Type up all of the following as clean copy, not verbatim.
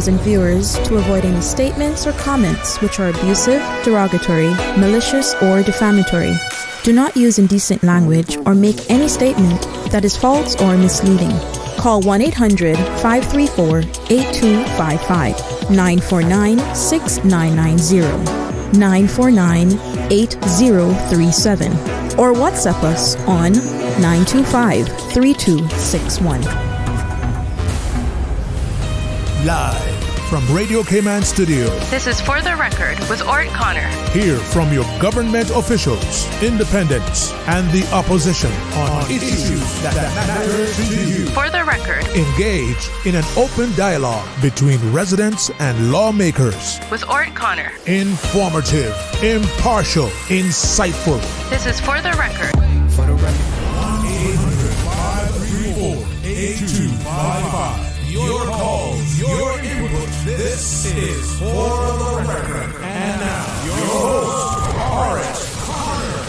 And viewers to avoid any statements or comments which are abusive, derogatory, malicious, or defamatory. Do not use indecent language or make any statement that is false or misleading. Call 1-800-534-8255, 949-6990, 949-8037, or WhatsApp us on 925-3261. Live from Radio Cayman Studio. This is For the Record with Ort Connor. Hear from your government officials, independents, and the opposition on issues that matter to you. For the Record. Engage in an open dialogue between residents and lawmakers. With Ort Connor. Informative, impartial, insightful. This is For the Record. For the Record. 1-800-534-8255. Your calls, your input. This is For the Record. And now, your host, Ort Connor.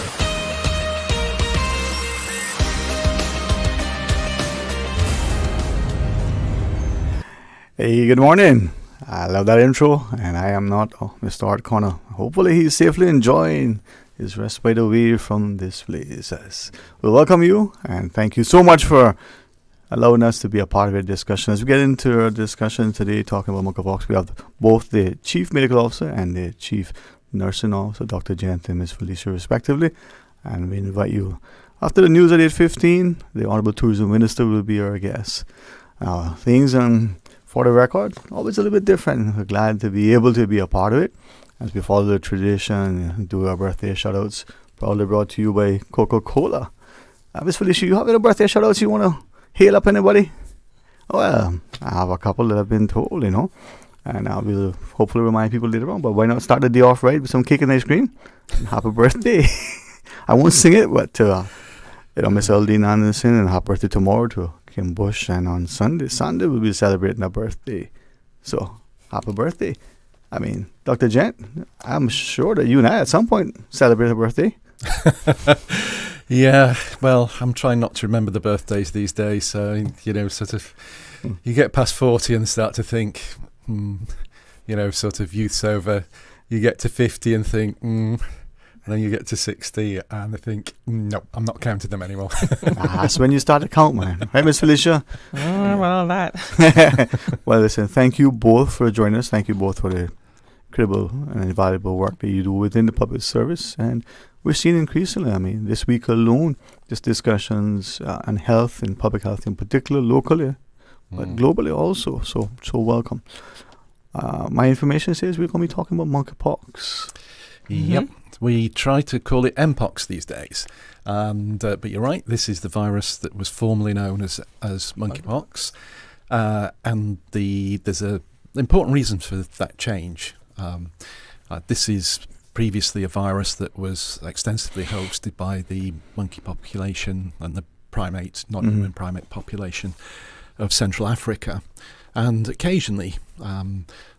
Hey, good morning. I love that intro, and I am not Mr. Ort Connor. Hopefully, he's safely enjoying his respite away from this place. We welcome you, and thank you so much for allowing us to be a part of a discussion. As we get into our discussion today, talking about monkeypox, we have both the Chief Medical Officer and the Chief Nursing Officer, Dr. Janet and Ms. Felicia, respectively. And we invite you. After the news at 8:15, the Honorable Tourism Minister will be our guest. Things For the Record, always a little bit different. We're glad to be able to be a part of it as we follow the tradition and do our birthday shout-outs, proudly brought to you by Coca-Cola. Ms. Felicia, you have any birthday shout-outs you want to hail up anybody? Well, I have a couple that I've been told, and I will hopefully remind people later on. But why not start the day off right with some cake and ice cream? And happy birthday. I won't sing it, but Miss Eldine Anderson, and happy birthday tomorrow to Kim Bush. And on Sunday we'll be celebrating a birthday. So, happy birthday. I mean, Dr. Gent, I'm sure that you and I at some point celebrate a birthday. Yeah, well, I'm trying not to remember the birthdays these days. So, you get past 40 and start to think, sort of youth's over. You get to 50 and think, and then you get to 60 and I think, no, I'm not counting them anymore. That's when you start to count, man. Right, Miss Felicia? That. Well, listen, thank you both for joining us. Thank you both for the credible and invaluable work that you do within the public service. And we're seeing increasingly, this week alone, just discussions on health and public health in particular, locally, but globally also. So welcome. My information says we're going to be talking about monkeypox. Yep. We try to call it Mpox these days. But you're right, this is the virus that was formerly known as monkeypox. And there's an important reason for that change. This is previously a virus that was extensively hosted by the monkey population and the primate, non-human primate population of Central Africa. And occasionally,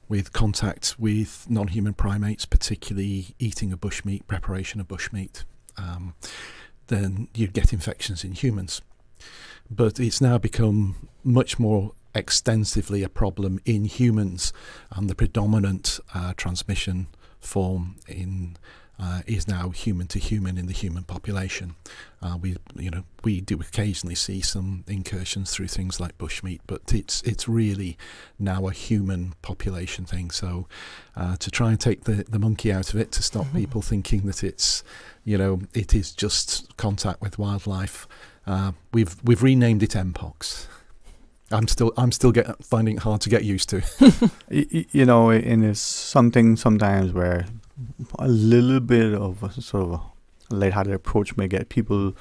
with contact with non-human primates, particularly eating of bushmeat, preparation of bushmeat, then you'd get infections in humans. But it's now become much more extensively a problem in humans, and the predominant transmission form is now human to human in the human population. We do occasionally see some incursions through things like bushmeat, but it's really now a human population thing. So to try and take the monkey out of it, to stop people thinking that it's it is just contact with wildlife, we've renamed it Mpox. I'm still finding it hard to get used to. And it's something sometimes where a little bit of a sort of a lighthearted approach may get people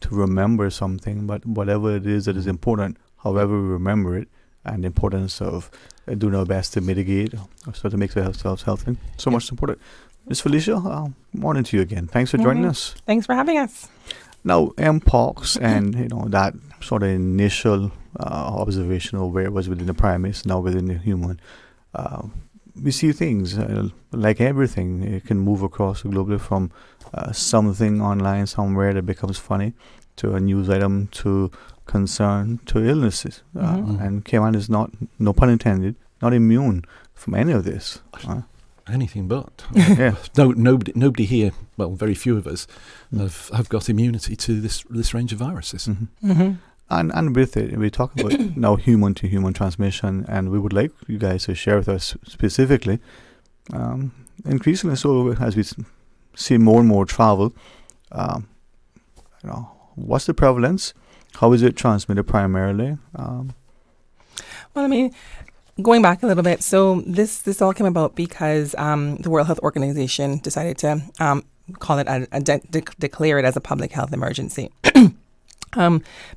to remember something, but whatever it is that is important, however we remember it, and the importance of doing our best to mitigate, or so to make ourselves healthy, so much important. Ms. Felicia, morning to you again. Thanks for joining us. Thanks for having us. Now, Mpox and that sort of initial observation of where it was within the primates, now within the human. We see things like everything. It can move across globally from something online somewhere that becomes funny to a news item to concern to illnesses. And Cayman is not, no pun intended, not immune from any of this. Anything but. Yeah. Nobody here, well, very few of us, have got immunity to this range of viruses. And with it, we talk about now human-to-human transmission, and we would like you guys to share with us specifically, increasingly so as we see more and more travel, what's the prevalence? How is it transmitted primarily? Well, I mean, going back a little bit, so this all came about because the World Health Organization decided to call it declare it as a public health emergency.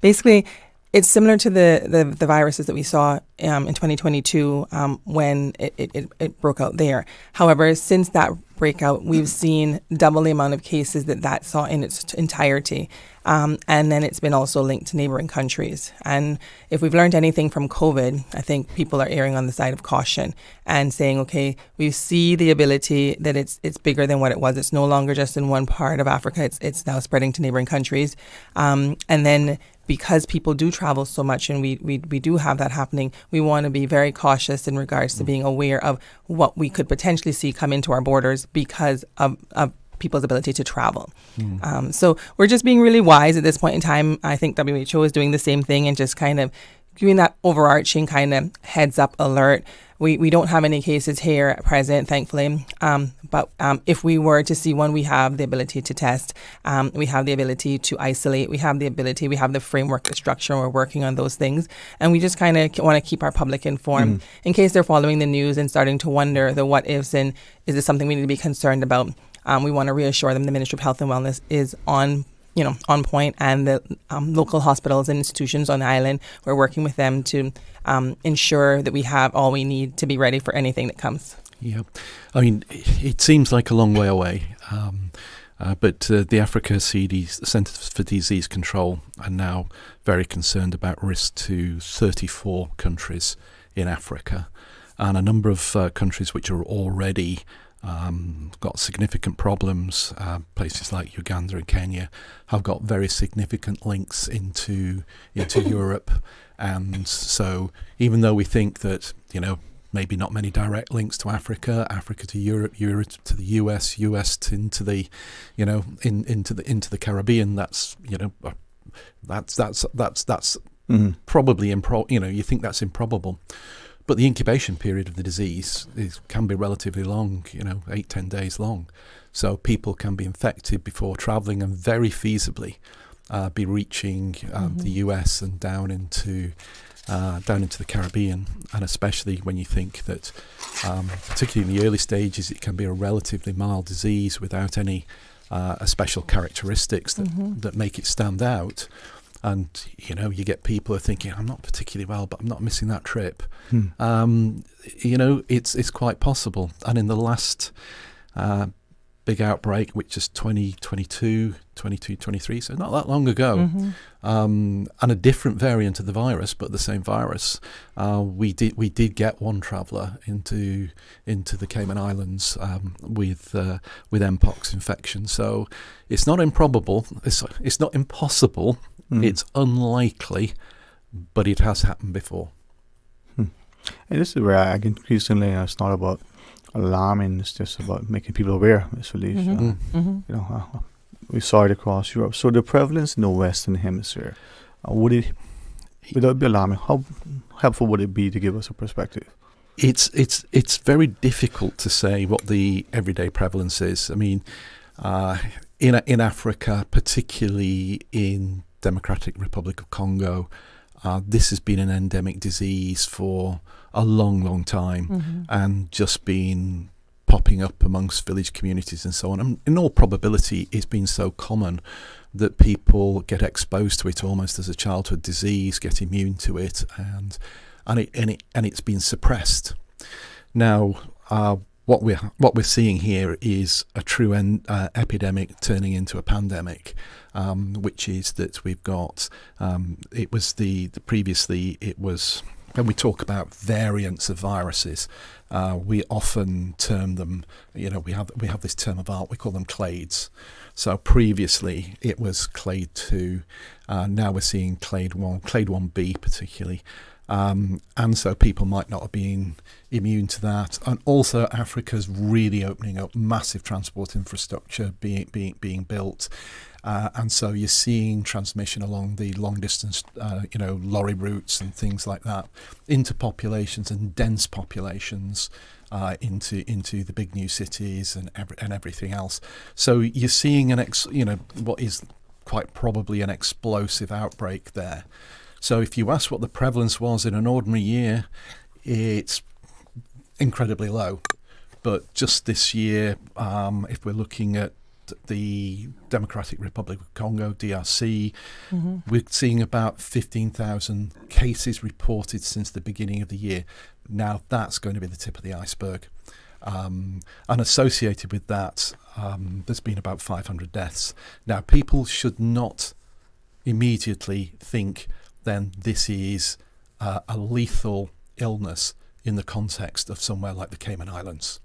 Basically, it's similar to the viruses that we saw in 2022 when it broke out there. However, since that breakout, we've seen double the amount of cases that saw in its entirety. And then it's been also linked to neighboring countries. And if we've learned anything from COVID, I think people are erring on the side of caution and saying, okay, we see the ability that it's bigger than what it was. It's no longer just in one part of Africa. It's now spreading to neighboring countries. And then because people do travel so much and we do have that happening, we want to be very cautious in regards to being aware of what we could potentially see come into our borders because of people's ability to travel. So we're just being really wise at this point in time. I think WHO is doing the same thing and just kind of giving that overarching kind of heads up alert. We don't have any cases here at present, thankfully. But if we were to see one, we have the ability to test. We have the ability to isolate. We have the framework, the structure. We're working on those things. And we just kind of want to keep our public informed in case they're following the news and starting to wonder the what ifs and is this something we need to be concerned about. We want to reassure them the Ministry of Health and Wellness is on point, and the local hospitals and institutions on the island, we're working with them to ensure that we have all we need to be ready for anything that comes. Yeah, I mean, it seems like a long way away, but the Africa CDC, the Centers for Disease Control, are now very concerned about risk to 34 countries in Africa, and a number of countries which are already got significant problems. Places like Uganda and Kenya have got very significant links into Europe, and so even though we think that maybe not many direct links to Africa to Europe to the US into the into the Caribbean, that's probably you think that's improbable. But the incubation period of the disease can be relatively long, 8-10 days long. So people can be infected before travelling and very feasibly be reaching the US and down into the Caribbean. And especially when you think that, particularly in the early stages, it can be a relatively mild disease without any special characteristics that make it stand out. And you get people who are thinking, I'm not particularly well, but I'm not missing that trip. It's quite possible. And in the last big outbreak, which is 2022, 23, so not that long ago, and a different variant of the virus, but the same virus, we did get one traveller into the Cayman Islands with Mpox infection. So it's not improbable. It's not impossible. It's unlikely, but it has happened before. And this is where I get increasingly, it's not about alarming, it's just about making people aware. It's really, we saw it across Europe. So the prevalence in the Western Hemisphere, would it be alarming? How helpful would it be to give us a perspective? It's very difficult to say what the everyday prevalence is. I mean, in Africa, particularly in Democratic Republic of Congo, this has been an endemic disease for a long time, and just been popping up amongst village communities and so on. And in all probability, it's been so common that people get exposed to it almost as a childhood disease, get immune to it, and it's been suppressed. Now, what we're seeing here is a true epidemic turning into a pandemic, which is that we've got. It was previously it was. When we talk about variants of viruses, we often term them. We have this term of art. We call them clades. So previously it was clade 2. Now we're seeing clade 1, clade 1b particularly. And so people might not have been immune to that. And also Africa's really opening up massive transport infrastructure being built. And so you're seeing transmission along the long distance, lorry routes and things like that into populations and dense populations, into the big new cities and everything else. So you're seeing what is quite probably an explosive outbreak there. So if you ask what the prevalence was in an ordinary year, it's incredibly low. But just this year, if we're looking at the Democratic Republic of Congo, DRC, we're seeing about 15,000 cases reported since the beginning of the year. Now, that's going to be the tip of the iceberg. And associated with that, there's been about 500 deaths. Now, people should not immediately think then this is a lethal illness in the context of somewhere like the Cayman Islands.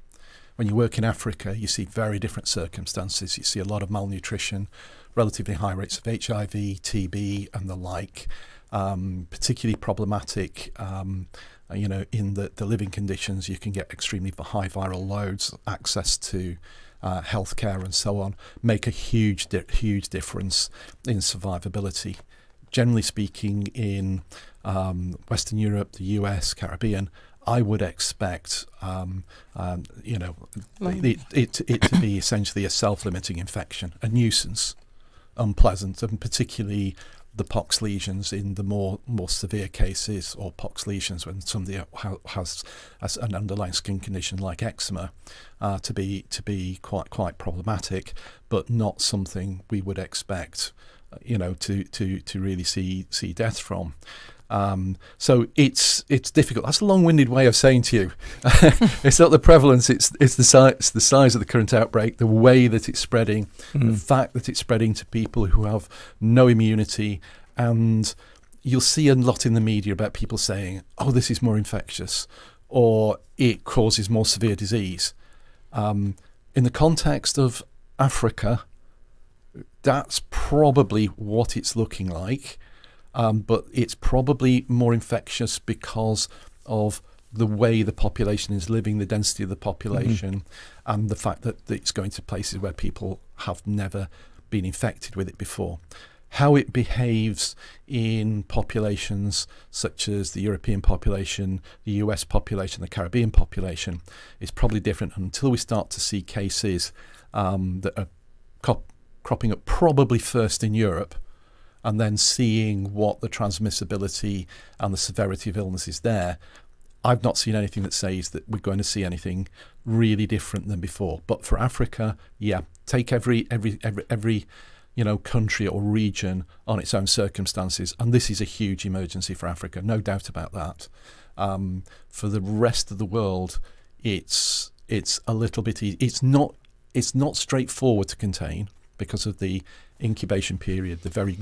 When you work in Africa, you see very different circumstances. You see a lot of malnutrition, relatively high rates of HIV, TB, and the like. Particularly problematic, in the living conditions. You can get extremely high viral loads, access to healthcare and so on, make a huge difference in survivability. Generally speaking, in Western Europe, the US, Caribbean, I would expect, it to be essentially a self-limiting infection, a nuisance, unpleasant, and particularly the pox lesions in the more severe cases, or pox lesions when somebody has an underlying skin condition like eczema, to be quite problematic, but not something we would expect, to really see death from. So it's difficult. That's a long-winded way of saying to you, it's not the prevalence, it's the size of the current outbreak, the way that it's spreading, the fact that it's spreading to people who have no immunity. And you'll see a lot in the media about people saying, oh, this is more infectious, or it causes more severe disease. In the context of Africa, that's probably what it's looking like. But it's probably more infectious because of the way the population is living, the density of the population, and the fact that it's going to places where people have never been infected with it before. How it behaves in populations such as the European population, the US population, the Caribbean population is probably different until we start to see cases that are cropping up probably first in Europe, and then seeing what the transmissibility and the severity of illness is there. I've not seen anything that says that we're going to see anything really different than before. But for Africa, take every country or region on its own circumstances, and this is a huge emergency for Africa, no doubt about that. For the rest of the world, it's a little bit easy. It's not straightforward to contain because of the incubation period, the very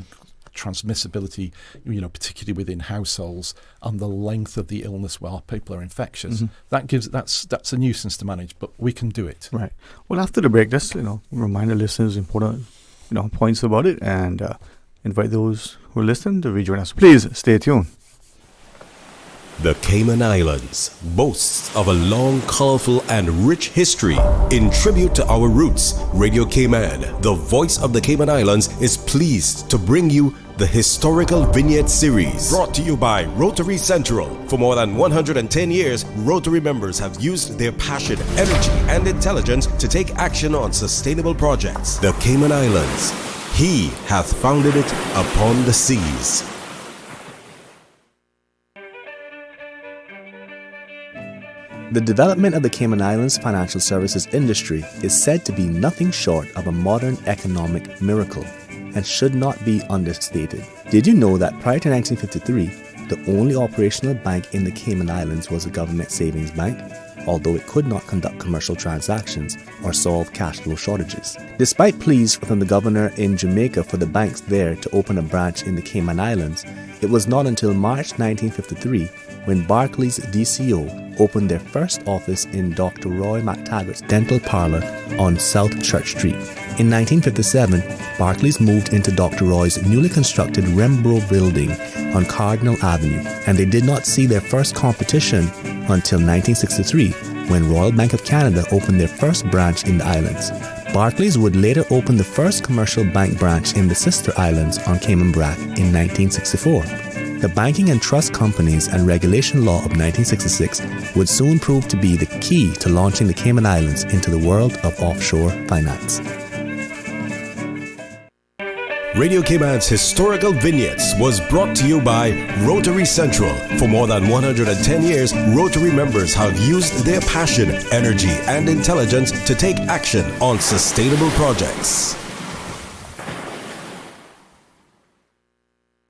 transmissibility, particularly within households, and the length of the illness while people are infectious. That's a nuisance to manage, but we can do it. Right. Well, after the break, just remind the listeners important points about it, and invite those who listen to rejoin us. Please stay tuned. The Cayman Islands boasts of a long, colorful, and rich history. In tribute to our roots, Radio Cayman, the voice of the Cayman Islands, is pleased to bring you the Historical Vignette Series, brought to you by Rotary Central. For more than 110 years, Rotary members have used their passion, energy, and intelligence to take action on sustainable projects. The Cayman Islands, He hath founded it upon the seas. The development of the Cayman Islands financial services industry is said to be nothing short of a modern economic miracle and should not be understated. Did you know that prior to 1953, the only operational bank in the Cayman Islands was a government savings bank, although it could not conduct commercial transactions or solve cash flow shortages? Despite pleas from the governor in Jamaica for the banks there to open a branch in the Cayman Islands, it was not until March 1953 when Barclays DCO opened their first office in Dr. Roy McTaggart's dental parlor on South Church Street. In 1957, Barclays moved into Dr. Roy's newly constructed Rembrandt building on Cardinal Avenue, and they did not see their first competition until 1963, when Royal Bank of Canada opened their first branch in the islands. Barclays would later open the first commercial bank branch in the sister islands on Cayman Brac in 1964. The Banking and Trust Companies and Regulation Law of 1966 would soon prove to be the key to launching the Cayman Islands into the world of offshore finance. Radio Cayman's historical vignettes was brought to you by Rotary Central. For more than 110 years, Rotary members have used their passion, energy, and intelligence to take action on sustainable projects.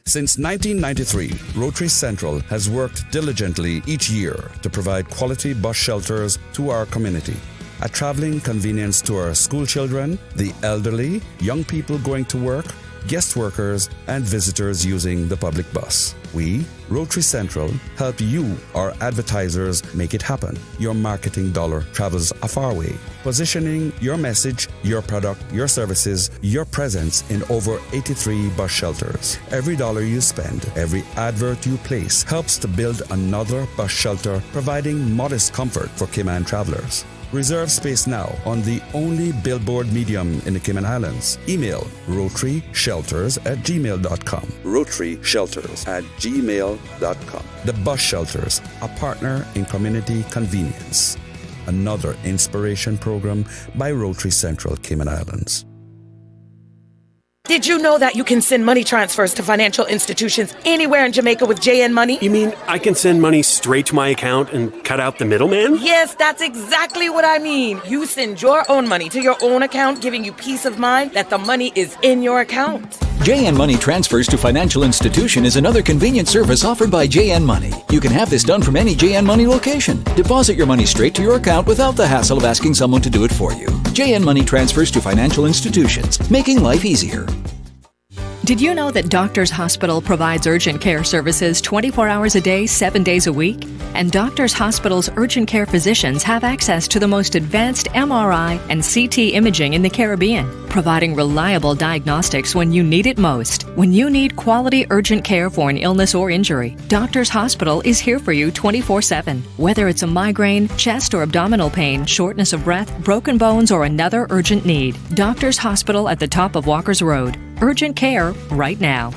Since 1993, Rotary Central has worked diligently each year to provide quality bus shelters to our community. A traveling convenience to our school children, the elderly, young people going to work, guest workers, and visitors using the public bus. We, Rotary Central, help you, our advertisers, make it happen. Your marketing dollar travels a far way, positioning your message, your product, your services, your presence in over 83 bus shelters. Every dollar you spend, every advert you place helps to build another bus shelter, providing modest comfort for Cayman travelers. Reserve space now on the only billboard medium in the Cayman Islands. Email rotaryshelters@gmail.com. rotaryshelters@gmail.com. The Bus Shelters, a partner in community convenience. Another inspiration program by Rotary Central Cayman Islands. Did you know that you can send money transfers to financial institutions anywhere in Jamaica with JN Money? You mean I can send money straight to my account and cut out the middleman? Yes, that's exactly what I mean. You send your own money to your own account, giving you peace of mind that the money is in your account. JN Money Transfers to Financial Institution is another convenient service offered by JN Money. You can have this done from any JN Money location. Deposit your money straight to your account without the hassle of asking someone to do it for you. JN Money Transfers to Financial Institutions, making life easier. Did you know that Doctors Hospital provides urgent care services 24 hours a day, 7 days a week? And Doctors Hospital's urgent care physicians have access to the most advanced MRI and CT imaging in the Caribbean, providing reliable diagnostics when you need it most. When you need quality urgent care for an illness or injury, Doctors Hospital is here for you 24/7. Whether it's a migraine, chest or abdominal pain, shortness of breath, broken bones, or another urgent need, Doctors Hospital at the top of Walker's Road. Urgent care right now.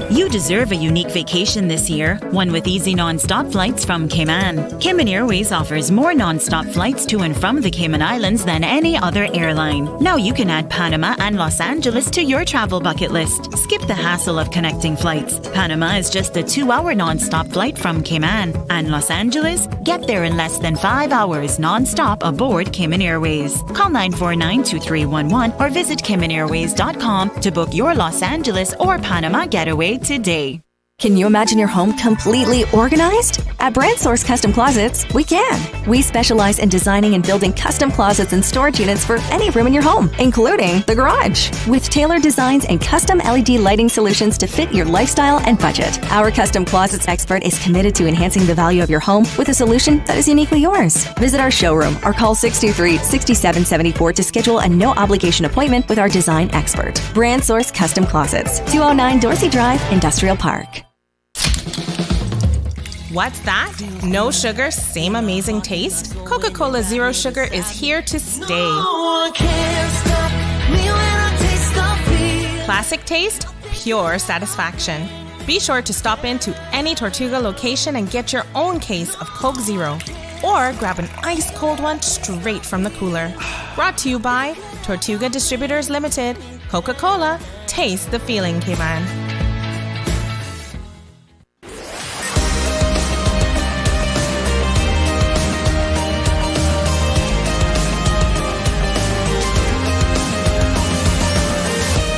You deserve a unique vacation this year, one with easy non-stop flights from Cayman. Cayman Airways offers more non-stop flights to and from the Cayman Islands than any other airline. Now you can add Panama and Los Angeles to your travel bucket list. Skip the hassle of connecting flights. Panama is just a 2-hour non-stop flight from Cayman. And Los Angeles? Get there in less than 5 hours non-stop aboard Cayman Airways. Call 949-2311 or visit CaymanAirways.com to book your Los Angeles or Panama getaway today. Can you imagine your home completely organized? At Brand Source Custom Closets, we can. We specialize in designing and building custom closets and storage units for any room in your home, including the garage. With tailored designs and custom LED lighting solutions to fit your lifestyle and budget. Our custom closets expert is committed to enhancing the value of your home with a solution that is uniquely yours. Visit our showroom or call 623-6774 to schedule a no-obligation appointment with our design expert. Brand Source Custom Closets, 209 Dorsey Drive, Industrial Park. What's that? No sugar, same amazing taste? Coca-Cola Zero Sugar is here to stay. Classic taste, pure satisfaction. Be sure to stop into any Tortuga location and get your own case of Coke Zero. Or grab an ice-cold one straight from the cooler. Brought to you by Tortuga Distributors Limited. Coca-Cola, taste the feeling, Cayman.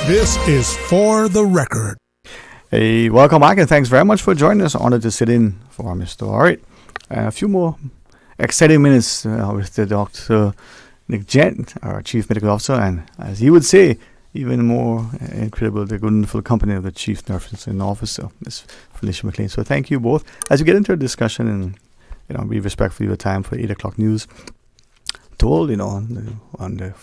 This is For the Record. Hey, welcome back and thanks very much for joining us. Honored to sit in for Mr. All right. A few more exciting minutes with the Dr. Nick Gent, our Chief Medical Officer, and as he would say, even more incredible, the good and full company of the Chief Nursing Officer, Ms. Felicia McLean. So thank you both. As we get into a discussion and be respectful of your time for 8 o'clock news, told, on the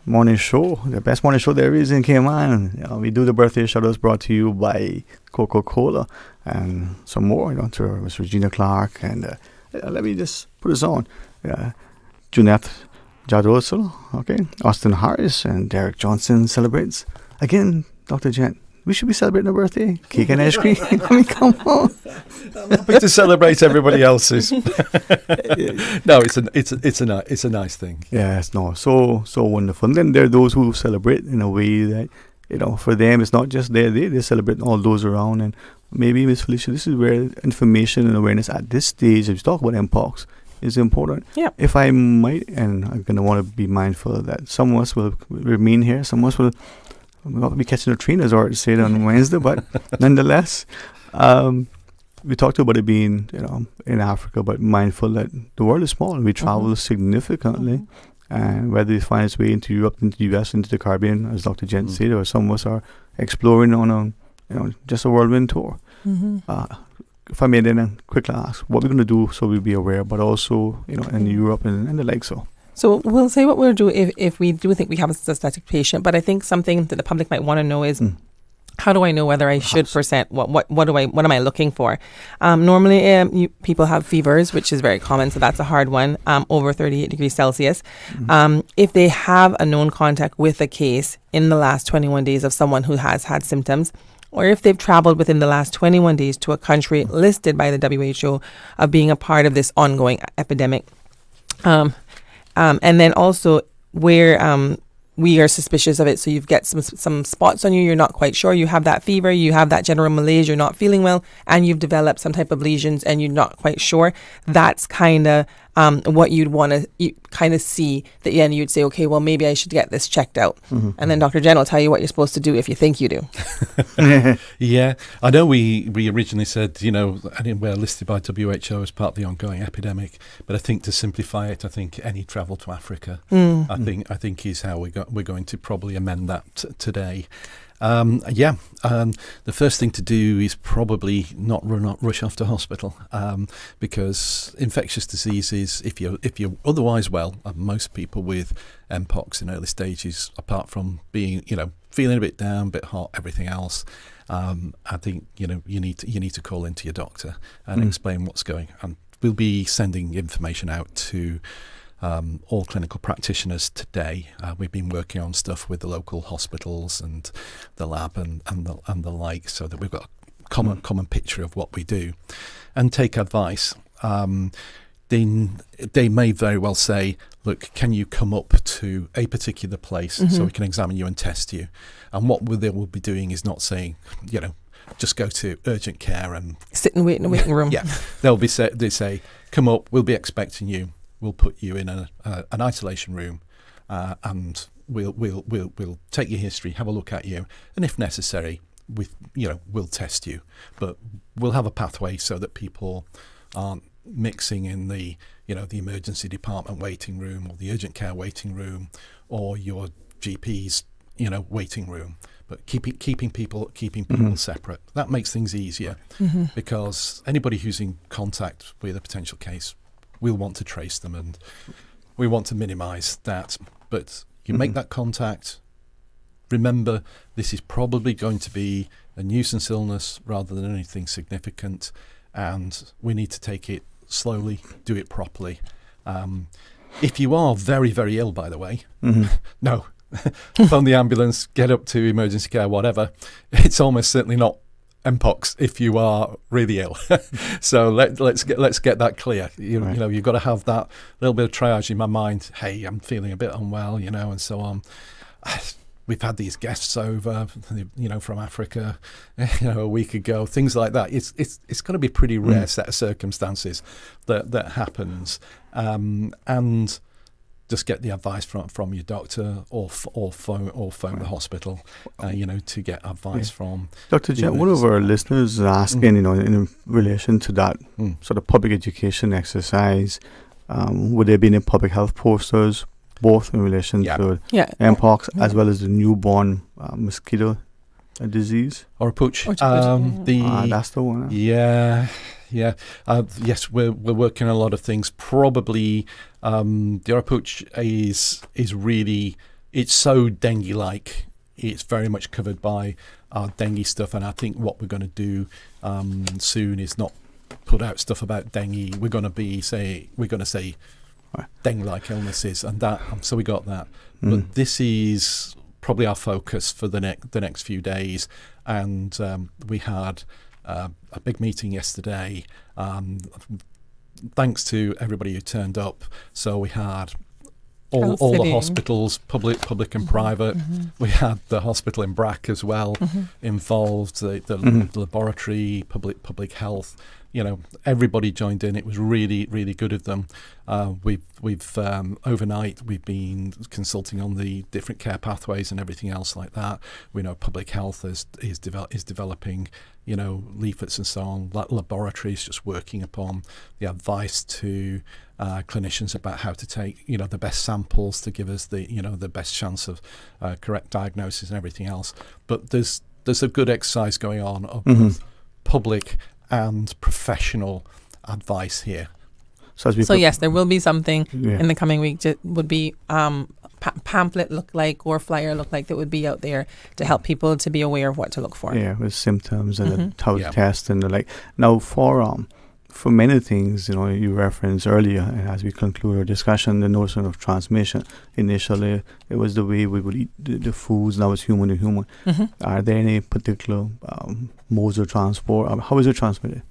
morning show, the best morning show there is in Cayman. We do the birthday shout-outs brought to you by Coca-Cola and some more, to Miss Regina Clark. And let me just put this on. Junette Jadosel, Austin Harris and Derek Johnson celebrates. Again, Dr. Jen, we should be celebrating a birthday. Cake and ice cream. I mean, come on. I'm happy to celebrate everybody else's. No, it's a nice thing. Yes, no, so wonderful. And then there are those who celebrate in a way that, for them it's not just their day, they celebrate all those around. And maybe, Miss Felicia, this is where information and awareness at this stage, as we talk about MPOX, is important. Yeah. If I might, and I'm going to want to be mindful that some of us will remain here, some of us will not be catching the train, as I already said on Wednesday, but nonetheless, we talked about it being, in Africa, but mindful that the world is small and we travel significantly. And whether it finds its way into Europe, into the US, into the Caribbean, as Dr. Jen said, or some of us are exploring on just a whirlwind tour. If I may then quickly ask, what we're going to do so we'll be aware, but also, in Europe and the like so. So we'll say what we'll do if we do think we have a suspected patient, but I think something that the public might want to know is, how do I know whether I should present? What am I looking for? Normally, people have fevers, which is very common, so that's a hard one, over 38 degrees Celsius. If they have a known contact with a case in the last 21 days of someone who has had symptoms, or if they've traveled within the last 21 days to a country listed by the WHO of being a part of this ongoing epidemic. And then also where we are suspicious of it. So you've got some spots on you, you're not quite sure. You have that fever, you have that general malaise, you're not feeling well, and you've developed some type of lesions and you're not quite sure. That's kind of what you'd want to kind of see. That and you'd say, okay, well, maybe I should get this checked out. And then Dr. Jen will tell you what you're supposed to do if you think you do. Yeah, I know we originally said, we're listed by WHO as part of the ongoing epidemic, but I think to simplify it, I think any travel to Africa, I think is how we're going to probably amend that today. The first thing to do is probably not rush off to hospital, because infectious diseases, if you're otherwise well, and most people with MPOX in early stages, apart from being feeling a bit down, a bit hot, everything else, I think you need to call into your doctor and explain what's going on. We'll be sending information out to all clinical practitioners today. We've been working on stuff with the local hospitals and the lab and the like, so that we've got a common picture of what we do and take advice. They may very well say, look, can you come up to a particular place so we can examine you and test you? And what they will be doing is not saying, just go to urgent care and sit and wait in a waiting room. Yeah, they say, come up, we'll be expecting you. We'll put you in an isolation room, and we'll take your history, have a look at you, and if necessary, we'll test you. But we'll have a pathway so that people aren't mixing in the emergency department waiting room or the urgent care waiting room or your GP's waiting room. But keeping people separate. That makes things easier because anybody who's in contact with a potential case, we'll want to trace them and we want to minimise that. But you make that contact, remember this is probably going to be a nuisance illness rather than anything significant, and we need to take it slowly, do it properly. If you are very, very ill, by the way, no, phone the ambulance, get up to emergency care, whatever. It's almost certainly not MPOX if you are really ill. So let's get that clear. You've got to have that little bit of triage in my mind. Hey, I'm feeling a bit unwell, and so on. We've had these guests over, from Africa, a week ago. Things like that. It's got to be a pretty rare set of circumstances that happens, and just get the advice from your doctor or phone the hospital, to get advice from. Dr. Jen, one of our listeners is asking, in relation to that sort of public education exercise, would there be any public health posters, both in relation to MPOX as well as the newborn mosquito disease? Or a pooch. That's the one. Yeah. Yeah. Yes, we're working on a lot of things. Probably the approach is really, it's so dengue-like. It's very much covered by our dengue stuff, and I think what we're going to do soon is not put out stuff about dengue. We're going to say dengue-like illnesses, and that. So we got that. But this is probably our focus for the next few days, and we had a big meeting yesterday. Thanks to everybody who turned up. So we had all the hospitals, public and private. We had the hospital in Brack as well involved, the laboratory, public health. Everybody joined in. It was really, really good of them. We've overnight we've been consulting on the different care pathways and everything else like that. We know public health is developing, leaflets and so on. Laboratories just working upon the advice to clinicians about how to take, the best samples to give us the best chance of correct diagnosis and everything else. But there's a good exercise going on of both public and professional advice here. So yes, there will be something in the coming week. Would be pamphlet look like or flyer look like that would be out there to help people to be aware of what to look for. Yeah, with symptoms and how to test and the like. Now for many things, you referenced earlier, and as we conclude our discussion, the notion of transmission. Initially, it was the way we would eat the foods. Now it's human to human. Are there any particular modes of transport? How is it transmitted?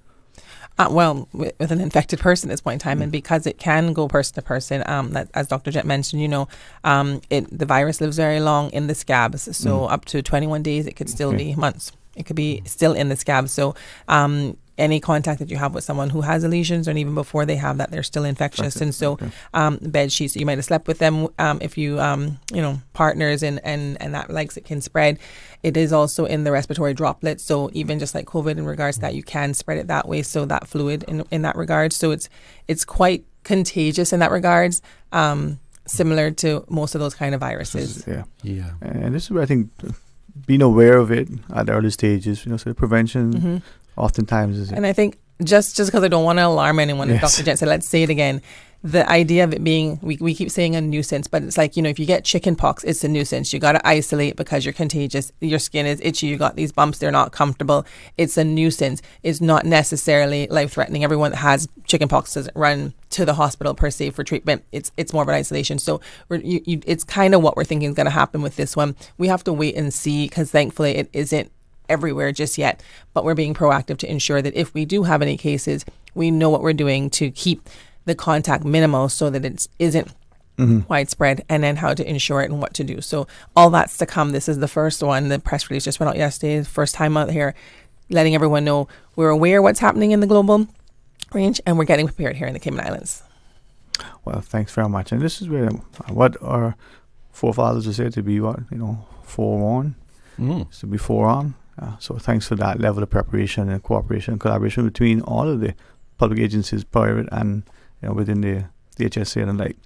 Well, with an infected person at this point in time, and because it can go person to person, as Dr. Jet mentioned, the virus lives very long in the scabs. So up to 21 days, it could still be months. It could be still in the scabs. So any contact that you have with someone who has lesions, and even before they have that, they're still infectious. And so bed sheets, you might have slept with them. If you, partners and that likes, it can spread. It is also in the respiratory droplets. So even just like COVID in regards to that, you can spread it that way. So that fluid in that regard. So it's quite contagious in that regards, similar to most of those kind of viruses. Yeah. And this is where I think being aware of it at the early stages, so prevention oftentimes is. And I think just because I don't want to alarm anyone, as Dr. Jen said, let's say it again. The idea of it being, we keep saying a nuisance, but it's like, if you get chicken pox, it's a nuisance. You got to isolate because you're contagious. Your skin is itchy. You got these bumps. They're not comfortable. It's a nuisance. It's not necessarily life-threatening. Everyone that has chicken pox doesn't run to the hospital per se for treatment. It's more of an isolation. So it's kind of what we're thinking is going to happen with this one. We have to wait and see, because thankfully it isn't everywhere just yet, but we're being proactive to ensure that if we do have any cases, we know what we're doing to keep the contact minimal so that it isn't widespread, and then how to ensure it and what to do. So all that's to come. This is the first one. The press release just went out yesterday, first time out here, letting everyone know we're aware what's happening in the global range, and we're getting prepared here in the Cayman Islands. Well, thanks very much. And this is where what our forefathers would say, to be forewarned, to be forearmed. So thanks for that level of preparation and cooperation and collaboration between all of the public agencies, private and within the HSA and the like.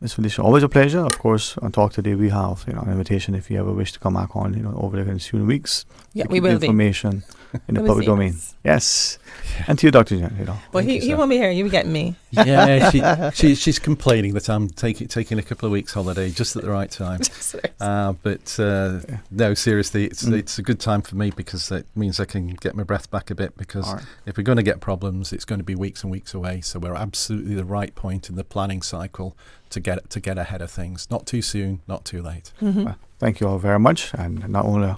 Ms. Felicia, always a pleasure. Of course, on Talk Today we have an invitation if you ever wish to come back on over the ensuing weeks. Yeah, we will information in the public domain. Yes. And to you, Dr. Jen. Well, he won't be here. You'll be getting me. Yeah, she's complaining that I'm taking a couple of weeks holiday just at the right time. But no, seriously, it's a good time for me, because it means I can get my breath back a bit, because if we're going to get problems, it's going to be weeks and weeks away. So we're absolutely the right point in the planning cycle to get ahead of things. Not too soon, not too late. Well, thank you all very much, and not only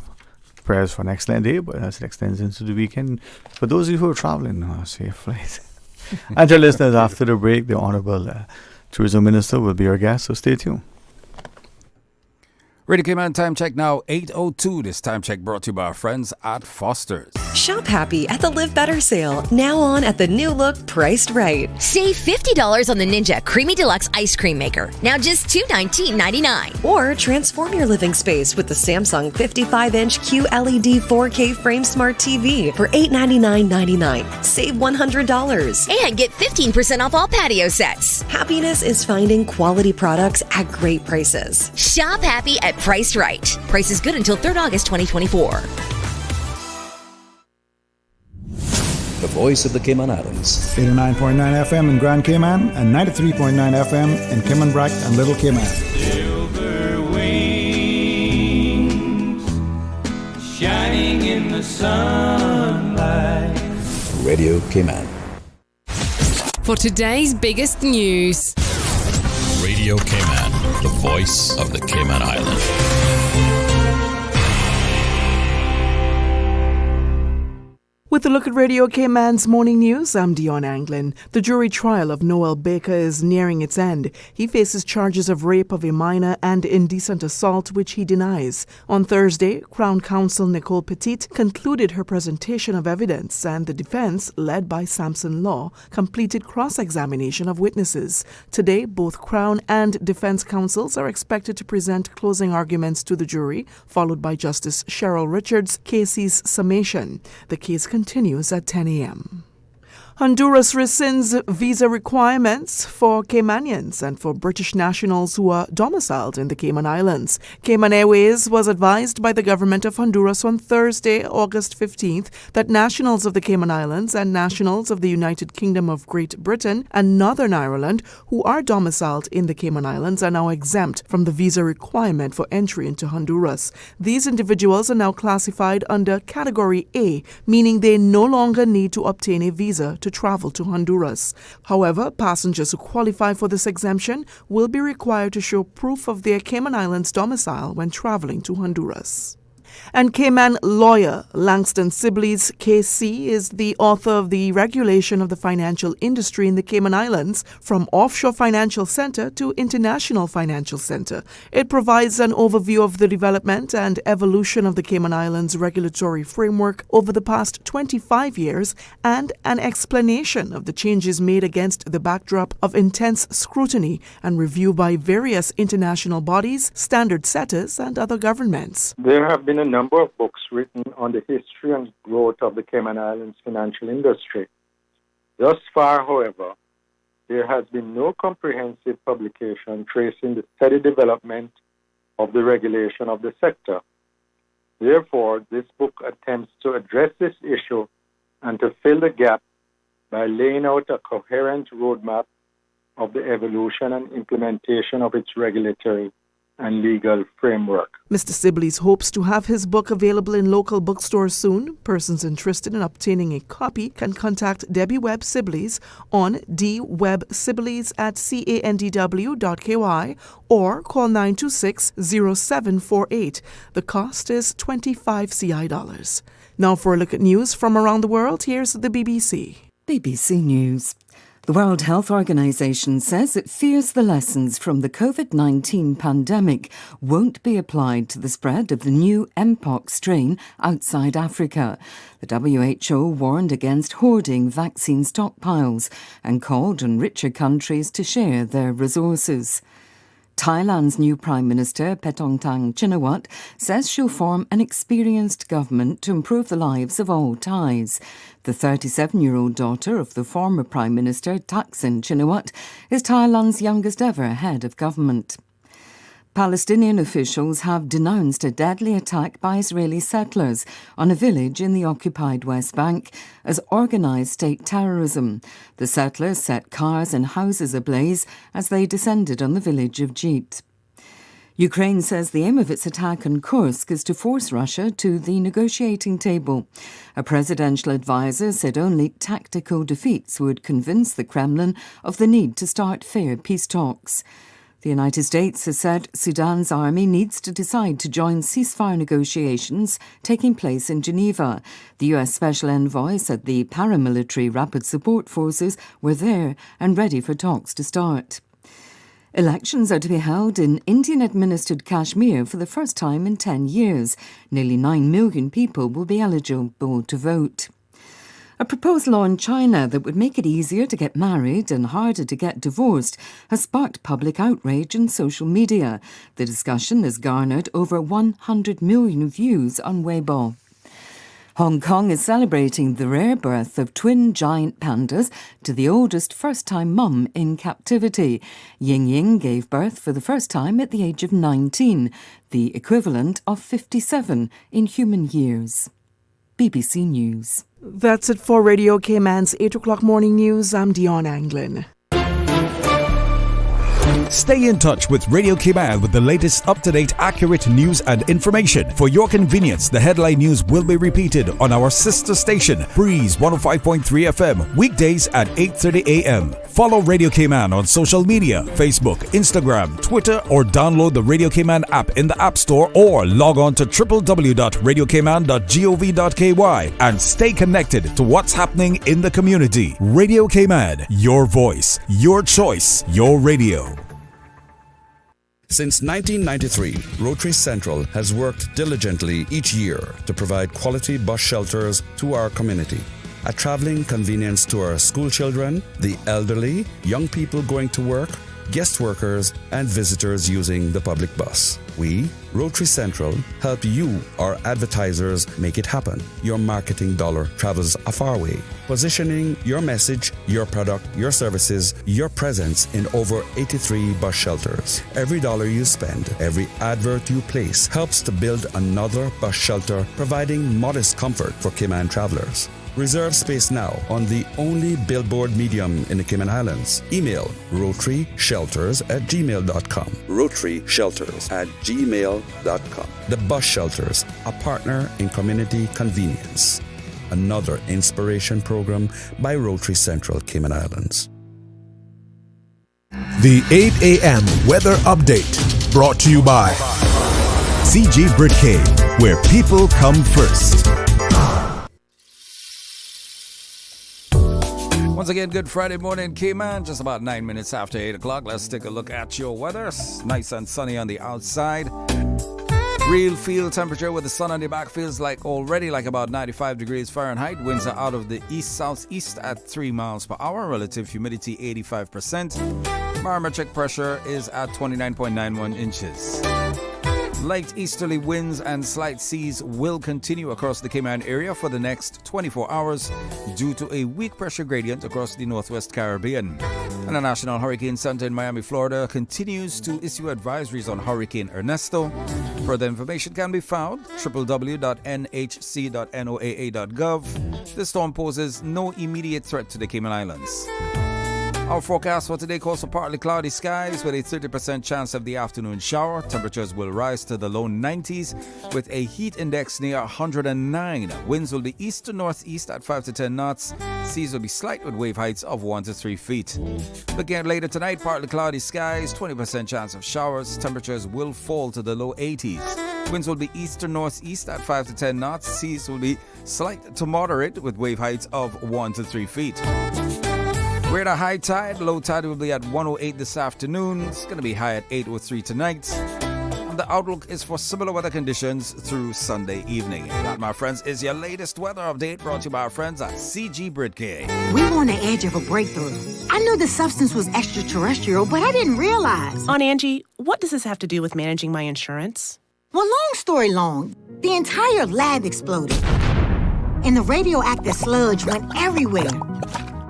prayers for an excellent day, but as it extends into the weekend, for those of you who are traveling, safe flight. And to listeners, after the break, the Honourable Tourism Minister will be our guest, so stay tuned. Radio Cayman time check now, 8:02. This time check brought to you by our friends at Foster's. Shop happy at the Live Better sale. Now on at the new look, priced right. Save $50 on the Ninja Creamy Deluxe Ice Cream Maker. Now just $219.99. Or transform your living space with the Samsung 55-inch QLED 4K Frame Smart TV for $899.99. Save $100. And get 15% off all patio sets. Happiness is finding quality products at great prices. Shop happy at Priced Right. Price is good until 3rd August 2024. The voice of the Cayman Islands. 89.9 FM in Grand Cayman and 93.9 FM in Cayman Brac and Little Cayman. Silver wings shining in the sunlight. Radio Cayman. For today's biggest news. Radio Cayman, the voice of the Cayman Islands. With a look at Radio Cayman's morning news, I'm Dion Anglin. The jury trial of Noel Baker is nearing its end. He faces charges of rape of a minor and indecent assault, which he denies. On Thursday, Crown Counsel Nicole Petit concluded her presentation of evidence, and the defense, led by Samson Law, completed cross-examination of witnesses. Today, both Crown and defense counsels are expected to present closing arguments to the jury, followed by Justice Cheryl Richards' case's summation. The case continues at 10 a.m. Honduras rescinds visa requirements for Caymanians and for British nationals who are domiciled in the Cayman Islands. Cayman Airways was advised by the government of Honduras on Thursday, August 15th, that nationals of the Cayman Islands and nationals of the United Kingdom of Great Britain and Northern Ireland who are domiciled in the Cayman Islands are now exempt from the visa requirement for entry into Honduras. These individuals are now classified under Category A, meaning they no longer need to obtain a visa to travel to Honduras. However, passengers who qualify for this exemption will be required to show proof of their Cayman Islands domicile when traveling to Honduras. And Cayman lawyer Langston Sibley's KC is the author of the Regulation of the Financial Industry in the Cayman Islands from Offshore Financial Center to International Financial Center. It provides an overview of the development and evolution of the Cayman Islands regulatory framework over the past 25 years and an explanation of the changes made against the backdrop of intense scrutiny and review by various international bodies, standard setters, and other governments. There have been a number of books written on the history and growth of the Cayman Islands financial industry. Thus far, however, there has been no comprehensive publication tracing the steady development of the regulation of the sector. Therefore, this book attempts to address this issue and to fill the gap by laying out a coherent roadmap of the evolution and implementation of its regulatory and legal framework. Mr. Sibley's hopes to have his book available in local bookstores soon. Persons interested in obtaining a copy can contact Debbie Webb Sibleys on dwebsibleys@candw.ky or call 926-0748. The cost is $25 CI. Now for a look at news from around the world, here's the BBC. BBC News. The World Health Organization says it fears the lessons from the COVID-19 pandemic won't be applied to the spread of the new Mpox strain outside Africa. The WHO warned against hoarding vaccine stockpiles and called on richer countries to share their resources. Thailand's new Prime Minister, Paetongtarn Shinawatra, says she'll form an experienced government to improve the lives of all Thais. The 37-year-old daughter of the former Prime Minister, Thaksin Shinawatra, is Thailand's youngest ever head of government. Palestinian officials have denounced a deadly attack by Israeli settlers on a village in the occupied West Bank as organised state terrorism. The settlers set cars and houses ablaze as they descended on the village of Jit. Ukraine says the aim of its attack on Kursk is to force Russia to the negotiating table. A presidential advisor said only tactical defeats would convince the Kremlin of the need to start fair peace talks. The United States has said Sudan's army needs to decide to join ceasefire negotiations taking place in Geneva. The US Special Envoy said the paramilitary rapid support forces were there and ready for talks to start. Elections are to be held in Indian-administered Kashmir for the first time in 10 years. Nearly 9 million people will be eligible to vote. A proposed law in China that would make it easier to get married and harder to get divorced has sparked public outrage in social media. The discussion has garnered over 100 million views on Weibo. Hong Kong is celebrating the rare birth of twin giant pandas to the oldest first-time mum in captivity. Ying Ying gave birth for the first time at the age of 19, the equivalent of 57 in human years. BBC News. That's it for Radio Cayman's 8 o'clock morning news. I'm Dion Anglin. Stay in touch with Radio Cayman with the latest up-to-date, accurate news and information. For your convenience, the headline news will be repeated on our sister station, Breeze 105.3 FM, weekdays at 8:30 a.m. Follow Radio Cayman on social media, Facebook, Instagram, Twitter, or download the Radio Cayman app in the App Store or log on to www.radiocayman.gov.ky and stay connected to what's happening in the community. Radio Cayman, your voice, your choice, your radio. Since 1993, Rotary Central has worked diligently each year to provide quality bus shelters to our community. A traveling convenience to our school children, the elderly, young people going to work, guest workers, and visitors using the public bus. We, Rotary Central, help you, our advertisers, make it happen. Your marketing dollar travels a far way, positioning your message, your product, your services, your presence in over 83 bus shelters. Every dollar you spend, every advert you place helps to build another bus shelter, providing modest comfort for Cayman travelers. Reserve space now on the only billboard medium in the Cayman Islands. Email rotaryshelters@gmail.com. rotaryshelters@gmail.com. The Bus Shelters, a partner in community convenience. Another inspiration program by Rotary Central Cayman Islands. The 8 a.m. weather update brought to you by CG Britcay, where people come first. Once again, good Friday morning, Cayman. Just about 9 minutes after 8 o'clock. Let's take a look at your weather. It's nice and sunny on the outside. Real field temperature with the sun on the back feels like already like about 95 degrees Fahrenheit. Winds are out of the east-southeast at 3 miles per hour. Relative humidity 85%. Barometric pressure is at 29.91 inches. Light easterly winds and slight seas will continue across the Cayman area for the next 24 hours due to a weak pressure gradient across the Northwest Caribbean. And the National Hurricane Center in Miami, Florida continues to issue advisories on Hurricane Ernesto. Further information can be found www.nhc.noaa.gov. The storm poses no immediate threat to the Cayman Islands. Our forecast for today calls for partly cloudy skies with a 30% chance of the afternoon shower. Temperatures will rise to the low 90s with a heat index near 109. Winds will be east to northeast at 5 to 10 knots. Seas will be slight with wave heights of 1 to 3 feet. Looking at later tonight, partly cloudy skies, 20% chance of showers. Temperatures will fall to the low 80s. Winds will be east to northeast at 5 to 10 knots. Seas will be slight to moderate with wave heights of 1 to 3 feet. We're at a high tide. Low tide will be at 1:08 this afternoon. It's going to be high at 8:03 tonight. And the outlook is for similar weather conditions through Sunday evening. That, my friends, is your latest weather update brought to you by our friends at CG Britcay. We were on the edge of a breakthrough. I knew the substance was extraterrestrial, but I didn't realize. Aunt Angie, what does this have to do with managing my insurance? Well, long story long, the entire lab exploded. And the radioactive sludge went everywhere.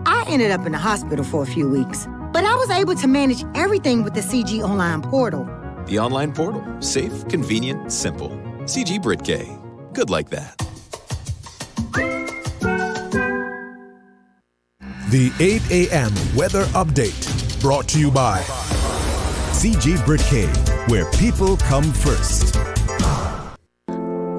I ended up in the hospital for a few weeks, but I was able to manage everything with the CG online portal. The online portal. Safe, convenient, simple. CG Britcay. Good like that. The 8 a.m. weather update brought to you by CG Britcay, where people come first.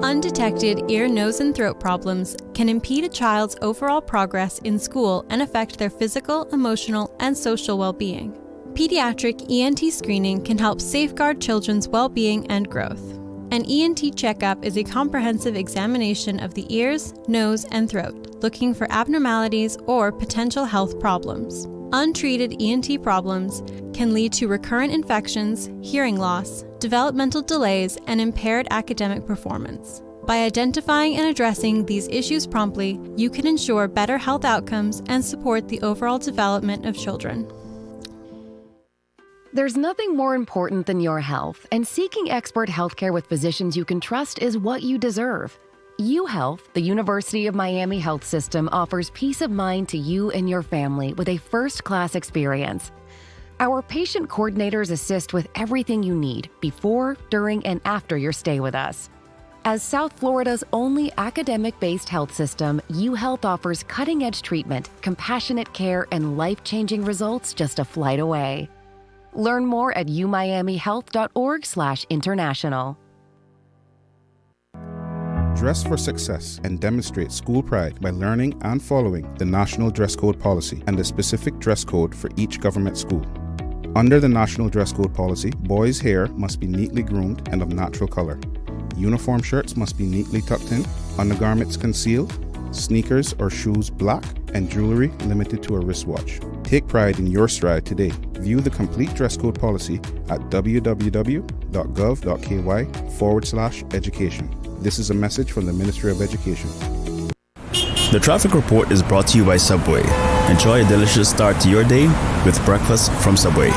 Undetected ear, nose, and throat problems can impede a child's overall progress in school and affect their physical, emotional, and social well-being. Pediatric ENT screening can help safeguard children's well-being and growth. An ENT checkup is a comprehensive examination of the ears, nose, and throat, looking for abnormalities or potential health problems. Untreated ENT problems can lead to recurrent infections, hearing loss, developmental delays, and impaired academic performance. By identifying and addressing these issues promptly, you can ensure better health outcomes and support the overall development of children. There's nothing more important than your health, and seeking expert healthcare with physicians you can trust is what you deserve. UHealth, the University of Miami Health System, offers peace of mind to you and your family with a first-class experience. Our patient coordinators assist with everything you need before, during, and after your stay with us. As South Florida's only academic-based health system, UHealth offers cutting-edge treatment, compassionate care, and life-changing results just a flight away. Learn more at umiamihealth.org/international. Dress for success and demonstrate school pride by learning and following the National Dress Code Policy and the specific dress code for each government school. Under the National Dress Code Policy, boys' hair must be neatly groomed and of natural color. Uniform shirts must be neatly tucked in, undergarments concealed, sneakers or shoes black, and jewelry limited to a wristwatch. Take pride in your stride today. View the complete dress code policy at www.gov.ky/education. This is a message from the Ministry of Education. The traffic report is brought to you by Subway. Enjoy a delicious start to your day with breakfast from Subway.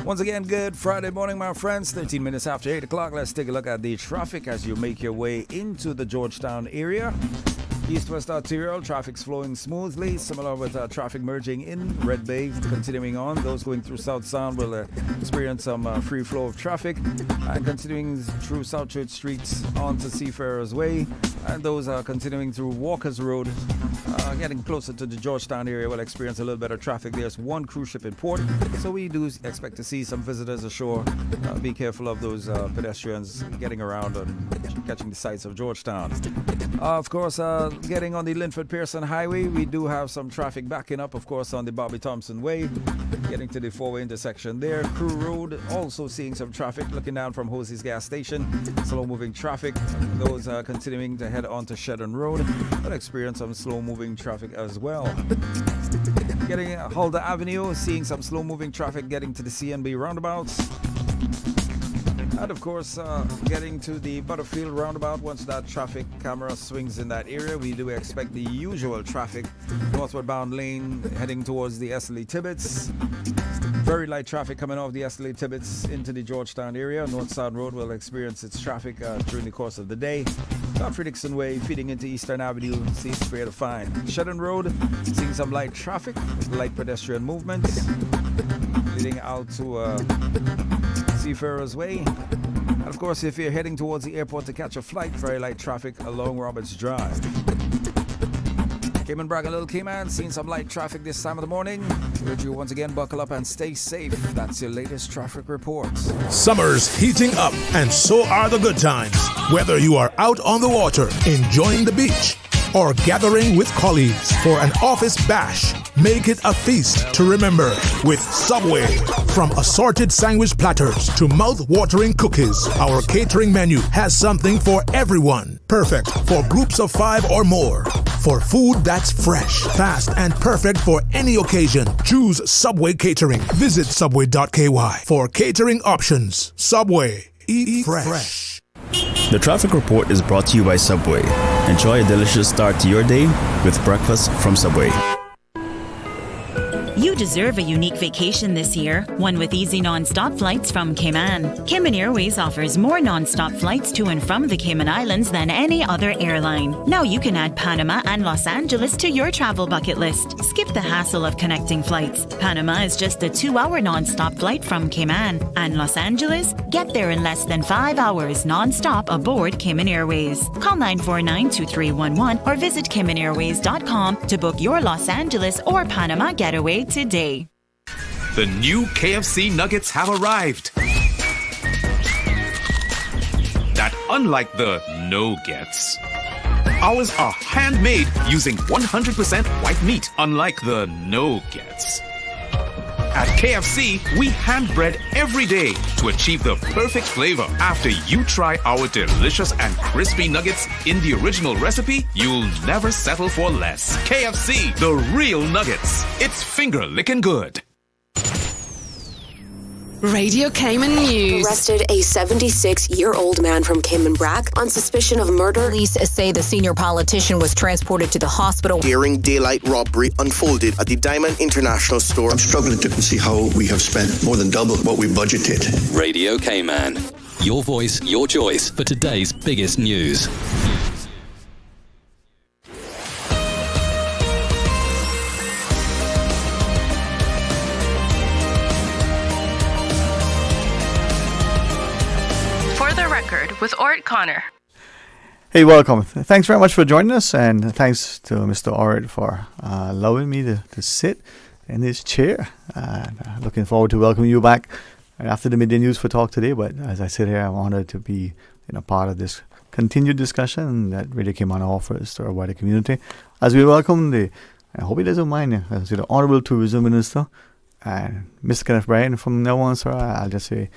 Once again, good Friday morning, my friends. 13 minutes after 8 o'clock. Let's take a look at the traffic as you make your way into the Georgetown area. East-west arterial, traffic's flowing smoothly, similar with traffic merging in Red Bay. Continuing on, those going through South Sound will experience some free flow of traffic. And continuing through South Church Street onto Seafarers Way. And those continuing through Walker's Road, getting closer to the Georgetown area, will experience a little better traffic. There's one cruise ship in port, so we do expect to see some visitors ashore. Be careful of those pedestrians getting around and catching the sights of Georgetown. Of course, getting on the Linford-Pearson Highway, we do have some traffic backing up, of course, on the Bobby Thompson Way. Getting to the four-way intersection there. Crew Road, also seeing some traffic. Looking down from Hosey's gas station, slow-moving traffic. Those continuing to head on to Shedden Road will experience some slow-moving traffic as well. Getting Huldah Avenue, seeing some slow-moving traffic getting to the CNB roundabouts. And of course, getting to the Butterfield roundabout, once that traffic camera swings in that area, we do expect the usual traffic. Northward bound lane heading towards the Esley Tibbetts. Very light traffic coming off the Esley Tibbetts into the Georgetown area. North Sound Road will experience its traffic during the course of the day. Godfrey Dixon Way feeding into Eastern Avenue seems fair to find. Shedden Road, seeing some light traffic with light pedestrian movements leading out to Seafarers Way. And of course, if you're heading towards the airport to catch a flight, very light traffic along Roberts Drive. Cayman Braga, Little Cayman, seeing some light traffic this time of the morning. Urge you once again, buckle up and stay safe. That's your latest traffic report. Summer's heating up, and so are the good times. Whether you are out on the water, enjoying the beach, or gathering with colleagues for an office bash, make it a feast to remember with Subway. From assorted sandwich platters to mouth-watering cookies, our catering menu has something for everyone. Perfect for groups of 5 or more. For food that's fresh, fast, and perfect for any occasion, choose Subway Catering. Visit subway.ky for catering options. Subway. Eat fresh. The traffic report is brought to you by Subway. Enjoy a delicious start to your day with breakfast from Subway. You deserve a unique vacation this year, one with easy non-stop flights from Cayman. Cayman Airways offers more non-stop flights to and from the Cayman Islands than any other airline. Now you can add Panama and Los Angeles to your travel bucket list. Skip the hassle of connecting flights. Panama is just a 2-hour non-stop flight from Cayman. And Los Angeles? Get there in less than 5 hours non-stop aboard Cayman Airways. Call 949-2311 or visit CaymanAirways.com to book your Los Angeles or Panama getaway today. The new KFC nuggets have arrived. That unlike the no-gets, ours are handmade using 100% white meat, unlike the no-gets. At KFC, we hand-bread every day to achieve the perfect flavor. After you try our delicious and crispy nuggets in the original recipe, you'll never settle for less. KFC, the real nuggets. It's finger-licking good. Radio Cayman News. Arrested a 76-year-old man from Cayman Brac on suspicion of murder. Police say the senior politician was transported to the hospital. Daring daylight robbery unfolded at the Diamond International Store. I'm struggling to see how we have spent more than double what we budgeted. Radio Cayman. Your voice, your choice for today's biggest news. with Ort Connor. Hey, welcome. Thanks very much for joining us, and thanks to Mr. Ort for allowing me to sit in his chair. Looking forward to welcoming you back after the midday news for talk today. But as I sit here, I'm honored to be part of this continued discussion that Radio Cayman offers to our wider community. As we welcome I hope he doesn't mind, the Honorable Tourism Minister, Mr. Kenneth Bryan. From now on, sir, I'll just say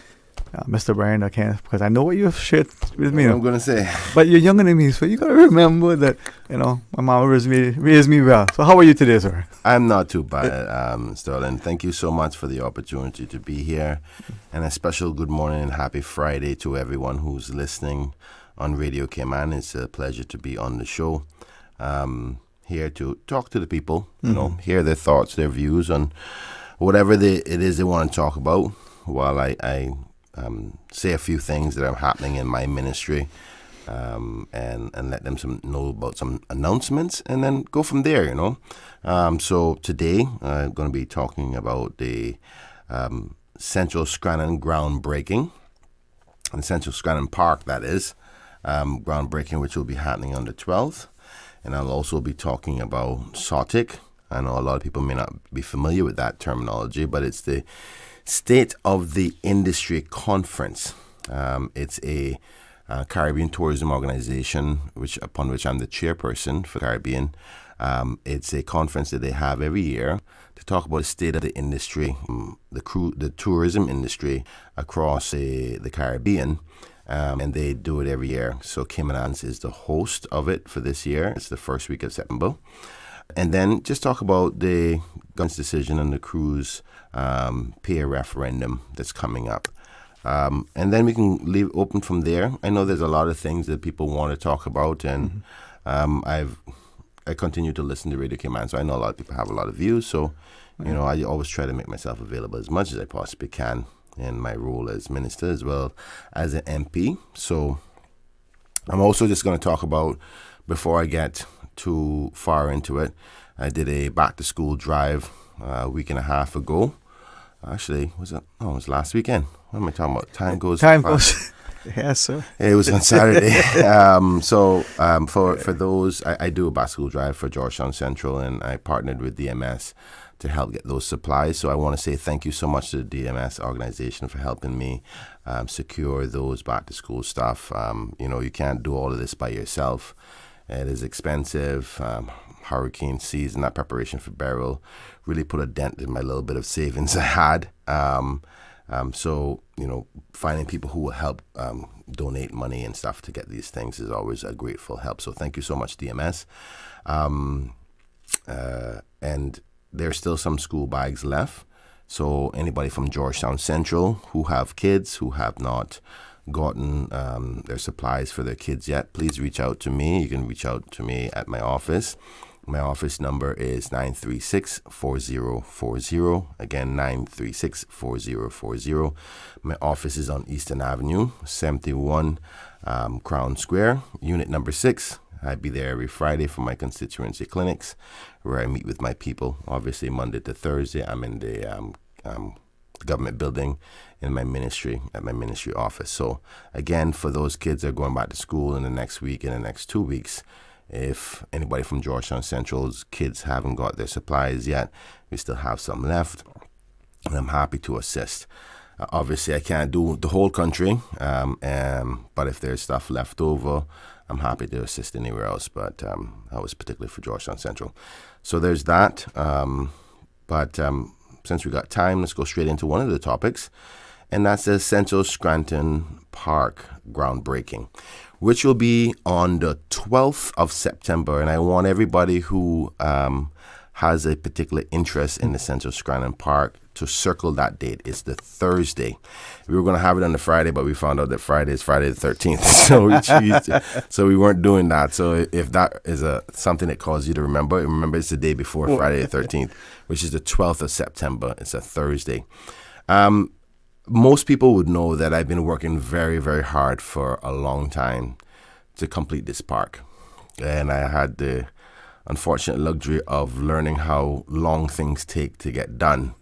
Mr. Bryan or Kenneth, because I know what you've shared with me. I'm going to say. But you're younger than me, so you got to remember that, my mama raised me well. So how are you today, sir? I'm not too bad, Sterling. Thank you so much for the opportunity to be here. And a special good morning and happy Friday to everyone who's listening on Radio Cayman. It's a pleasure to be on the show. Here to talk to the people, hear their thoughts, their views on whatever it is they want to talk about, while I say a few things that are happening in my ministry, and let them know about some announcements, and then go from there, So today I'm going to be talking about the Central Scranton groundbreaking, in Central Scranton Park, that is, groundbreaking, which will be happening on the 12th. And I'll also be talking about SOTIC. I know a lot of people may not be familiar with that terminology, but it's the State of the Industry Conference. It's a Caribbean tourism organization, upon which I'm the chairperson for Caribbean. It's a conference that they have every year to talk about the state of the industry, the tourism industry across the Caribbean. And they do it every year. So Cayman Islands is the host of it for this year. It's the first week of September. And then just talk about the government's decision on the cruise pay referendum that's coming up. And then we can leave open from there. I know there's a lot of things that people want to talk about, and I continue to listen to Radio Cayman, so I know a lot of people have a lot of views. So, I always try to make myself available as much as I possibly can in my role as minister as well as an MP. So I'm also just going to talk about, before I get too far into it, I did a back-to-school drive a week and a half ago. Actually, it was last weekend. What am I talking about? Time goes. Yes, sir. It was on Saturday. For those, I do a back-to-school drive for Georgetown Central, and I partnered with DMS to help get those supplies. So I want to say thank you so much to the DMS organization for helping me secure those back-to-school stuff. You can't do all of this by yourself. It is expensive. Hurricane season, that preparation for burial really put a dent in my little bit of savings I had. So, finding people who will help donate money and stuff to get these things is always a grateful help. So thank you so much, DMS. And there's still some school bags left. So anybody from Georgetown Central who have kids who have not gotten their supplies for their kids yet, please reach out to me. You can reach out to me at my office. My office number is 936-4040. Again, 936-4040. My office is on Eastern Avenue, 71 Crown Square, unit number 6. I be there every Friday for my constituency clinics, where I meet with my people. Obviously, Monday to Thursday, I'm in the government building in my ministry, at my ministry office. So, again, for those kids that are going back to school in the next week, in the next 2 weeks, if anybody from Georgetown Central's kids haven't got their supplies yet, we still have some left, and I'm happy to assist. Obviously, I can't do the whole country, but if there's stuff left over, I'm happy to assist anywhere else, but that was particularly for Georgetown Central. So there's that. But since we got time, let's go straight into one of the topics, and that's the Central Scranton Park groundbreaking, which will be on the 12th of September. And I want everybody who has a particular interest in the Central Scranton Park to circle that date. It's the Thursday. We were going to have it on the Friday, but we found out that Friday is Friday the 13th. So we weren't doing that. So if that is something that caused you to remember it's the day before Friday the 13th, which is the 12th of September. It's a Thursday. Most people would know that I've been working very, very hard for a long time to complete this park. And I had the unfortunate luxury of learning how long things take to get done.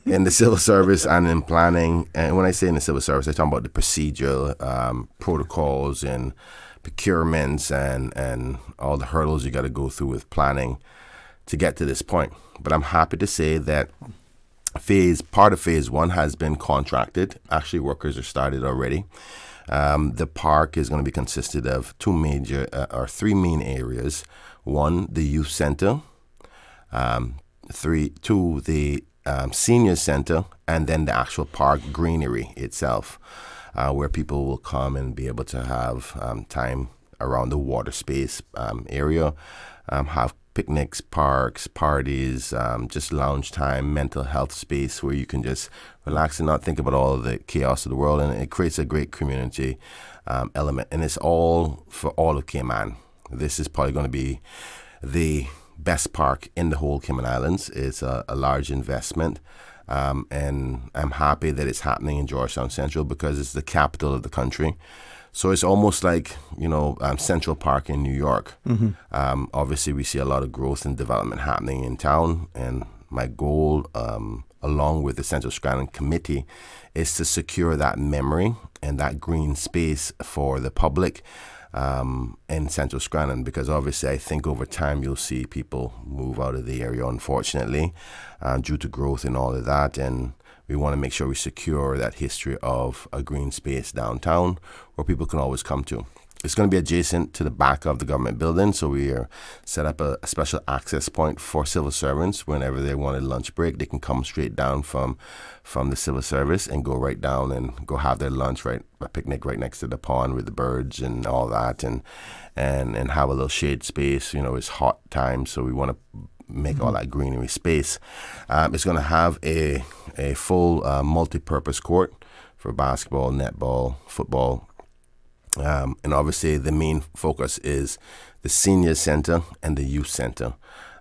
in the civil service and in planning. And when I say in the civil service, I talk about the procedural protocols and procurements and all the hurdles you got to go through with planning to get to this point. But I'm happy to say that part of phase 1 has been contracted. Actually, workers are started already. The park is going to be consisted of three main areas. One, the youth center. Two, the senior center, and then the actual park greenery itself, where people will come and be able to have time around the water space area, have picnics, parks, parties, just lounge time, mental health space where you can just relax and not think about all of the chaos of the world. And it creates a great community element. And it's all for all of Cayman. This is probably going to be the best park in the whole Cayman Islands. It's a large investment. And I'm happy that it's happening in Georgetown Central because it's the capital of the country. So it's almost like, Central Park in New York. Mm-hmm. Obviously, we see a lot of growth and development happening in town. And my goal, along with the Central Scranton Committee, is to secure that memory and that green space for the public in Central Scranton. Because obviously, I think over time, you'll see people move out of the area, unfortunately, due to growth and all of that. And we want to make sure we secure that history of a green space downtown where people can always come to. It's going to be adjacent to the back of the government building, so we are set up a special access point for civil servants. Whenever they want a lunch break, they can come straight down from the civil service and go right down and go have their lunch, a picnic right next to the pond with the birds and all that, and have a little shade space. It's hot time, so we want to make all that greenery space. It's going to have a full multi-purpose court for basketball, netball, football. And obviously the main focus is the senior center and the youth center.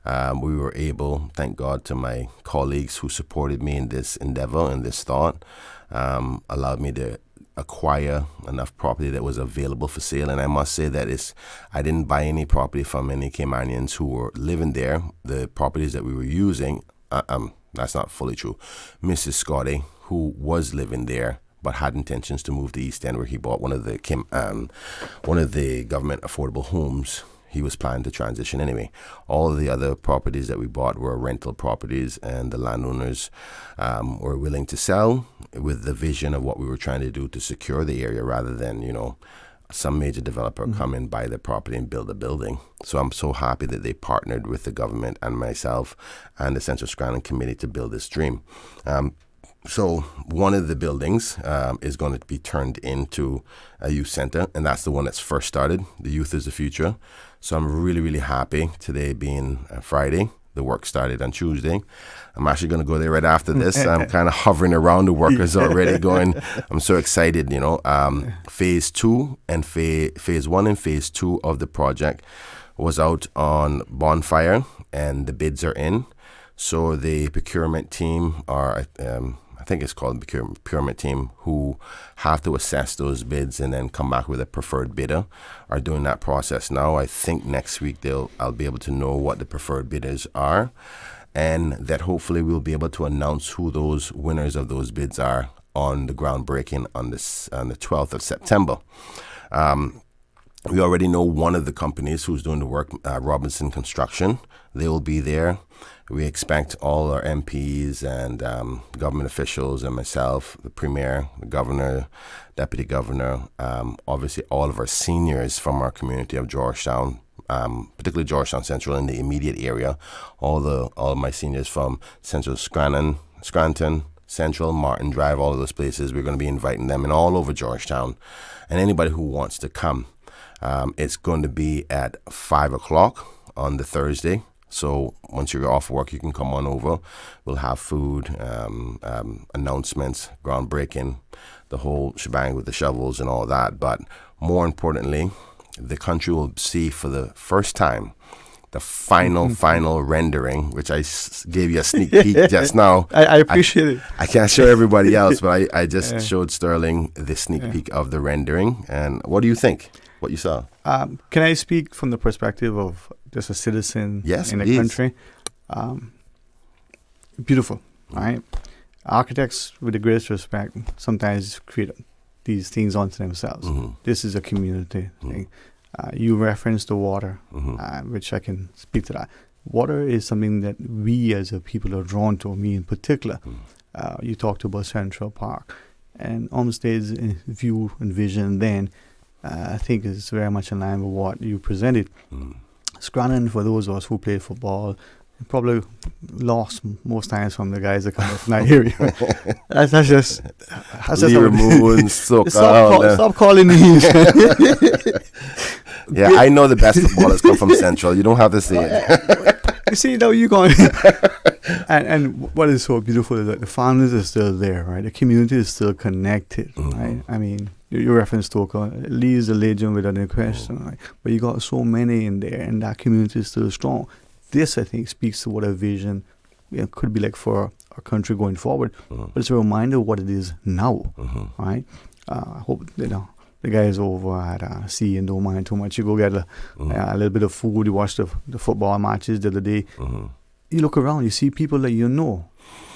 We were able, thank God to my colleagues who supported me in this endeavor and this thought, allowed me to acquire enough property that was available for sale. And I must say that I didn't buy any property from any Caymanians who were living there. The properties that we were using, that's not fully true. Mrs. Scotty, who was living there but had intentions to move to East End, where he bought one of the government affordable homes. He was planning to transition anyway. All of the other properties that we bought were rental properties, and the landowners were willing to sell with the vision of what we were trying to do to secure the area rather than, some major developer come and buy the property and build a building. So I'm so happy that they partnered with the government and myself and the Central Scranton Committee to build this dream. So one of the buildings is going to be turned into a youth center, and that's the one that's first started. The youth is the future. So I'm really, really happy. Today being Friday, the work started on Tuesday. I'm actually going to go there right after this. I'm kind of hovering around the workers already going, I'm so excited, Phase 2 and phase 1 and phase 2 of the project was out on bonfire, and the bids are in. So the procurement team I think it's called the procurement team, who have to assess those bids and then come back with a preferred bidder, are doing that process now. I think next week I'll be able to know what the preferred bidders are, and that hopefully we'll be able to announce who those winners of those bids are on the groundbreaking on the 12th of September. We already know one of the companies who's doing the work, Robinson Construction. They will be there. We expect all our MPs and government officials and myself, the Premier, the Governor, Deputy Governor, obviously all of our seniors from our community of Georgetown, particularly Georgetown Central in the immediate area, all of my seniors from Central Scranton, Central, Martin Drive, all of those places. We're going to be inviting them, and all over Georgetown, and anybody who wants to come. It's going to be at 5 o'clock on the Thursday. So once you're off work, you can come on over. We'll have food, announcements, groundbreaking, the whole shebang with the shovels and all that. But more importantly, the country will see for the first time the final rendering, which I gave you a sneak peek just now. I appreciate it. I can't show everybody else, but I just showed Sterling the sneak peek of the rendering. And what do you think? What you saw? Can I speak from the perspective of just a citizen in a country? Beautiful. right? Architects, with the greatest respect, sometimes create these things onto themselves. This is a community thing. You referenced the water, which I can speak to that. Water is something that we as a people are drawn to, me in particular. You talked about Central Park. And Olmsted's view and vision then, I think, is very much in line with what you presented. Scranton, for those of us who played football, probably lost most times from the guys that come up from that area. That's just stop calling me. Yeah, I know the best footballers come from Central. You don't have to say it. You see, now you're going. and what is so beautiful is that the families are still there, right? The community is still connected, right? I mean, you referenced Stoker. Lee is a legend without any question, right? But you got so many in there, and that community is still strong. This, I think, speaks to what a vision could be like for our country going forward. But it's a reminder of what it is now, right? I hope, the guys over at sea and don't mind too much. You go get a little bit of food. You watch the football matches the other day. You look around, you see people that you know,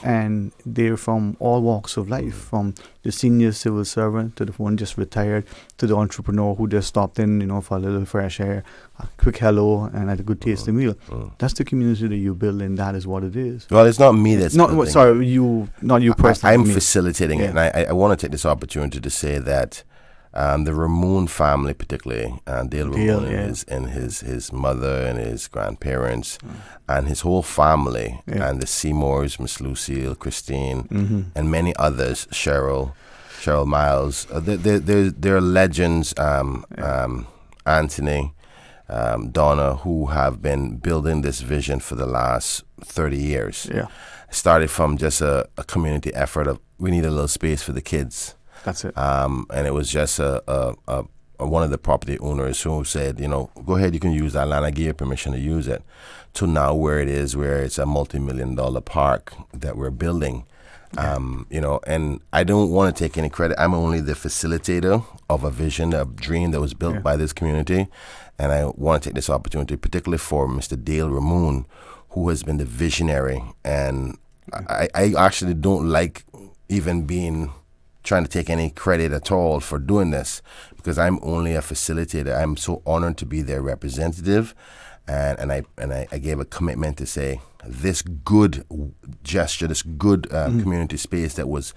and they're from all walks of life, from the senior civil servant to the one just retired, to the entrepreneur who just stopped in, for a little fresh air, a quick hello, and had a good tasty meal. That's the community that you build, and that is what it is. Well, it's not me that's building. Sorry, not you personally. I'm facilitating it, and I want to take this opportunity to say that the Ramon family, particularly Dale Ramon and his mother and his grandparents and his whole family and the Seymours, Miss Lucille, Christine, and many others, Cheryl Miles, they're legends. Anthony, Donna, who have been building this vision for the last 30 years. Yeah, started from just a community effort of we need a little space for the kids. That's it. And it was just one of the property owners who said, go ahead, you can use that land. I gave you permission to use it. To now where it is, where it's a multi-million-dollar park that we're building. And I don't want to take any credit. I'm only the facilitator of a vision, a dream that was built by this community. And I want to take this opportunity, particularly for Mr. Dale Ramon, who has been the visionary. And I actually don't like even trying to take any credit at all for doing this, because I'm only a facilitator. I'm so honored to be their representative, and I gave a commitment to say this good gesture, this good community space that was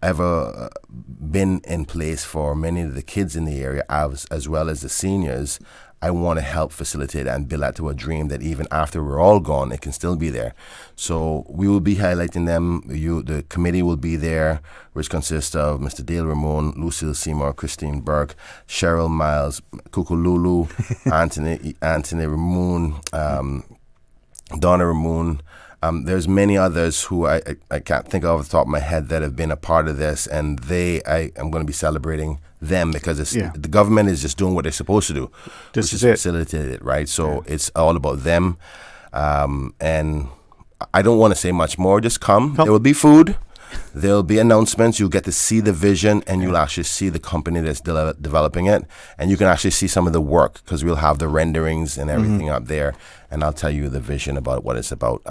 ever been in place for many of the kids in the area, as well as the seniors. I want to help facilitate and build that to a dream that even after we're all gone, it can still be there. So we will be highlighting them. The committee will be there, which consists of Mr. Dale Ramon, Lucille Seymour, Christine Burke, Cheryl Miles, Kukululu, Anthony Ramon, Donna Ramon. There's many others who I can't think of off the top of my head that have been a part of this, and I'm going to be celebrating them because the government is just doing what they're supposed to do, which is facilitate it, right? So it's all about them, and I don't want to say much more. Just come. There will be food. There'll be announcements. You'll get to see the vision, and you'll actually see the company that's developing it, and you can actually see some of the work because we'll have the renderings and everything up there, and I'll tell you the vision about what it's about.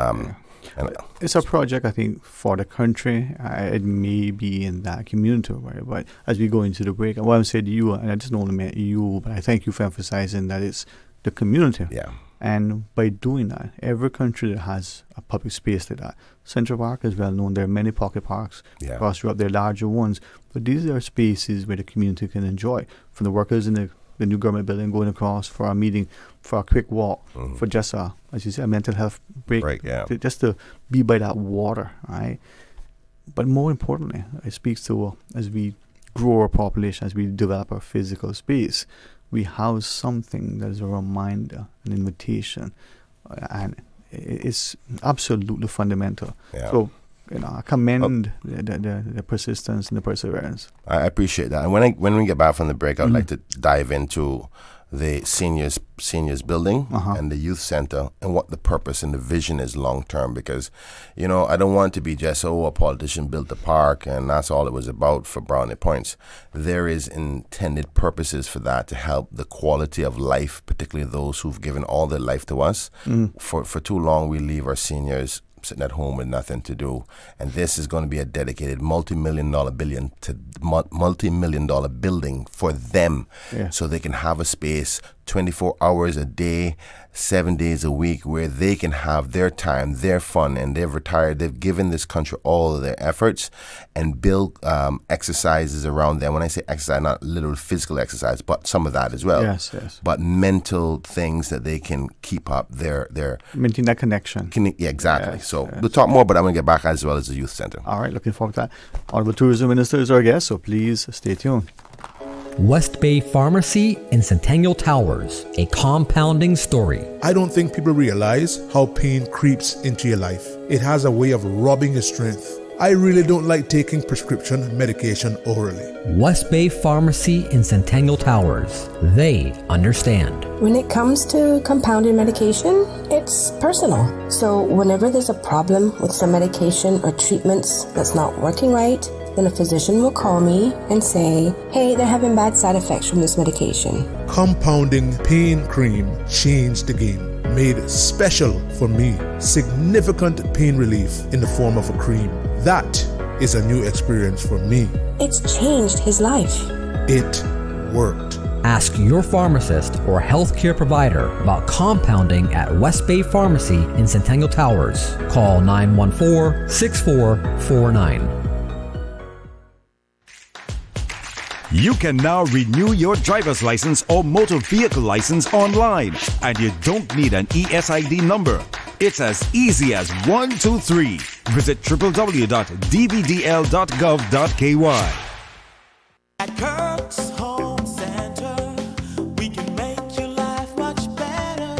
It's a project, I think, for the country. It may be in that community, right? But as we go into the break, what I'm saying to you, and I just only meant you, but I thank you for emphasizing that it's the community. Yeah. And by doing that, every country that has a public space like that, Central Park is well known. There are many pocket parks across Europe. There are larger ones. But these are spaces where the community can enjoy. From the workers in the new government building going across for a meeting, for a quick walk, for just as you said, a mental health break. Just to be by that water, right? But more importantly, it speaks to as we grow our population, as we develop our physical space, we have something that is a reminder, an invitation, and it's absolutely fundamental. Yeah. So, I commend the persistence and the perseverance. I appreciate that. And when we get back from the break, I'd like to dive into the seniors building and the youth center and what the purpose and the vision is long term, because I don't want it to be just a politician built the park and that's all it was about for brownie points. There is intended purposes for that to help the quality of life, particularly those who've given all their life to us. For too long we leave our seniors sitting at home with nothing to do. And this is going to be a dedicated multi-million dollar building for them, so they can have a space 24 hours a day, 7 days a week, where they can have their time, their fun, and they've retired. They've given this country all of their efforts and build exercises around them. When I say exercise, not literal physical exercise, but some of that as well. Yes. But mental things that they can keep up their maintain that connection. Yeah, exactly. We'll talk more, but I'm going to get back as well as the youth center. All right, looking forward to that. Honorable Tourism Minister is our guest, so please stay tuned. West Bay Pharmacy in Centennial Towers, a compounding story. I don't think people realize how pain creeps into your life. It has a way of robbing your strength. I really don't like taking prescription medication orally. West Bay Pharmacy in Centennial Towers. They understand. When it comes to compounded medication, it's personal. So whenever there's a problem with some medication or treatments that's not working right, then a physician will call me and say, hey, they're having bad side effects from this medication. Compounding pain cream changed the game. Made special for me. Significant pain relief in the form of a cream. That is a new experience for me. It's changed his life. It worked. Ask your pharmacist or healthcare provider about compounding at West Bay Pharmacy in Centennial Towers. Call 914-6449. You can now renew your driver's license or motor vehicle license online, and you don't need an ESID number. It's as easy as 1, 2, 3. Visit www.dvdl.gov.ky. At Kirk's Home Center, we can make your life much better.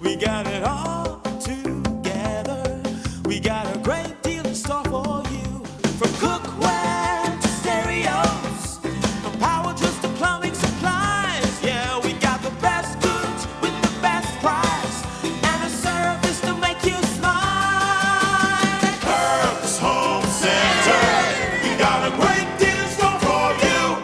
We got it all together. We got a great deal in store for you. From cookware to stereos, from power tools to plumbing supplies. Yeah, we got the best goods with the best price and a service to make you smile. At Kirk's Home Center, we got a great deal in store for you.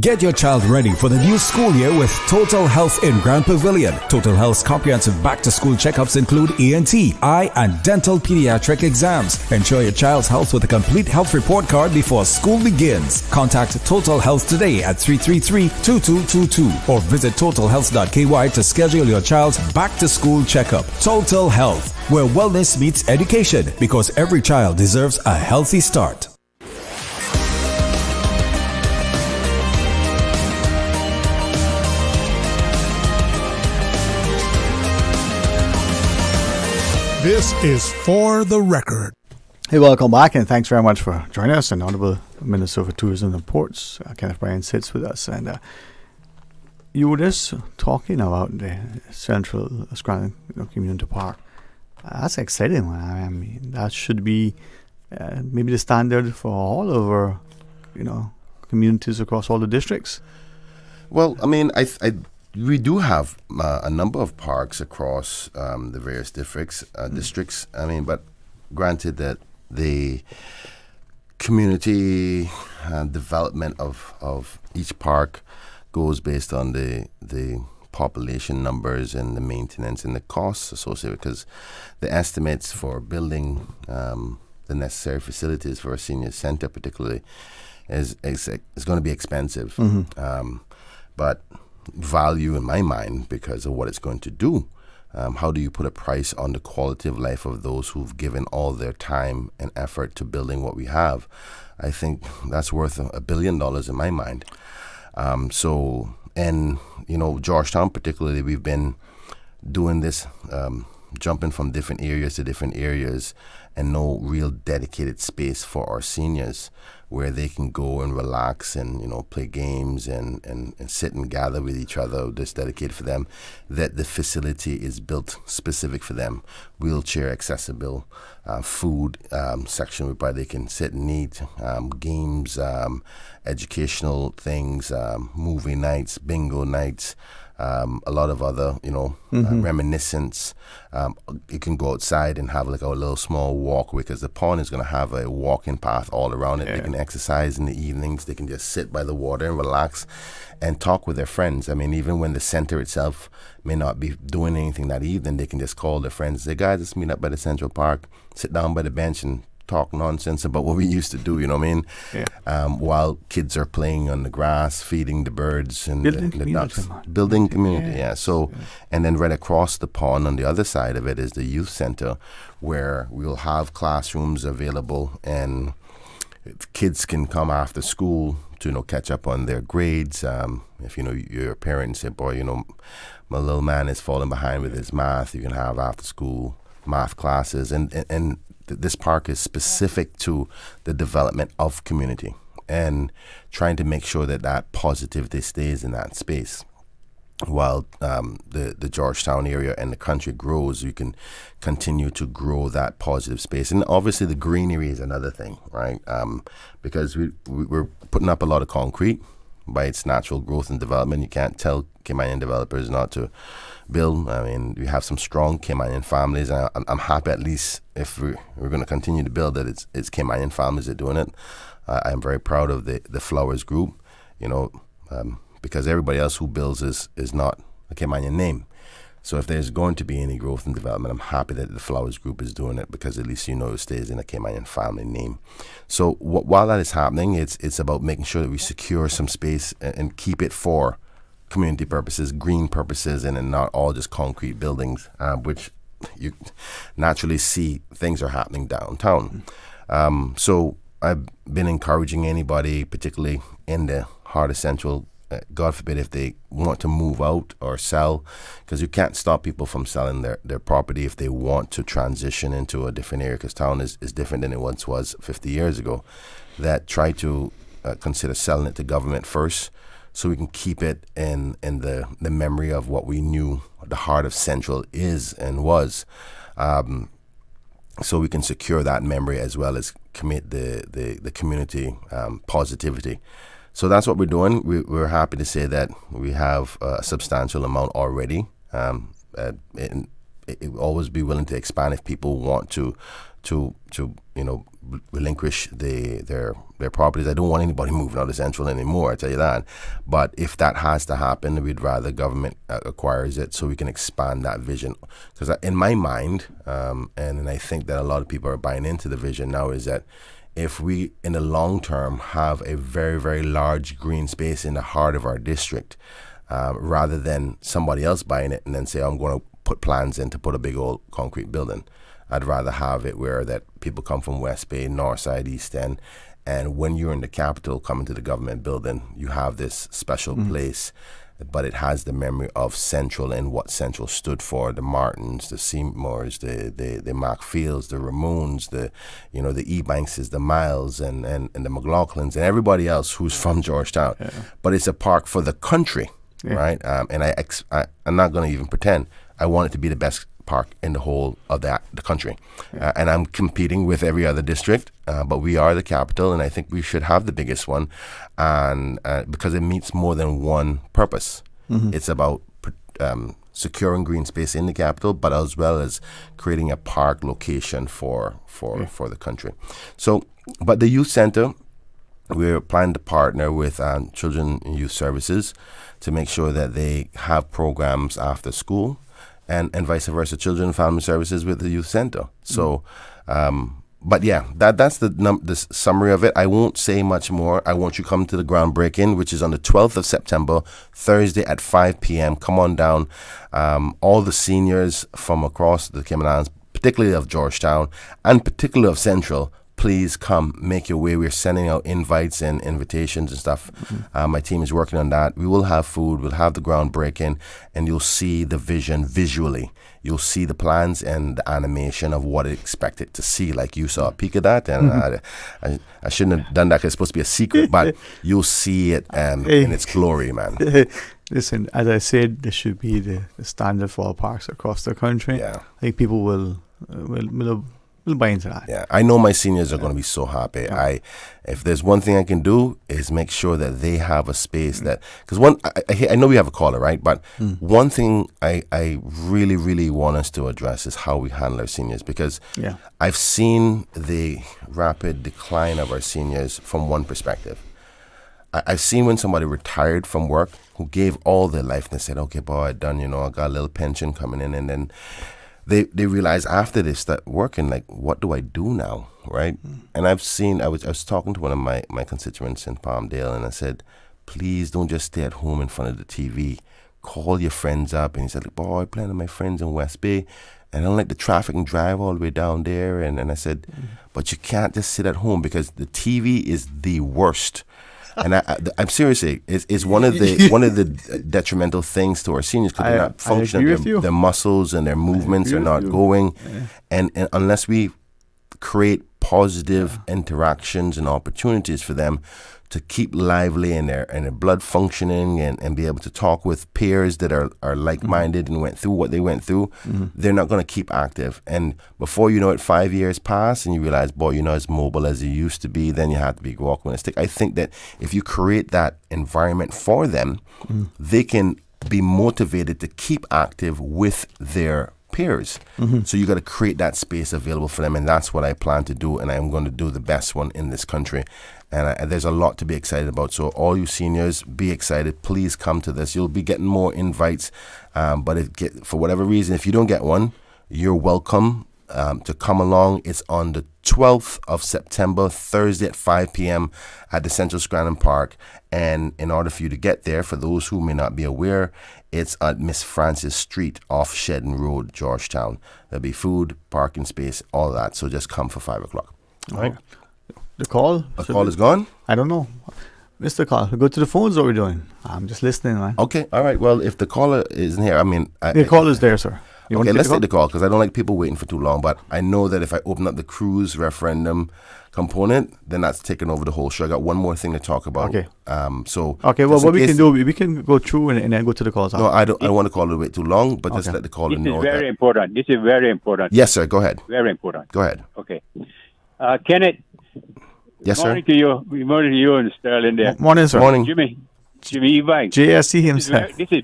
Get your child ready for the new school year with Total Health in Grand Pavilion. Total Health's comprehensive back-to-school checkups include ENT, eye, and dental pediatric exams. Ensure your child's health with a complete health report card before school begins. Contact Total Health today at 333-2222 or visit totalhealth.ky to schedule your child's back-to-school checkup. Total Health, where wellness meets education, because every child deserves a healthy start. This is For the Record. Hey, welcome back, and thanks very much for joining us. And Honorable Minister for Tourism and Ports, Kenneth Bryan, sits with us. And you were just talking about the Central Scranton Community Park. That's exciting. I mean, that should be maybe the standard for all of our, communities across all the districts. Well, I mean, we do have a number of parks across the various districts. I mean, but granted that the community development of each park goes based on the population numbers and the maintenance and the costs associated, because the estimates for building the necessary facilities for a senior center particularly is going to be expensive. Mm-hmm. But value in my mind because of what it's going to do. How do you put a price on the quality of life of those who've given all their time and effort to building what we have? I think that's worth $1 billion in my mind. Georgetown particularly, we've been doing this, jumping from different areas to different areas, and no real dedicated space for our seniors where they can go and relax and play games and sit and gather with each other. Just dedicated for them, that the facility is built specific for them, wheelchair accessible, food section whereby they can sit and eat, games, educational things, movie nights, bingo nights, a lot of other, reminiscence. You can go outside and have like a little small walkway, because the pond is going to have a walking path all around it. Yeah. They can can exercise in the evenings. They can just sit by the water and relax and talk with their friends. I mean, even when the center itself may not be doing anything that evening, they can just call their friends and say, guys, let's meet up by the Central Park, sit down by the bench and talk nonsense about what we used to do, you know what I mean? Yeah. While kids are playing on the grass, feeding the birds and the ducks. Man. Building community, yeah. So, and then right across the pond on the other side of it is the youth center, where we'll have classrooms available and kids can come after school to catch up on their grades. If you're a parent and say, boy, my little man is falling behind with his math, you can have after school math classes, and this park is specific to the development of community and trying to make sure that positivity stays in that space. While the Georgetown area and the country grows, you can continue to grow that positive space. And obviously the greenery is another thing, right? Because we're putting up a lot of concrete by its natural growth and development. You can't tell Caymanian developers not to build. I mean, we have some strong Caymanian families, and I'm happy, at least if we're going to continue to build, that it's Caymanian families that are doing it. I'm very proud of the Flowers Group, because everybody else who builds is not a Caymanian name. So if there's going to be any growth and development, I'm happy that the Flowers Group is doing it, because at least it stays in a Caymanian family name. So while that is happening, it's about making sure that we secure some space and keep it for community purposes, green purposes, and not all just concrete buildings, which you naturally see things are happening downtown. So I've been encouraging anybody, particularly in the heart of Central, God forbid if they want to move out or sell, because you can't stop people from selling their property if they want to transition into a different area, because town is different than it once was 50 years ago, that try to consider selling it to government first, so we can keep it in the memory of what we knew the heart of Central is and was, so we can secure that memory as well as commit the community positivity. So that's what we're doing. We're happy to say that we have a substantial amount already. It will always be willing to expand if people want to relinquish their properties. I don't want anybody moving out of Central anymore, I tell you that. But if that has to happen, we'd rather government acquires it so we can expand that vision. Because in my mind, and I think that a lot of people are buying into the vision now, is that if we, in the long term, have a very, very large green space in the heart of our district, rather than somebody else buying it and then say, I'm going to put plans in to put a big old concrete building. I'd rather have it where that people come from West Bay, North Side, East End, and when you're in the capital coming to the government building, you have this special place, but it has the memory of Central and what Central stood for: the Martins, the Seymours, the McFields, the Ramones, the Ebankses, the Miles, and the McLaughlins, and everybody else who's from Georgetown. Yeah. But it's a park for the country, right? And I'm not going to even pretend. I want it to be the best park in the whole of the country. And I'm competing with every other district, but we are the capital, and I think we should have the biggest one, and because it meets more than one purpose. It's about securing green space in the capital, but as well as creating a park location for the country. So, but the youth center, we're planning to partner with Children and Youth Services to make sure that they have programs after school, and vice versa, Children and Family Services with the Youth Center. So, but yeah, that's the summary of it. I won't say much more. I want you to come to the groundbreaking, which is on the 12th of September, Thursday at 5 p.m. Come on down. All the seniors from across the Cayman Islands, particularly of Georgetown and particularly of Central, please come, make your way. We're sending out invites and invitations and stuff. My team is working on that. We will have food, we'll have the groundbreaking, and you'll see the vision visually. You'll see the plans and the animation of what I expected to see. Like you saw a peek of that, and I shouldn't have done that because it's supposed to be a secret, but you'll see it in its glory, man. Listen, as I said, this should be the standard for all parks across the country. Yeah. I think people will We'll buy into that. Yeah, I know my seniors are going to be so happy. Yeah. If there's one thing I can do is make sure that they have a space that, because I know we have a caller, right? But one thing I really, really want us to address is how we handle our seniors, because I've seen the rapid decline of our seniors from one perspective. I've seen when somebody retired from work who gave all their life and they said, okay, boy, I done, I got a little pension coming in, and then they realize after they start working, like, what do I do now, right? And I've seen, I was talking to one of my constituents in Palmdale, and I said, please don't just stay at home in front of the TV. Call your friends up. And he said, like, boy, I plan on my friends in West Bay, and I don't like the traffic and drive all the way down there. And I said, but you can't just sit at home, because the TV is the worst. And I'm seriously, it's one of the detrimental things to our seniors, because they're not functioning. Their muscles and their movements are not going, and unless we create positive interactions and opportunities for them to keep lively and their blood functioning and be able to talk with peers that are like-minded and went through what they went through, they're not going to keep active. And before you know it, 5 years pass and you realize, boy, you're not as mobile as you used to be. Then you have to be walking with a stick. I think that if you create that environment for them, they can be motivated to keep active with their peers. So you got to create that space available for them, and that's what I plan to do, and I'm going to do the best one in this country. And there's a lot to be excited about. So all you seniors, be excited. Please come to this. You'll be getting more invites, but for whatever reason, if you don't get one, you're welcome to come along. It's on the 12th of September, Thursday at 5 p.m. at the Central Scranton Park. And in order for you to get there, for those who may not be aware, it's at Miss Francis Street off Shedden Road, Georgetown. There'll be food, parking space, all that. So just come for 5 o'clock. All right. The call? The call is gone? I don't know. Mr. Call, go to the phones. What we're doing? I'm just listening, man. Okay, all right. Well, if the caller isn't here, the call is there, sir. Okay, let's take the call, because I don't like people waiting for too long. But I know that if I open up the cruise referendum component, then that's taking over the whole show. I got one more thing to talk about. Okay. Okay. Well, what we can do, we can go through and then go to the calls. No, I don't want to call it wait too long, but just let the caller know. This is very important. This is very important. Yes, sir. Go ahead. Very important. Go ahead. Okay. Kenneth. Yes, sir. Good morning to you and Sterling there. Morning, sir. Morning. Jimmy Ebanks. JSC himself. This is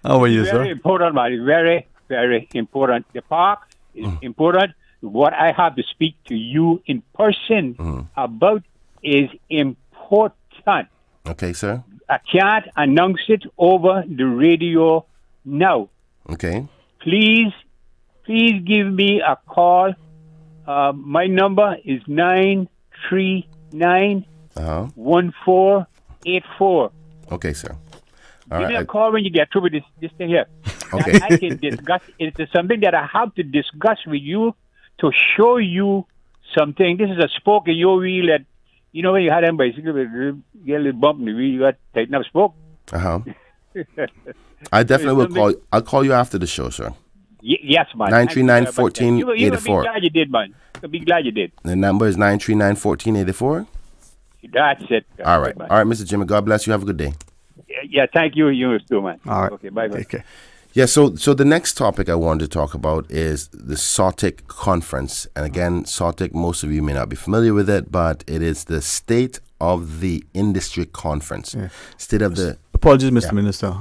How are you, sir? Very important, man. It's very, very important. The park is important. What I have to speak to you in person about is important. Okay, sir. I can't announce it over the radio now. Okay. Please give me a call. My number is 939-1484. Okay, sir. Give me a call when you get through with this thing here. Okay. I can discuss. It's something that I have to discuss with you to show you something. This is a spoke in your wheel that, when you had them bicycle, you get a little bump in the wheel, you got to tighten up spoke. I definitely will call you. I'll call you after the show, sir. Yes, man. 939-1484. You'll be glad you did, man. You'll be glad you did. The number is 939-1484. That's it. All right. All right, Mr. Jimmy. God bless you. Have a good day. Yeah, thank you. You too, man. All right. Okay, bye-bye. Okay. Yeah, so the next topic I wanted to talk about is the SOTIC conference. And again, SOTIC, most of you may not be familiar with it, but it is the State of the Industry Conference. Yeah. State of the... Apologies, Mr. Minister.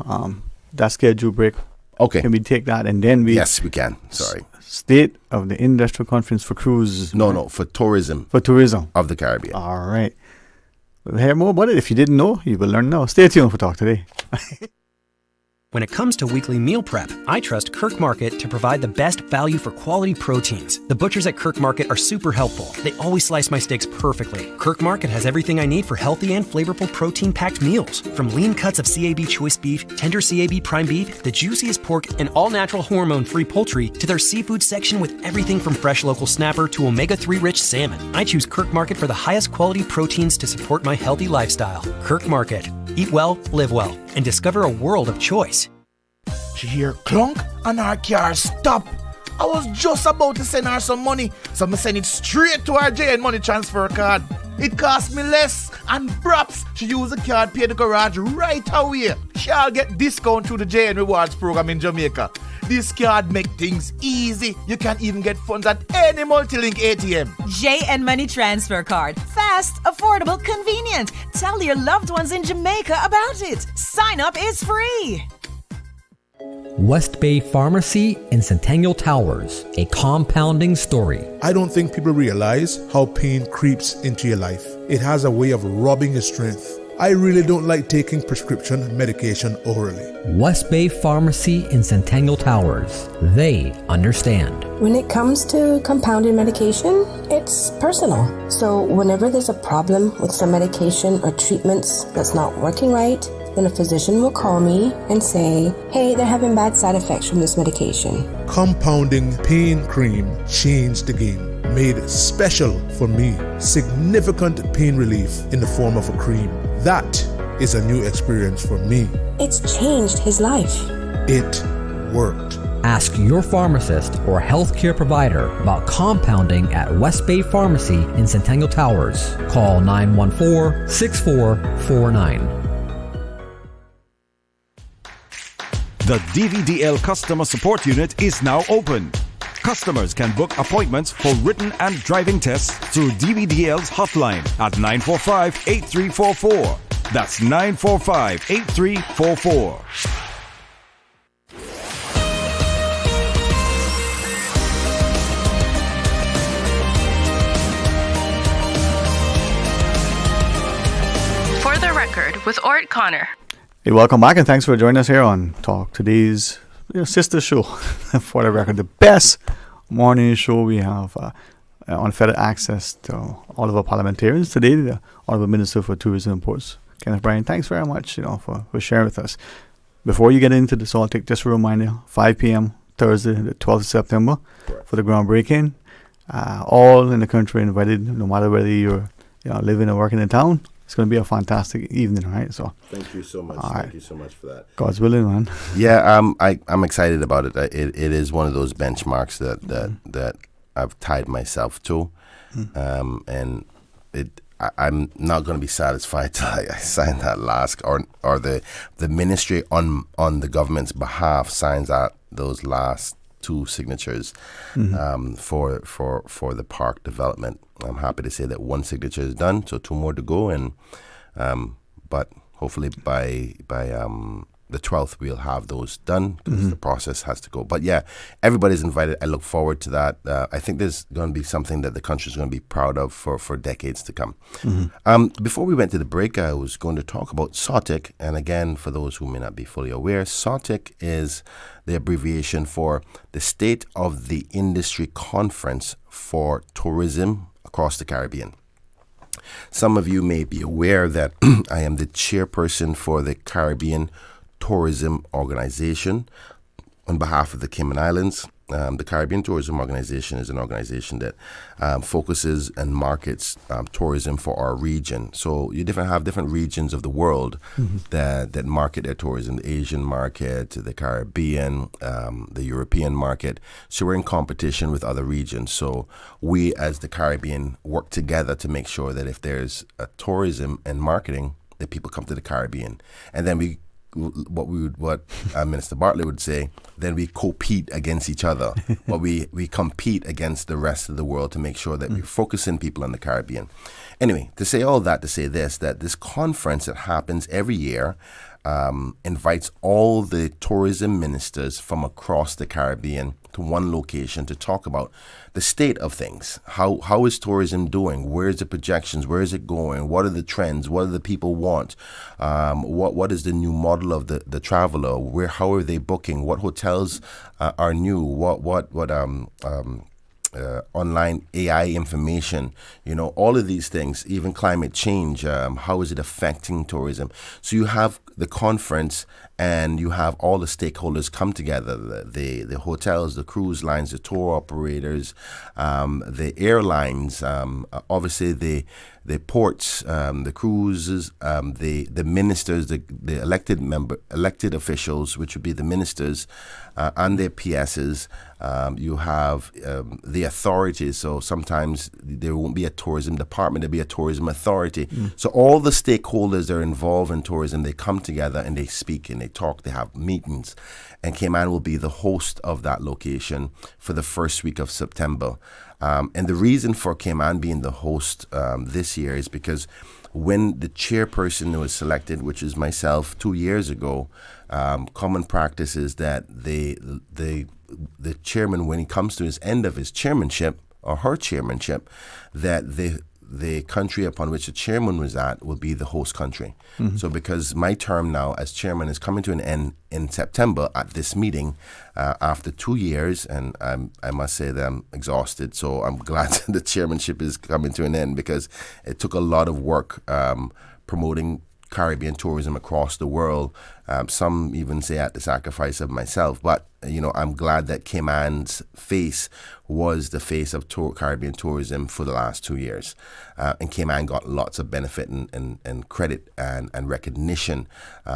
That schedule break. Okay. Can we take that and then we... Yes, we can. Sorry. State of the Industrial Conference for cruise. No, for tourism. For tourism. Of the Caribbean. All right. We'll hear more about it. If you didn't know, you will learn now. Stay tuned for Talk Today. When it comes to weekly meal prep, I trust Kirk Market to provide the best value for quality proteins. The butchers at Kirk Market are super helpful. They always slice my steaks perfectly. Kirk Market has everything I need for healthy and flavorful protein-packed meals. From lean cuts of CAB choice beef, tender CAB prime beef, the juiciest pork, and all-natural hormone-free poultry, to their seafood section with everything from fresh local snapper to omega-3 rich salmon. I choose Kirk Market for the highest quality proteins to support my healthy lifestyle. Kirk Market. Eat well, live well, and discover a world of choice. She hear clunk and her car stop. I was just about to send her some money, so I send it straight to her JN money transfer card. It cost me less, and perhaps she use the card, pay the garage right away. She'll get discount through the JN Rewards program in Jamaica. This card make things easy. You can even get funds at any multi-link ATM. JN Money Transfer Card. Fast, affordable, convenient. Tell your loved ones in Jamaica about it. Sign up is free. West Bay Pharmacy in Centennial Towers, a compounding story. I don't think people realize how pain creeps into your life. It has a way of robbing your strength. I really don't like taking prescription medication orally. West Bay Pharmacy in Centennial Towers. They understand. When it comes to compounded medication, it's personal. So whenever there's a problem with some medication or treatments that's not working right, then a physician will call me and say, hey, they're having bad side effects from this medication. Compounding pain cream changed the game. Made special for me. Significant pain relief in the form of a cream. That is a new experience for me. It's changed his life. It worked. Ask your pharmacist or healthcare provider about compounding at West Bay Pharmacy in Centennial Towers. Call 914-6449. The DVDL Customer Support Unit is now open. Customers can book appointments for written and driving tests through DVDL's hotline at 945-8344. That's 945-8344. For the Record with Ort Connor. Hey, welcome back and thanks for joining us here on Talk Today's sister show. For the Record, the best morning show we have unfettered access to all of our parliamentarians. Today, the Honourable Minister for Tourism and Ports, Kenneth Bryan. Thanks very much, for sharing with us. Before you get into this, I'll take just a reminder: 5 p.m. Thursday, the 12th of September, for the groundbreaking. All in the country invited, no matter whether you're living or working in town. It's going to be a fantastic evening, right? So thank you so much. Thank you so much for that. God's willing, man. Yeah, I'm excited about it. It is one of those benchmarks that I've tied myself to, and I'm not going to be satisfied till I sign that last, or the ministry on the government's behalf signs out those last 2 signatures for the park development. I'm happy to say that 1 signature is done, so 2 more to go, and but hopefully by the 12th we'll have those done because the process has to go. But yeah, everybody's invited. I look forward to that. I think there's going to be something that the country's going to be proud of for decades to come. Before we went to the break, I was going to talk about SOTIC, and again, for those who may not be fully aware, SOTIC is the abbreviation for the State of the Industry Conference for Tourism across the Caribbean. Some of you may be aware that I am the chairperson for the Caribbean Tourism Organization on behalf of the Cayman Islands. The Caribbean Tourism Organization is an organization that focuses and markets tourism for our region. So you have different regions of the world that market their tourism: the Asian market, the Caribbean, the European market. So we're in competition with other regions. So we, as the Caribbean, work together to make sure that if there's a tourism and marketing, that people come to the Caribbean, and then what Minister Bartlett would say, then we compete against each other. But we compete against the rest of the world to make sure that we're focusing people on the Caribbean. Anyway, to say all that, to say this, that this conference that happens every year invites all the tourism ministers from across the Caribbean to one location to talk about the state of things. How is tourism doing? Where's the projections? Where is it going? What are the trends? What do the people want? What is the new model of the traveler? How are they booking? What hotels are new? What online AI information, all of these things, even climate change, how is it affecting tourism? So you have the conference and you have all the stakeholders come together, the hotels, the cruise lines, the tour operators, the airlines, obviously the ports, the cruises, the ministers, the elected officials, which would be the ministers, and their PSs. You have the authorities, so sometimes there won't be a tourism department, there'll be a tourism authority. So all the stakeholders that are involved in tourism, they come together and they speak and they talk, they have meetings. And Cayman will be the host of that location for the first week of September. And the reason for Cayman being the host this year is because when the chairperson was selected, which is myself 2 years ago, common practice is that the chairman, when he comes to his end of his chairmanship or her chairmanship, that the country upon which the chairman was at will be the host country. Mm-hmm. So because my term now as chairman is coming to an end in September at this meeting after 2 years, and I must say that I'm exhausted, so I'm glad the chairmanship is coming to an end because it took a lot of work promoting Caribbean tourism across the world. Some even say at the sacrifice of myself, but I'm glad that Cayman's face was the face of Caribbean tourism for the last 2 years. And Cayman got lots of benefit and credit and recognition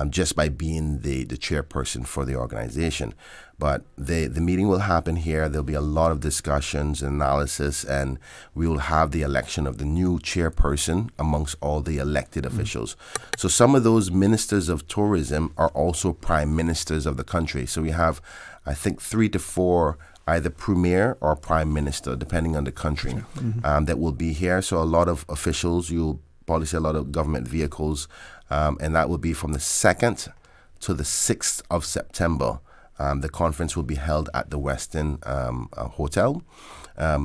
just by being the chairperson for the organization. But the meeting will happen here. There'll be a lot of discussions and analysis, and we will have the election of the new chairperson amongst all the elected officials. So some of those ministers of tourism are also prime ministers of the country. So we have, I think, 3 to 4 either premier or prime minister, depending on the country, that will be here. So a lot of officials, you'll probably see a lot of government vehicles, and that will be from the 2nd to the 6th of September. The conference will be held at the Westin Hotel,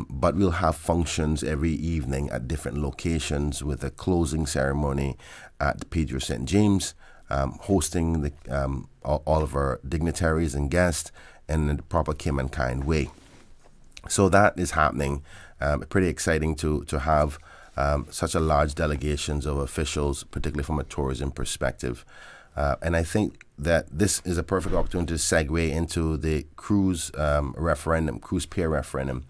but we'll have functions every evening at different locations with a closing ceremony at the Pedro St. James, hosting all of our dignitaries and guests in the proper Cayman kind way. So that is happening. Pretty exciting to have such a large delegations of officials, particularly from a tourism perspective. And I think that this is a perfect opportunity to segue into the cruise referendum, cruise peer referendum,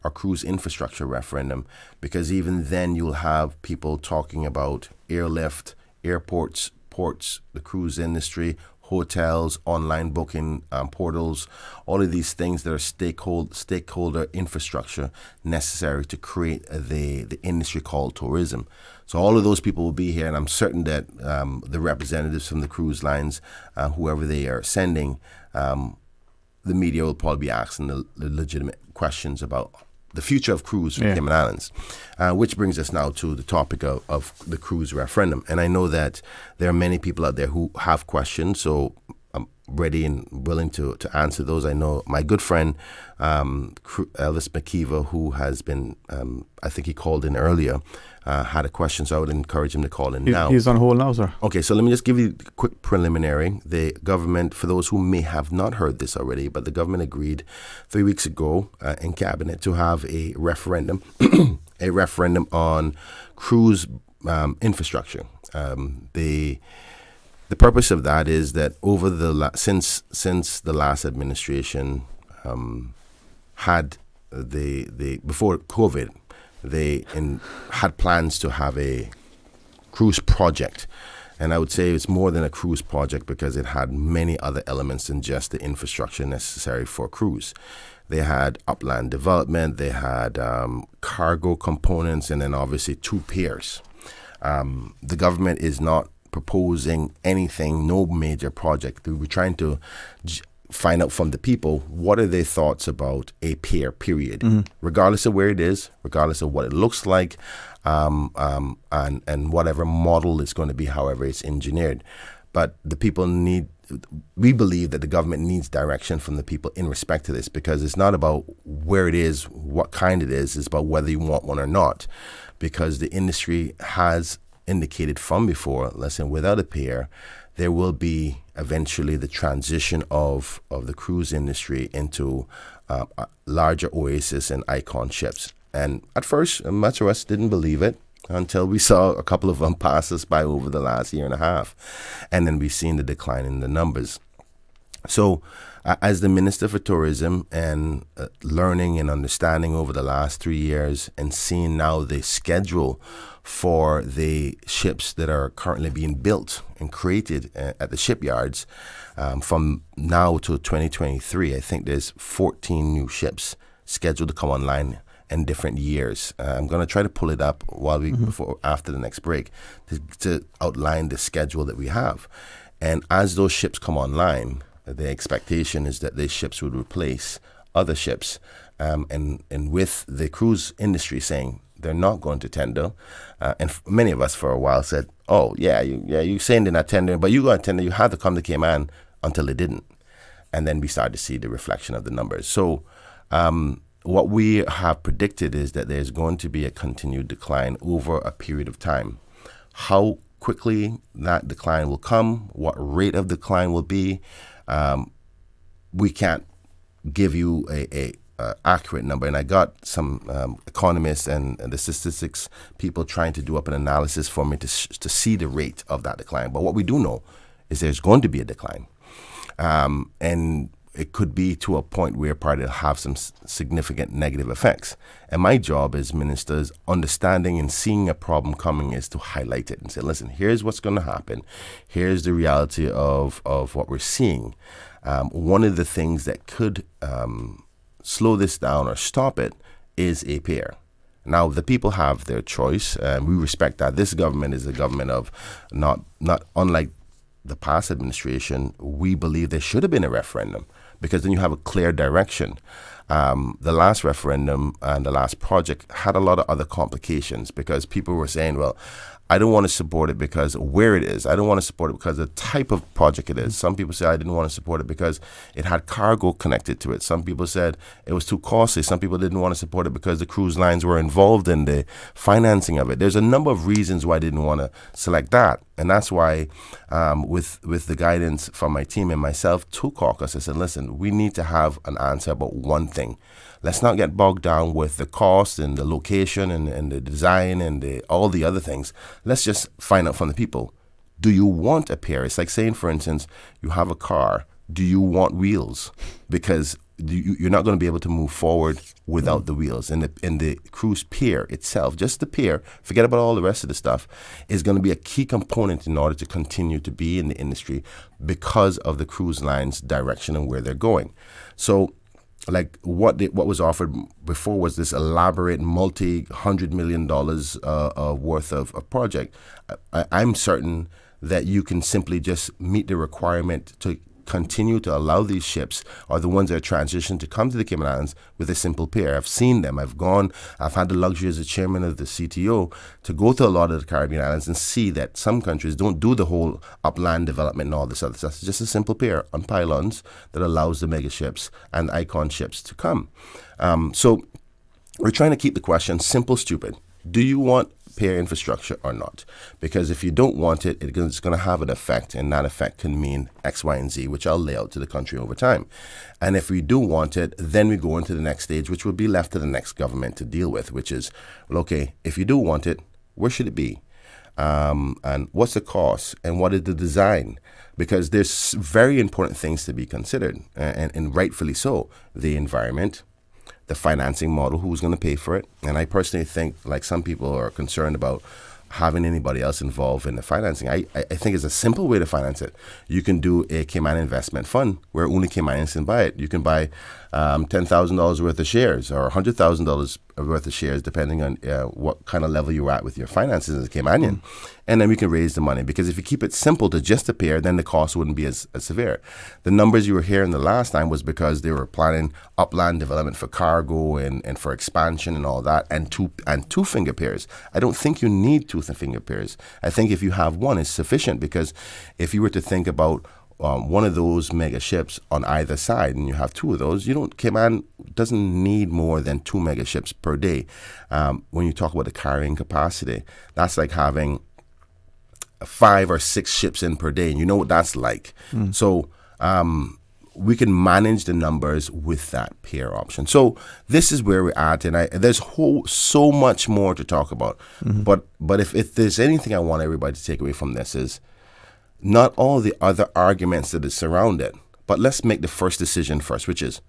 or cruise infrastructure referendum, because even then you'll have people talking about airlift, airports, ports, the cruise industry, hotels, online booking portals, all of these things that are stakeholder infrastructure necessary to create the industry called tourism. So all of those people will be here, and I'm certain that the representatives from the cruise lines, whoever they are sending, the media will probably be asking the legitimate questions about the future of cruise for Cayman Islands, which brings us now to the topic of the cruise referendum. And I know that there are many people out there who have questions, so I'm ready and willing to answer those. I know my good friend, Elvis McKeever, who has been, I think he called in earlier, had a question, so I would encourage him to call in now. He's on hold now, sir. Okay, so let me just give you a quick preliminary. The government, for those who may have not heard this already, but the government agreed 3 weeks ago in Cabinet to have a referendum, a referendum on cruise infrastructure. The purpose of that is that over since the last administration had before COVID, they had plans to have a cruise project. And I would say it's more than a cruise project because it had many other elements than just the infrastructure necessary for cruise. They had upland development, they had cargo components, and then obviously 2 piers. The government is not proposing anything, no major project. We're trying to find out from the people what are their thoughts about a pier, period, regardless of where it is, regardless of what it looks like, and whatever model it's going to be, however it's engineered. But the people we believe that the government needs direction from the people in respect to this, because it's not about where it is, what kind it is, it's about whether you want one or not, because the industry has indicated from before, listen, without a pier, there will be eventually the transition of the cruise industry into larger Oasis and Icon ships. And at first, much of us didn't believe it until we saw a couple of them pass us by over the last year and a half. And then we've seen the decline in the numbers. So as the Minister for Tourism and learning and understanding over the last 3 years and seeing now the schedule for the ships that are currently being built and created at the shipyards from now to 2023, I think there's 14 new ships scheduled to come online in different years. I'm going to try to pull it up while after the next break to outline the schedule that we have. And as those ships come online, the expectation is that these ships would replace other ships. And with the cruise industry saying they're not going to tender, and many of us for a while said, "Oh, you're saying they're not tendering, but you're going to tender. You have to come to Cayman," until they didn't, and then we started to see the reflection of the numbers. So, what we have predicted is that there's going to be a continued decline over a period of time. How quickly that decline will come, what rate of decline will be, we can't give you a accurate number. And I got some economists and the statistics people trying to do up an analysis for me to see the rate of that decline. But what we do know is there's going to be a decline. And it could be to a point where probably it'll have some significant negative effects. And my job as ministers, understanding and seeing a problem coming, is to highlight it and say, listen, here's what's going to happen. Here's the reality of what we're seeing. One of the things that could slow this down or stop it is a pair. Now, the people have their choice, and we respect that. This government is a government of not unlike the past administration. We believe there should have been a referendum, because then you have a clear direction. The last referendum and the last project had a lot of other complications, because people were saying, well, I don't want to support it because where it is. I don't want to support it because of the type of project it is. Some people say I didn't want to support it because it had cargo connected to it. Some people said it was too costly. Some people didn't want to support it because the cruise lines were involved in the financing of it. There's a number of reasons why I didn't want to select that. And that's why with the guidance from my team and myself to caucus, I said, listen, we need to have an answer about one thing. Let's not get bogged down with the cost and the location and the design and all the other things. Let's just find out from the people. Do you want a pair? It's like saying, for instance, you have a car. Do you want wheels? Because you're not going to be able to move forward without the wheels. And the cruise pier itself, just the pier, forget about all the rest of the stuff, is going to be a key component in order to continue to be in the industry because of the cruise line's direction and where they're going. So, like what was offered before was this elaborate multi-$100 million worth of a project. I'm certain that you can simply just meet the requirement to continue to allow these ships, or the ones that are transitioned, to come to the Cayman Islands with a simple pair. I've seen them. I've had the luxury as the chairman of the CTO to go to a lot of the Caribbean islands and see that some countries don't do the whole upland development and all this other stuff. It's just a simple pair on pylons that allows the mega ships and icon ships to come. So we're trying to keep the question simple, stupid. Do you want pair infrastructure or not? Because if you don't want it, it's going to have an effect, and that effect can mean X, Y, and Z, which I'll lay out to the country over time. And if we do want it, then we go into the next stage, which will be left to the next government to deal with, which is, well, okay, if you do want it, where should it be? And what's the cost? And what is the design? Because there's very important things to be considered, and rightfully so. The environment, the financing model, who's going to pay for it. And I personally think, like some people are concerned about having anybody else involved in the financing. I think it's a simple way to finance it. You can do a Cayman investment fund where only Caymanians can buy it. You can buy $10,000 worth of shares or $100,000 worth of shares, depending on what kind of level you're at with your finances as a Caymanian. And then we can raise the money. Because if you keep it simple to just a pair, then the cost wouldn't be as severe. The numbers you were hearing the last time was because they were planning upland development for cargo and for expansion and all that, and two finger pairs. I don't think you need two finger pairs. I think if you have one, it's sufficient, because if you were to think about one of those mega ships on either side, and you have two of those, Cayman doesn't need more than 2 mega ships per day. When you talk about the carrying capacity, that's like having 5 or 6 ships in per day, and you know what that's like. So we can manage the numbers with that pair option. So this is where we're at, and there's so much more to talk about. But if there's anything I want everybody to take away from this is not all the other arguments that is surrounded, but let's make the first decision first, which is,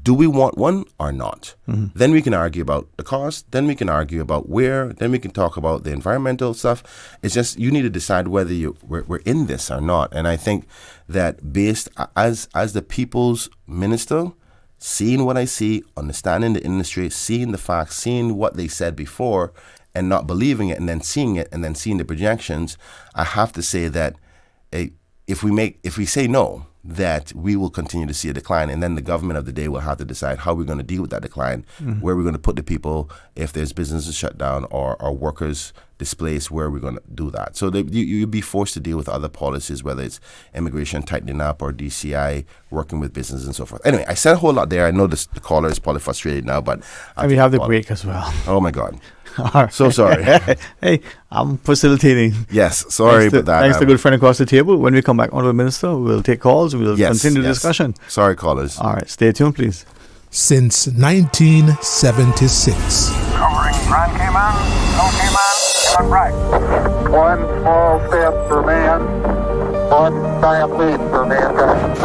do we want one or not? Then we can argue about the cost. Then we can argue about where. Then we can talk about the environmental stuff. It's just you need to decide whether we're in this or not. And I think that based as the people's minister, seeing what I see, understanding the industry, seeing the facts, seeing what they said before, and not believing it, and then seeing it, and then seeing the projections, I have to say that if we say no, that we will continue to see a decline, and then the government of the day will have to decide how we're going to deal with that decline, where we're going to put the people if there's businesses shut down or workers displaced, where we're going to do that. So you'll be forced to deal with other policies, whether it's immigration tightening up or DCI working with businesses and so forth. Anyway, I said a whole lot there. I know the caller is probably frustrated now, but and we have the break as well. Oh my God. So sorry. Hey, I'm facilitating. Yes, sorry about that. Thanks to good friend across the table. When we come back, Honourable Minister, we'll take calls. We'll continue the discussion. Sorry, callers. All right, stay tuned, please. Since 1976. Covering Grand Cayman, no Cayman, Cayman right. One small step for man, one giant leap for mankind.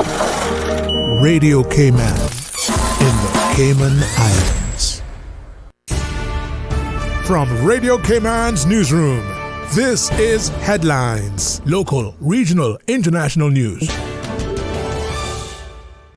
Radio Cayman in the Cayman Islands. From Radio Cayman's newsroom, this is Headlines. Local, regional, international news.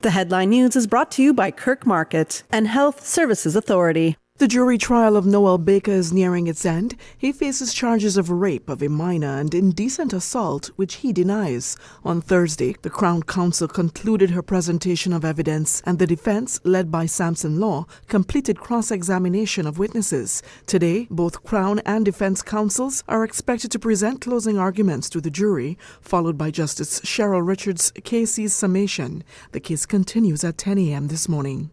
The Headline News is brought to you by Kirk Market and Health Services Authority. The jury trial of Noel Baker is nearing its end. He faces charges of rape of a minor and indecent assault, which he denies. On Thursday, the Crown Counsel concluded her presentation of evidence, and the defense, led by Samson Law, completed cross-examination of witnesses. Today, both Crown and defense counsels are expected to present closing arguments to the jury, followed by Justice Cheryl Richards' case's summation. The case continues at 10 a.m. this morning.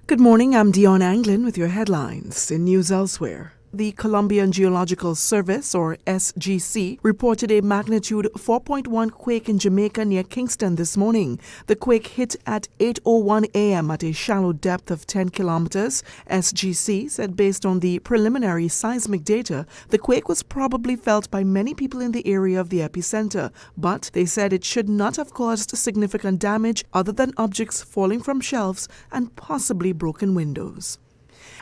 Good morning, I'm Dion Anglin with your headlines. In news elsewhere, the Colombian Geological Service, or SGC, reported a magnitude 4.1 quake in Jamaica near Kingston this morning. The quake hit at 8:01 a.m. at a shallow depth of 10 kilometers. SGC said based on the preliminary seismic data, the quake was probably felt by many people in the area of the epicenter, but they said it should not have caused significant damage other than objects falling from shelves and possibly broken windows.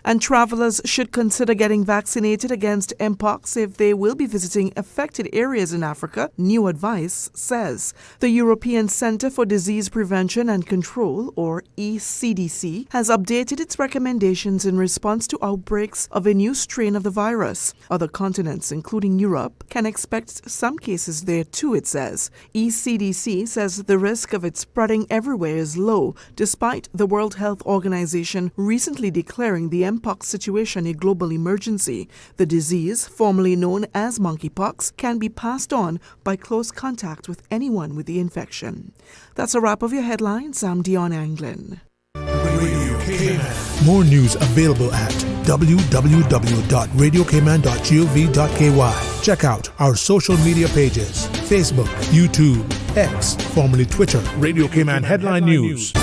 And travelers should consider getting vaccinated against Mpox if they will be visiting affected areas in Africa, new advice says. The European Centre for Disease Prevention and Control, or ECDC, has updated its recommendations in response to outbreaks of a new strain of the virus. Other continents, including Europe, can expect some cases there too, it says. ECDC says the risk of it spreading everywhere is low, despite the World Health Organization recently declaring the Mpox situation a global emergency. The disease, formerly known as monkeypox, can be passed on by close contact with anyone with the infection. That's a wrap of your headlines. I'm Dion Anglin. Radio Cayman. More news available at www.radiocayman.gov.ky. Check out our social media pages: Facebook, YouTube, X, formerly Twitter. Radio Cayman Headline News.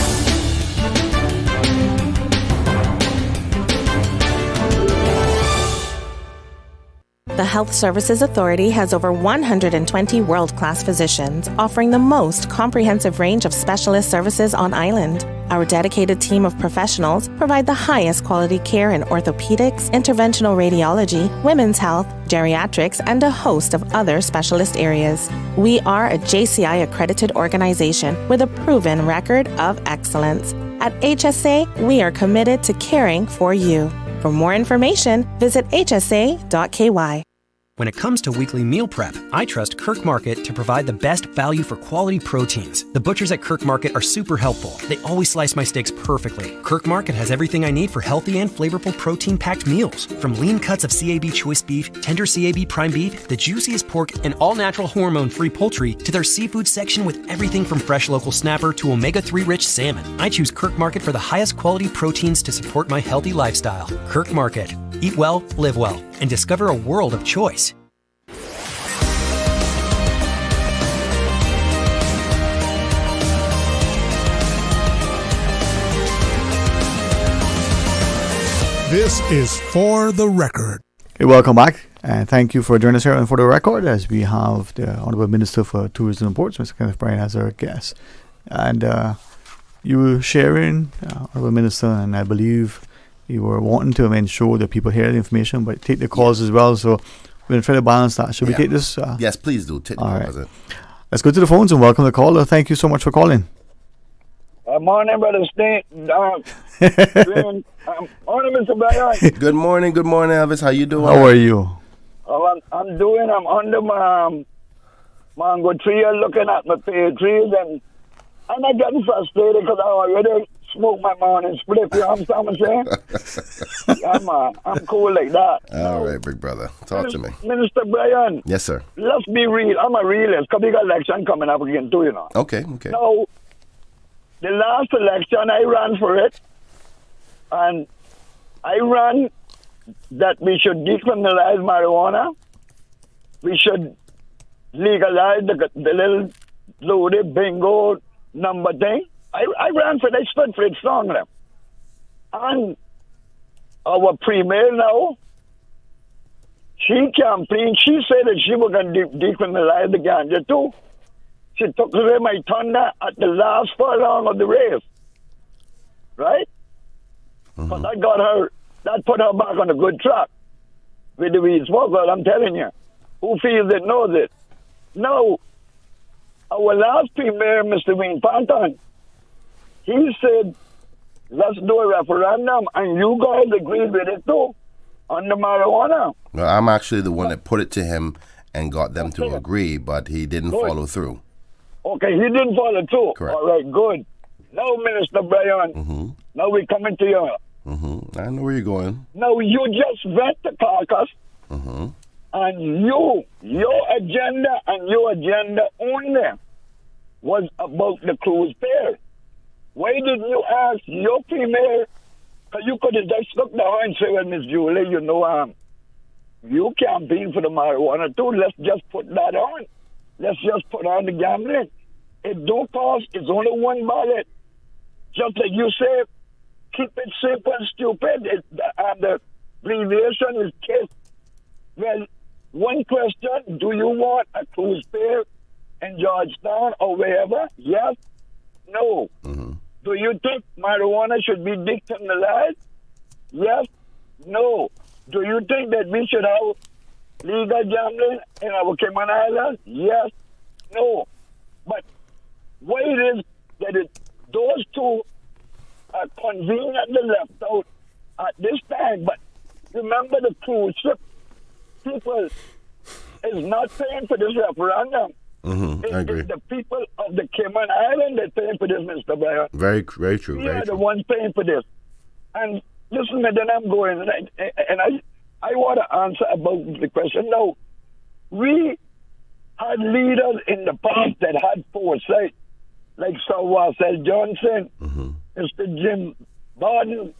The Health Services Authority has over 120 world-class physicians offering the most comprehensive range of specialist services on island. Our dedicated team of professionals provide the highest quality care in orthopedics, interventional radiology, women's health, geriatrics, and a host of other specialist areas. We are a JCI accredited organization with a proven record of excellence. At HSA, we are committed to caring for you. For more information, visit hsa.ky. When it comes to weekly meal prep, I trust Kirk Market to provide the best value for quality proteins. The butchers at Kirk Market are super helpful. They always slice my steaks perfectly. Kirk Market has everything I need for healthy and flavorful protein-packed meals. From lean cuts of CAB choice beef, tender CAB prime beef, the juiciest pork, and all-natural hormone-free poultry, to their seafood section with everything from fresh local snapper to omega-3 rich salmon. I choose Kirk Market for the highest quality proteins to support my healthy lifestyle. Kirk Market. Eat well, live well, and discover a world of choice. This is For the Record. Hey, welcome back, and thank you for joining us here on For the Record, as we have the Honourable Minister for Tourism and Ports, Mr. Kenneth Bryan, as our guest. And you were sharing, Honourable Minister, and I believe you were wanting to ensure that people hear the information, but take the calls as well. So we're going to try to balance that. Should we take this? Yes, please do. Take the calls. Right. Let's go to the phones and welcome the caller. Thank you so much for calling. Morning, Brother Stain. Morning, Mr. Bryan. Good morning, Elvis. How you doing? How are you? I'm doing. I'm under my mango tree and looking at my pear trees, and I getting frustrated because I already smoke my morning split. You understand what I'm saying? I'm cool like that. All right, big brother. Talk to me. Minister Brian. Yes, sir. Let's be real. I'm a realist because we got election coming up again too, you know. Okay. Now, the last election I ran for it, and I ran that we should decriminalize marijuana. We should legalize the little loaded bingo number thing. I ran for that, stood for it strongly. And our premier now, she campaigned, she said that she was going to decriminalize the ganja too. She took away my thunder at the last furlong of the race. Right? Because that put her back on a good track with the weed smoke, girl, I'm telling you. Who feels it knows it. Now, our last premier, Mr. Wayne Panton, he said, let's do a referendum, and you guys agreed with it too, on the marijuana. Well, I'm actually the one that put it to him and got them to agree, but he didn't follow through. Okay, he didn't follow through. Correct. All right, good. Now, Minister Brian, now we coming to you. I know where you're going. Now, you just went to caucus, and your agenda only was about the cruise fare. Why didn't you ask your premier? Because you could have just looked down and said, well, Miss Julie, you know, you campaign for the marijuana too. Let's just put that on. Let's just put on the gambling. It don't cost. It's only one ballot. Just like you said, keep it simple and stupid. The abbreviation is KISS. Well, one question, do you want a cruise fare in Georgetown or wherever? Yes? No. Do you think marijuana should be decriminalized? Yes? No. Do you think that we should have legal gambling in our Cayman Islands? Yes? No. But why it is that those two are conveniently left out at this time? But remember, the cruise ship people is not paying for this referendum. I agree. It's the people of the Cayman Island that paying for this, Mr. Bayer. Very true. We are the ones paying for this. And listen, then I'm going, and I want to answer about the question. Now, we had leaders in the past that had foresight, like Sir Wassel Johnson, Mr. Jim Barton.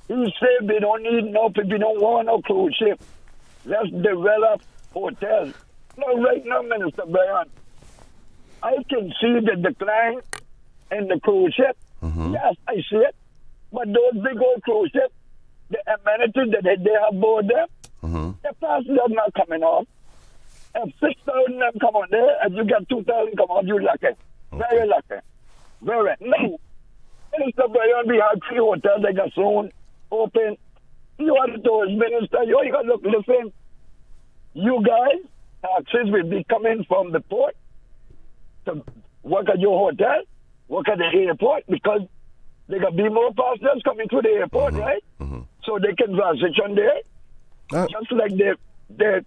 He said we don't need we don't want no cruise ship. Let's develop hotels. No, right now, Minister Brian, I can see the decline in the cruise ship. Yes, I see it. But those big old cruise ships, the amenities that they have aboard them, the passengers not coming off. If 6,000 them come on there, if you get 2,000 come on, you're lucky. Very lucky. Very. No. Minister Brian, we have 3 hotels that got soon open. You are the tourist minister. You got to look, listen. You guys, taxes will be coming from the port to work at your hotel, work at the airport, because there got be more passengers coming through the airport, right? So they can transition there. Just like the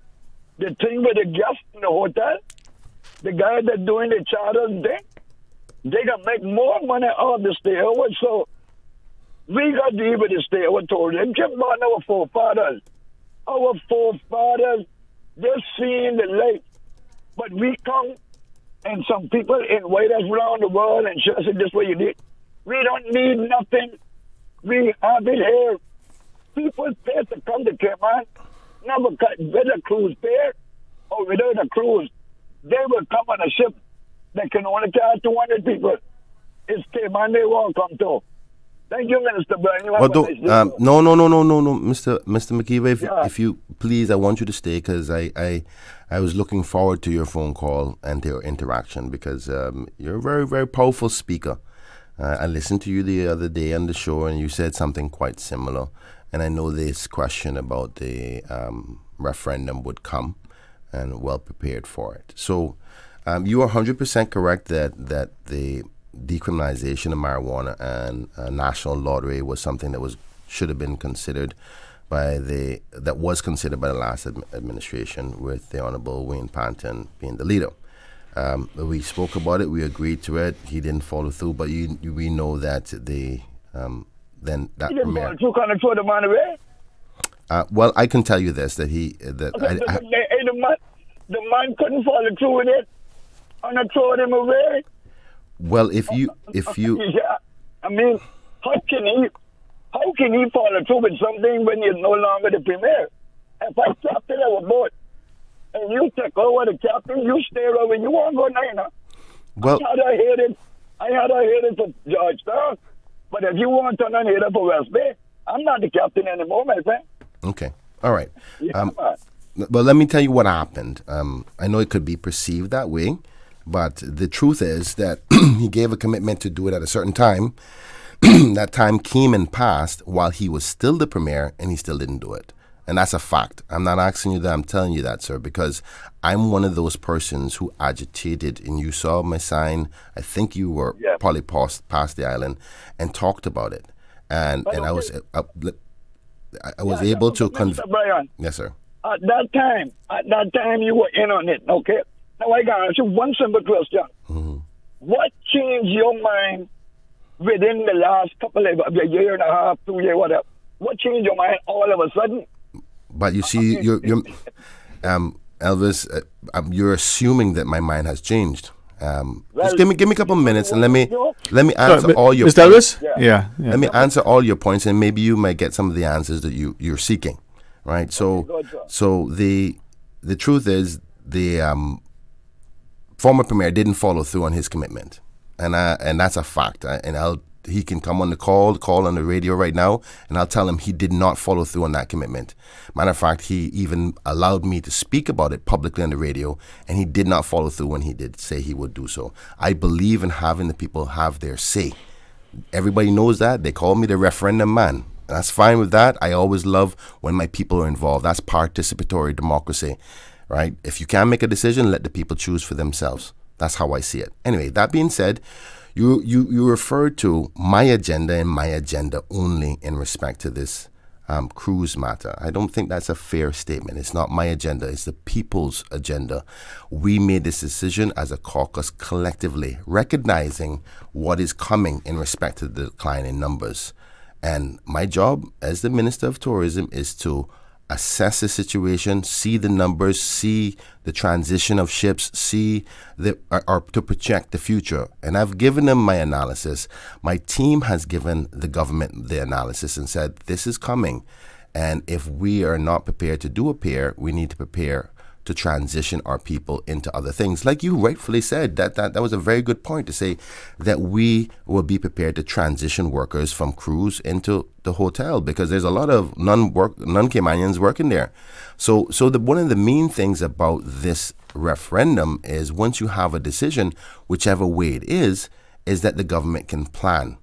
thing with the guests in the hotel, the guy that's doing the charters thing, they can make more money out of the stay over. So we got to deal with the stay over tourism. Keep on our forefathers. Our forefathers, they're seeing the light. But we come, and some people invite us around the world and show us this way you did. We don't need nothing. We have it here. People pay to come to Cayman. Never with a cruise fare or without a cruise. They will come on a ship that can only carry 200 people. It's Cayman they won't come to. Thank you, Minister Brian. No, Mr. McKeever, if you please, I want you to stay, because I was looking forward to your phone call and your interaction, because you're a very, very powerful speaker. I listened to you the other day on the show, and you said something quite similar. And I know this question about the referendum would come, and well prepared for it. So you are 100% correct that the decriminalization of marijuana and national lottery was something that should have been considered by the last administration, with the Honorable Wayne Panton being the leader. We spoke about it. We agreed to it. He didn't follow through, but we know that then that He didn't premier. follow through, kind of throw the man away. Well, I can tell you this: that The man couldn't follow through with it, and I throw him away. Well, if you yeah, I mean, how can he follow through with something when you're no longer the premier? If I captain our boat and you take over the captain, you stay over. You won't go now. Well, I had a head for Georgetown, but if you want to head for West Bay, I'm not the captain anymore, my friend. Okay, all right. Yeah, Well, let me tell you what happened. I know it could be perceived that way, but the truth is that he gave a commitment to do it at a certain time. That time came and passed while he was still the premier, and he still didn't do it. And that's a fact. I'm not asking you that. I'm telling you that, sir, because I'm one of those persons who agitated, and you saw my sign. I think you were probably past the island and talked about it. And I was able to convince. Brian, yes, sir. At that time, you were in on it, okay? Now I got to ask you one simple question. Mm-hmm. What changed your mind within the last couple of a year and a half, 2 years, whatever? What changed your mind all of a sudden? But you see, you're Elvis, you're assuming that my mind has changed. Just give me a couple of minutes and let me answer all your Mr. points. Elvis? Yeah. Let me answer all your points, and maybe you might get some of the answers that you're seeking. Right, so the truth is the former premier didn't follow through on his commitment, and that's a fact. He can come on the call on the radio right now, and I'll tell him he did not follow through on that commitment. Matter of fact, he even allowed me to speak about it publicly on the radio, and he did not follow through when he did say he would do so. I believe in having the people have their say. Everybody knows that. They call me the referendum man. That's fine with that. I always love when my people are involved. That's participatory democracy, right? If you can't make a decision, let the people choose for themselves. That's how I see it. Anyway, that being said, you referred to my agenda and my agenda only in respect to this cruise matter. I don't think that's a fair statement. It's not my agenda. It's the people's agenda. We made this decision as a caucus collectively, recognizing what is coming in respect to the decline in numbers. And my job as the Minister of Tourism is to assess the situation, see the numbers, see the transition of ships, or to project the future. And I've given them my analysis. My team has given the government the analysis and said, this is coming. And if we are not prepared to do a pair, we need to prepare to transition our people into other things. Like you rightfully said, that was a very good point to say that we will be prepared to transition workers from cruise into the hotel, because there's a lot of non-Caymanians working there. So one of the main things about this referendum is once you have a decision, whichever way it is that the government can plan.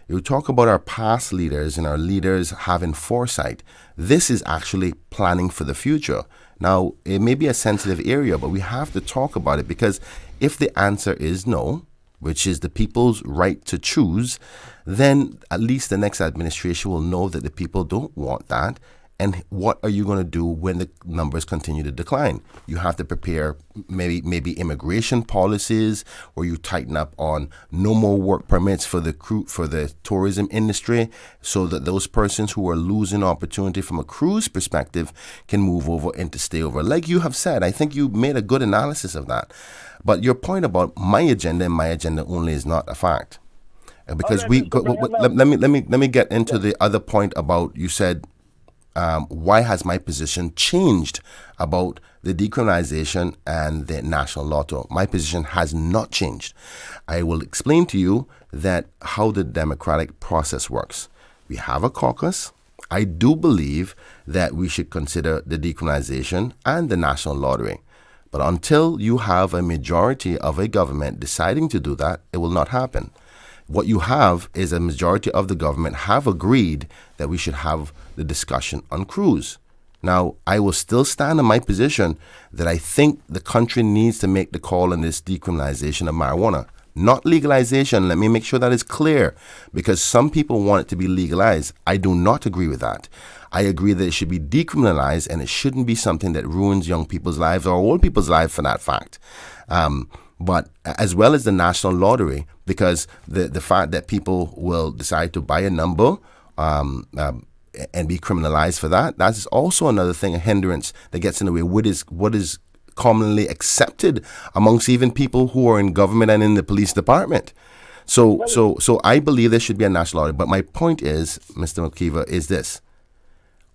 You talk about our past leaders and our leaders having foresight. This is actually planning for the future. Now, it may be a sensitive area, but we have to talk about it, because if the answer is no, which is the people's right to choose, then at least the next administration will know that the people don't want that. And what are you going to do when the numbers continue to decline? You have to prepare maybe immigration policies where you tighten up on no more work permits for the tourism industry, so that those persons who are losing opportunity from a cruise perspective can move over and to stay over. Like you have said, I think you made a good analysis of that. But your point about my agenda and my agenda only is not a fact, because let me get into the other point about, you said, why has my position changed about the decriminalization and the national lotto? My position has not changed. I will explain to you that how the democratic process works. We have a caucus. I do believe that we should consider the decriminalization and the national lottery. But until you have a majority of a government deciding to do that, it will not happen. What you have is a majority of the government have agreed that we should have the discussion on cruise. Now, I will still stand on my position that I think the country needs to make the call on this decriminalization of marijuana. Not legalization. Let me make sure that is clear, because some people want it to be legalized. I do not agree with that. I agree that it should be decriminalized, and it shouldn't be something that ruins young people's lives or old people's lives for that fact. but as well as the national lottery, because the fact that people will decide to buy a number and be criminalized for that, that's also another thing, a hindrance that gets in the way. What is commonly accepted amongst even people who are in government and in the police department. So I believe there should be a national lottery. But my point is, Mr. McKeever, is this.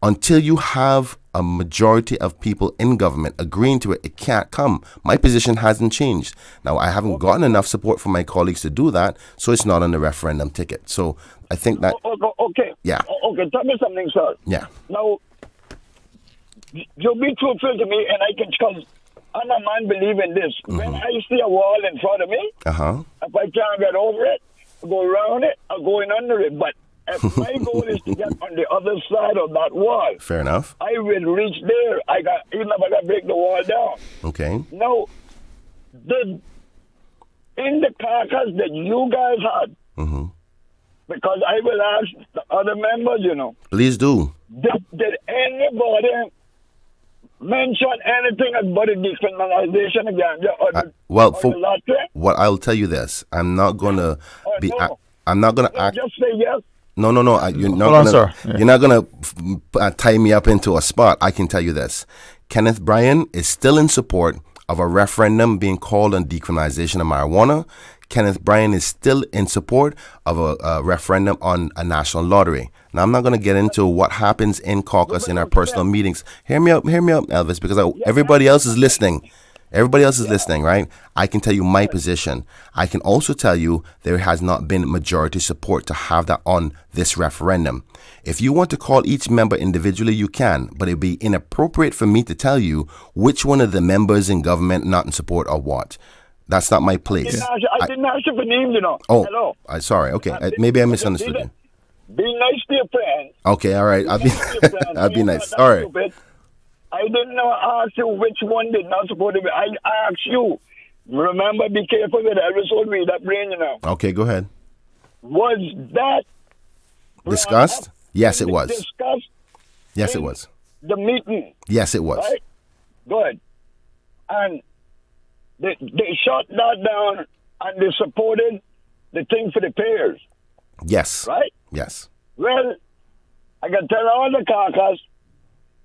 Until you have a majority of people in government agreeing to it, it can't come. My position hasn't changed. Now, I haven't gotten enough support from my colleagues to do that, so it's not on the referendum ticket. So I think that... Okay. Yeah. Okay, tell me something, sir. Yeah. Now, you'll be truthful to me, and I can... Because I'm a man believing this. When I see a wall in front of me, if I can't get over it, I go around it, I go in under it. But if my goal is to get on the other side of that wall, fair enough, I will reach there. Even if I got to break the wall down. Okay. Now, in the caucus that you guys had, because I will ask the other members, Please do. Did anybody mention anything about the decriminalization again? What I'll tell you this, I'm not gonna I'm not gonna act. Just say yes. No. You're not gonna tie me up into a spot. I can tell you this: Kenneth Bryan is still in support of a referendum being called on decriminalization of marijuana. Kenneth Bryan is still in support of a referendum on a national lottery. Now, I'm not going to get into what happens in caucus in our personal meetings. Hear me out, Elvis, because everybody else is listening. Everybody else is listening, right? I can tell you my position. I can also tell you there has not been majority support to have that on this referendum. If you want to call each member individually, you can, but it'd be inappropriate for me to tell you which one of the members in government not in support or what. That's not my place. I didn't ask you for names, Oh, hello. Sorry. Okay, maybe I misunderstood you. Be nice to your friend. Okay, all right. I'll be nice. Sorry. I didn't ask you which one did not support it. I asked you. Remember, be careful with every soul with that brain, Okay, go ahead. Was that discussed? Yes, it was. Discussed? Yes, it was. The meeting? Yes, it was. Right? Good. And they shut that down and they supported the thing for the payers. Yes. Right? Yes. Well, I can tell all the caucus,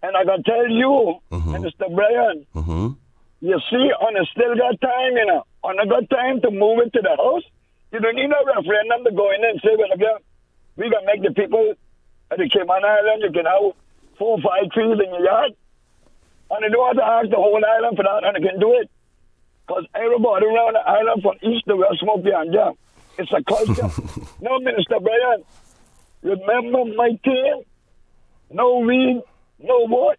and I can tell you, Mr. Bryan, you see, on a still got time, on a good time to move it to the house, you don't need a referendum to go in and say, well, again, we can make the people at the Cayman Island, you can have 4 or 5 trees in your yard, and you don't have to ask the whole island for that, and you can do it. Because everybody around the island from east to west smoke behind them. It's a culture. No, Minister Bryan, remember my team? No weed, no what?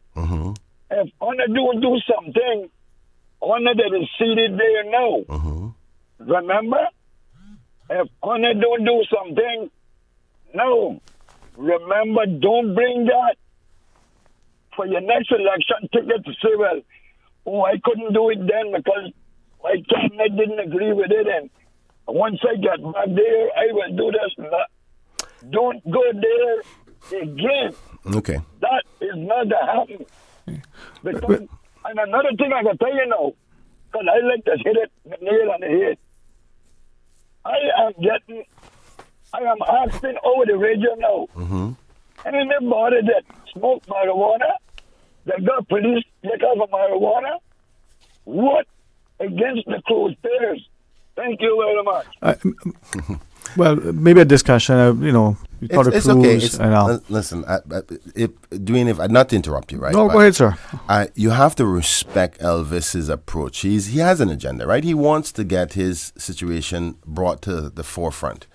If Honor do something, Honor that is seated there now. Remember? If Honor don't do something, no. Remember, don't bring that for your next election ticket to say, well, I couldn't do it then because my cabinet didn't agree with it, and once I get back there, I will do this and that. Don't go there again. Okay. That is not to happen. Because, and another thing I can tell you now, because I like to hit it the nail on the head. I am asking over the radio now. Anybody that smoke marijuana, that got police liquor for marijuana, what against the closed pairs? Thank you very much. Well, maybe a discussion, it's okay. Listen, Dwayne, not to interrupt you, right? No, go ahead, sir. You have to respect Elvis's approach. He has an agenda, right? He wants to get his situation brought to the forefront.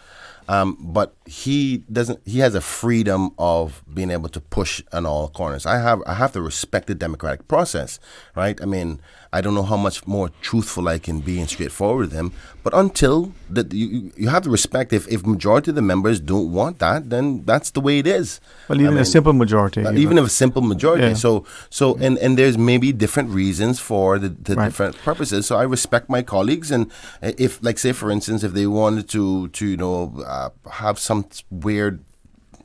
But he has a freedom of being able to push on all corners. I have to respect the democratic process, right? I mean, I don't know how much more truthful I can be and straightforward with him, but until that, you have to respect if majority of the members don't want that, then that's the way it is. Well, even a simple majority. Even if a simple majority. Yeah. So and there's maybe different reasons for the different purposes. So I respect my colleagues, and if, like, say for instance, if they wanted to have some weird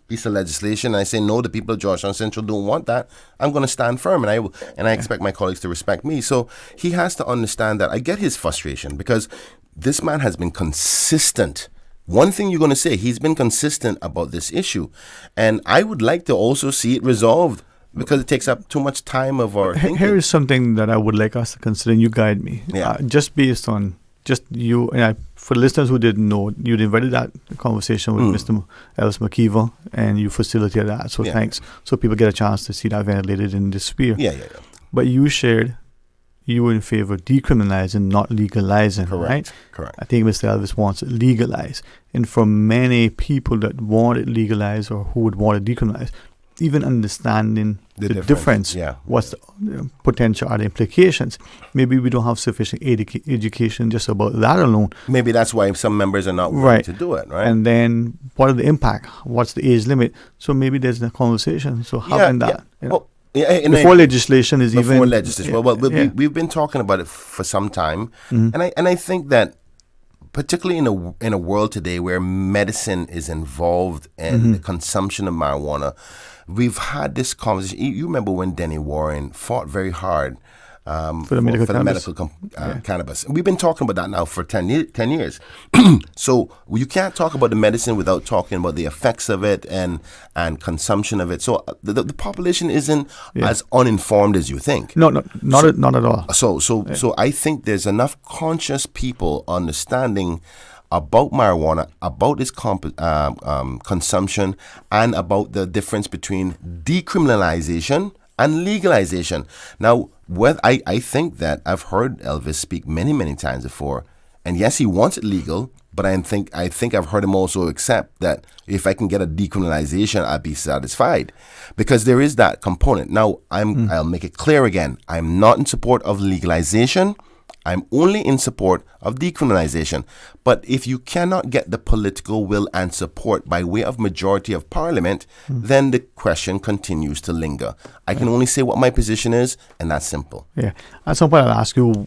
piece of legislation and I say, no, the people of Georgetown Central don't want that, I'm going to stand firm, and I expect my colleagues to respect me. So he has to understand that I get his frustration, because this man has been consistent. One thing you're going to say, he's been consistent about this issue. And I would like to also see it resolved, because it takes up too much time of our thinking. Here is something that I would like us to consider, and you guide me. Yeah. Just based on just you, and for the listeners who didn't know, you'd invited that conversation with Mr. Elvis McKeever, and you facilitated that. So thanks. So people get a chance to see that ventilated in this sphere. Yeah. But you shared you were in favor of decriminalizing, not legalizing, right? Correct. I think Mr. Elvis wants it legalized. And for many people that want it legalized or who would want it decriminalized, even understanding the difference, what's the potential are the implications. Maybe we don't have sufficient education just about that alone. Maybe that's why some members are not willing to do it, right? And then what are the impact? What's the age limit? So maybe there's a conversation. So having that, you know, before legislation is even... Before legislation. We've been talking about it for some time. And I think that particularly in a world today where medicine is involved in the consumption of marijuana, we've had this conversation. You remember when Denny Warren fought very hard for the medical cannabis. We've been talking about that now for 10 years. So you can't talk about the medicine without talking about the effects of it and consumption of it. So the population isn't as uninformed as you think. No, not at all. So I think there's enough conscious people understanding about marijuana, about its consumption, and about the difference between decriminalization and legalization. Now, I think that I've heard Elvis speak many, many times before, and yes, he wants it legal, but I think I've heard him also accept that if I can get a decriminalization, I'll be satisfied, because there is that component. Now, I'll make it clear again, I'm not in support of legalization. I'm only in support of decriminalization. But if you cannot get the political will and support by way of majority of parliament, then the question continues to linger. I can only say what my position is, and that's simple. Yeah. At some point, I'll ask you,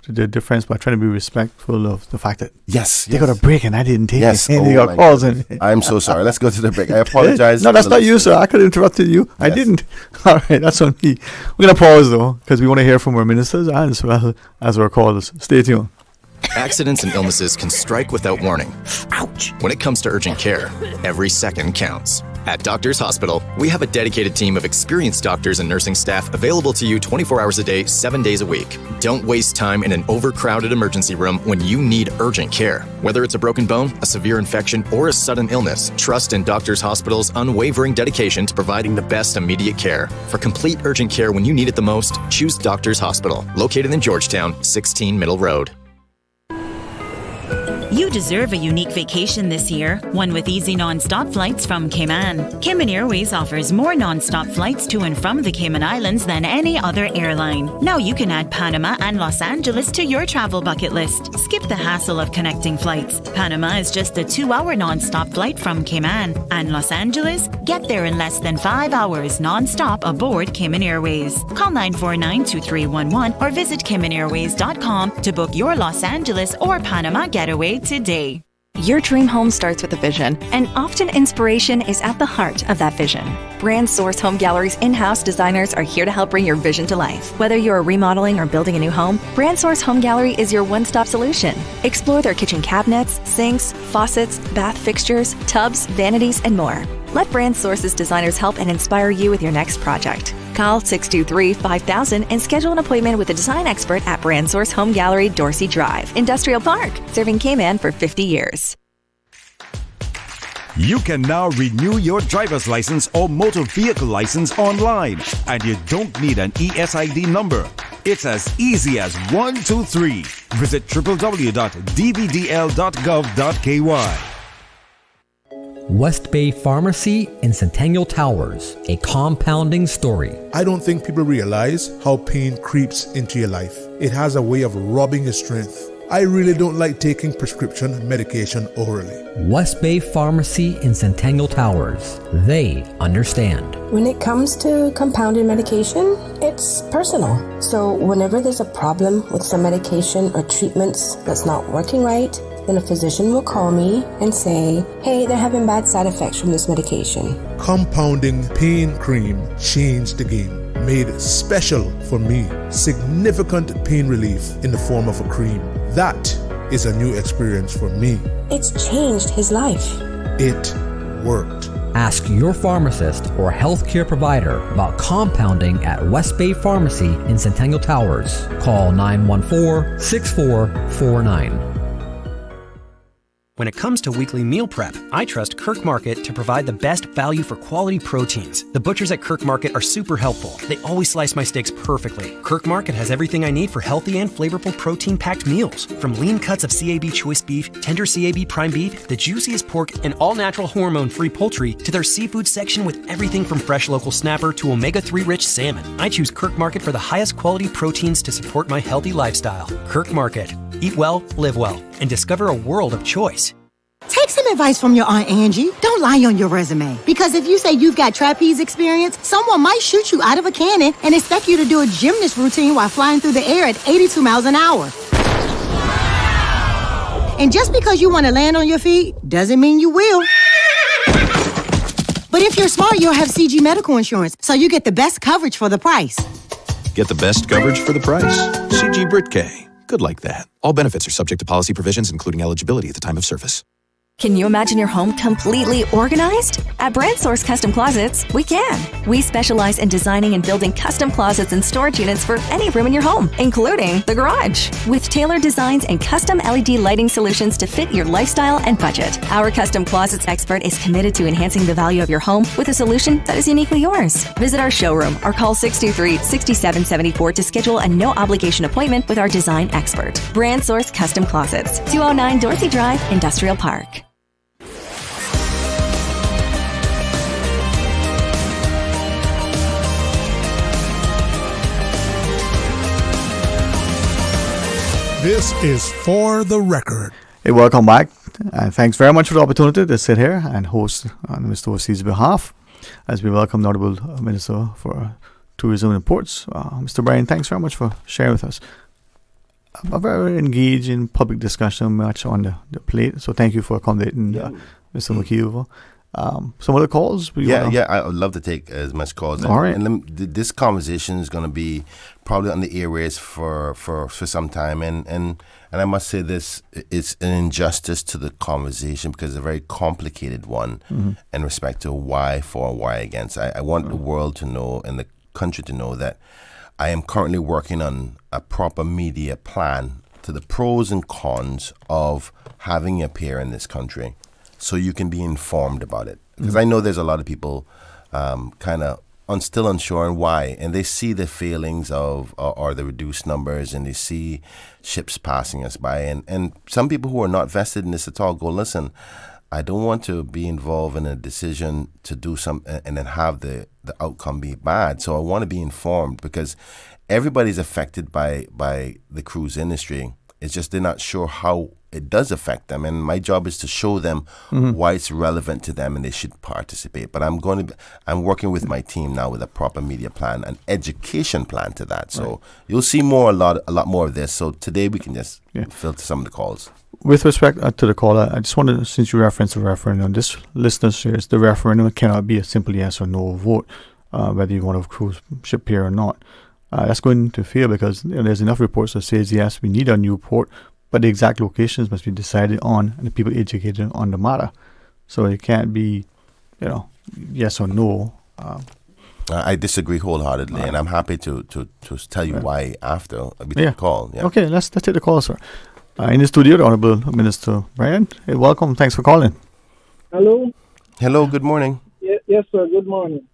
the difference by trying to be respectful of the fact that they got a break and I didn't take it. And they got calls. I'm so sorry. Let's go to the break. I apologize. No, that's not you, sir. I could have interrupted you. Yes. I didn't. All right, that's on me. We're going to pause, though, because we want to hear from our ministers and as well as our callers. Stay tuned. Accidents and illnesses can strike without warning. Ouch! When it comes to urgent care, every second counts. At Doctors Hospital, we have a dedicated team of experienced doctors and nursing staff available to you 24 hours a day, 7 days a week. Don't waste time in an overcrowded emergency room when you need urgent care. Whether it's a broken bone, a severe infection, or a sudden illness, trust in Doctors Hospital's unwavering dedication to providing the best immediate care. For complete urgent care when you need it the most, choose Doctors Hospital, located in Georgetown, 16 Middle Road. You deserve a unique vacation this year, one with easy non-stop flights from Cayman. Cayman Airways offers more non-stop flights to and from the Cayman Islands than any other airline. Now you can add Panama and Los Angeles to your travel bucket list. Skip the hassle of connecting flights. Panama is just a 2-hour non-stop flight from Cayman. And Los Angeles? Get there in less than 5 hours non-stop aboard Cayman Airways. Call 949-2311 or visit CaymanAirways.com to book your Los Angeles or Panama getaway today. Your dream home starts with a vision, and often inspiration is at the heart of that vision. Brand Source Home Gallery's in-house designers are here to help bring your vision to life. Whether you're remodeling or building a new home, Brand Source Home Gallery is your one-stop solution. Explore their kitchen cabinets, sinks, faucets, bath fixtures, tubs, vanities, and more. Let Brand Source's designers help and inspire you with your next project. Call 623-5000 and schedule an appointment with a design expert at Brand Source Home Gallery, Dorsey Drive, Industrial Park, serving Cayman for 50 years. You can now renew your driver's license or motor vehicle license online, and you don't need an ESID number. It's as easy as 1, 2, 3. Visit www.dvdl.gov.ky. West Bay Pharmacy in Centennial Towers, a compounding story. I don't think people realize how pain creeps into your life. It has a way of robbing your strength. I really don't like taking prescription medication orally. West Bay Pharmacy in Centennial Towers. They understand. When it comes to compounded medication, it's personal. So whenever there's a problem with some medication or treatments that's not working right, then a physician will call me and say, hey, they're having bad side effects from this medication. Compounding Pain Cream changed the game. Made special for me. Significant pain relief in the form of a cream. That is a new experience for me. It's changed his life. It worked. Ask your pharmacist or healthcare provider about compounding at West Bay Pharmacy in Centennial Towers. Call 914-6449. When it comes to weekly meal prep, I trust Kirk Market to provide the best value for quality proteins. The butchers at Kirk Market are super helpful. They always slice my steaks perfectly. Kirk Market has everything I need for healthy and flavorful protein-packed meals. From lean cuts of CAB choice beef, tender CAB prime beef, the juiciest pork, and all-natural hormone-free poultry, to their seafood section with everything from fresh local snapper to omega-3 rich salmon. I choose Kirk Market for the highest quality proteins to support my healthy lifestyle. Kirk Market. Eat well, live well, and discover a world of choice. Take some advice from your Aunt Angie. Don't lie on your resume. Because if you say you've got trapeze experience, someone might shoot you out of a cannon and expect you to do a gymnast routine while flying through the air at 82 miles an hour. And just because you want to land on your feet doesn't mean you will. But if you're smart, you'll have CG medical insurance, so you get the best coverage for the price. Get the best coverage for the price. CG Brit-K. Good like that. All benefits are subject to policy provisions, including eligibility at the time of service. Can you imagine your home completely organized? At Brand Source Custom Closets, we can. We specialize in designing and building custom closets and storage units for any room in your home, including the garage. With tailored designs and custom LED lighting solutions to fit your lifestyle and budget. Our custom closets expert is committed to enhancing the value of your home with a solution that is uniquely yours. Visit our showroom or call 623-6774 to schedule a no-obligation appointment with our design expert. Brand Source Custom Closets, 209 Dorothy Drive, Industrial Park. This is For the Record. Hey, welcome back. And thanks very much for the opportunity to sit here and host on Mr. OC's behalf as we welcome Honorable Minister for Tourism and Ports, Mr. Brian. Thanks very much for sharing with us. A very engaging public discussion, much on the plate. So thank you for accommodating Mr. McKeever. Some other calls? I would love to take as much calls. All right. And this conversation is going to be probably on the airways for some time. And I must say this, it's an injustice to the conversation because it's a very complicated one in respect to why for and why against. I want the world to know and the country to know that I am currently working on a proper media plan to the pros and cons of having a pair in this country, so you can be informed about it. Because I know there's a lot of people kind of still unsure on why, and they see the failings of or the reduced numbers, and they see ships passing us by. And some people who are not vested in this at all go, listen, I don't want to be involved in a decision to do something and then have the outcome be bad. So I want to be informed because everybody's affected by the cruise industry. It's just they're not sure how it does affect them, and my job is to show them why it's relevant to them and they should participate. But I'm working with my team now with a proper media plan, an education plan to that. So you'll see a lot more of this. So today we can just filter some of the calls. With respect to the caller, I just wanted, since you referenced the referendum, this listener says the referendum cannot be a simple yes or no vote, whether you want a cruise ship here or not. That's going to fail because there's enough reports that says yes, we need a new port, but the exact locations must be decided on and the people educated on the matter. So it can't be, yes or no. I disagree wholeheartedly, and I'm happy to tell you why after we call. Yeah. Okay, let's take the call, sir. In the studio, the Honorable Minister Brian. Hey, welcome. Thanks for calling. Hello. Hello. Good morning. Yes, sir. Good morning.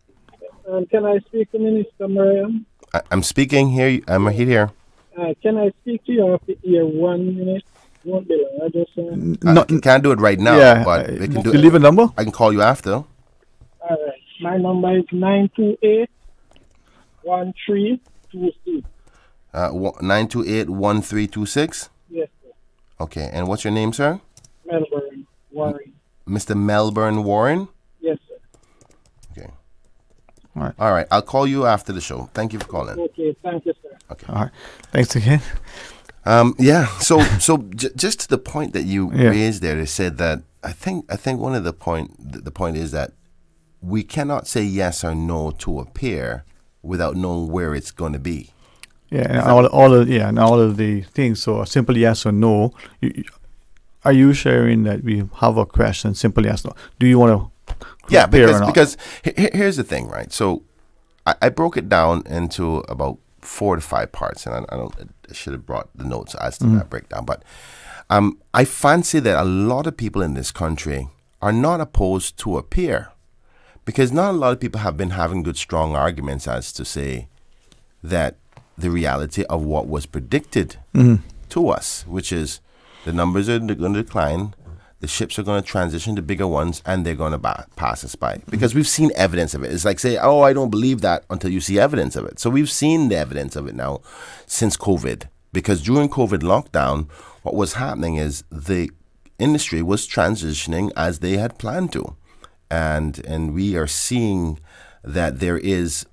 Can I speak to Minister Mariam? I'm speaking here. I'm here. Can I speak to you after here 1 minute? Won't be long. I just can't do it right now, but we can do it. Leave a number? I can call you after. All right. My number is 928-1326. 928-1326? Yes, sir. Okay. And what's your name, sir? Melbourne Warren. Mr. Melbourne Warren? Yes, sir. Okay. All right. I'll call you after the show. Thank you for calling. Okay. Thank you, sir. Okay. All right. Thanks again. Just to the point that you raised there, they said that I think one of the point is that we cannot say yes or no to a peer without knowing where it's going to be. Yeah, and all of the things. So a simple yes or no. Are you sharing that we have a question? Simple yes or no. Do you want to? Yeah, because here's the thing, right? So I broke it down into about 4 to 5 parts, and I should have brought the notes as to that breakdown. But I fancy that a lot of people in this country are not opposed to a peer, because not a lot of people have been having good, strong arguments as to say that the reality of what was predicted to us, which is the numbers are going to decline, the ships are going to transition to bigger ones, and they're going to pass us by. Because we've seen evidence of it. It's like say, I don't believe that until you see evidence of it. So we've seen the evidence of it now since COVID. Because during COVID lockdown, what was happening is the industry was transitioning as they had planned to. And we are seeing that there is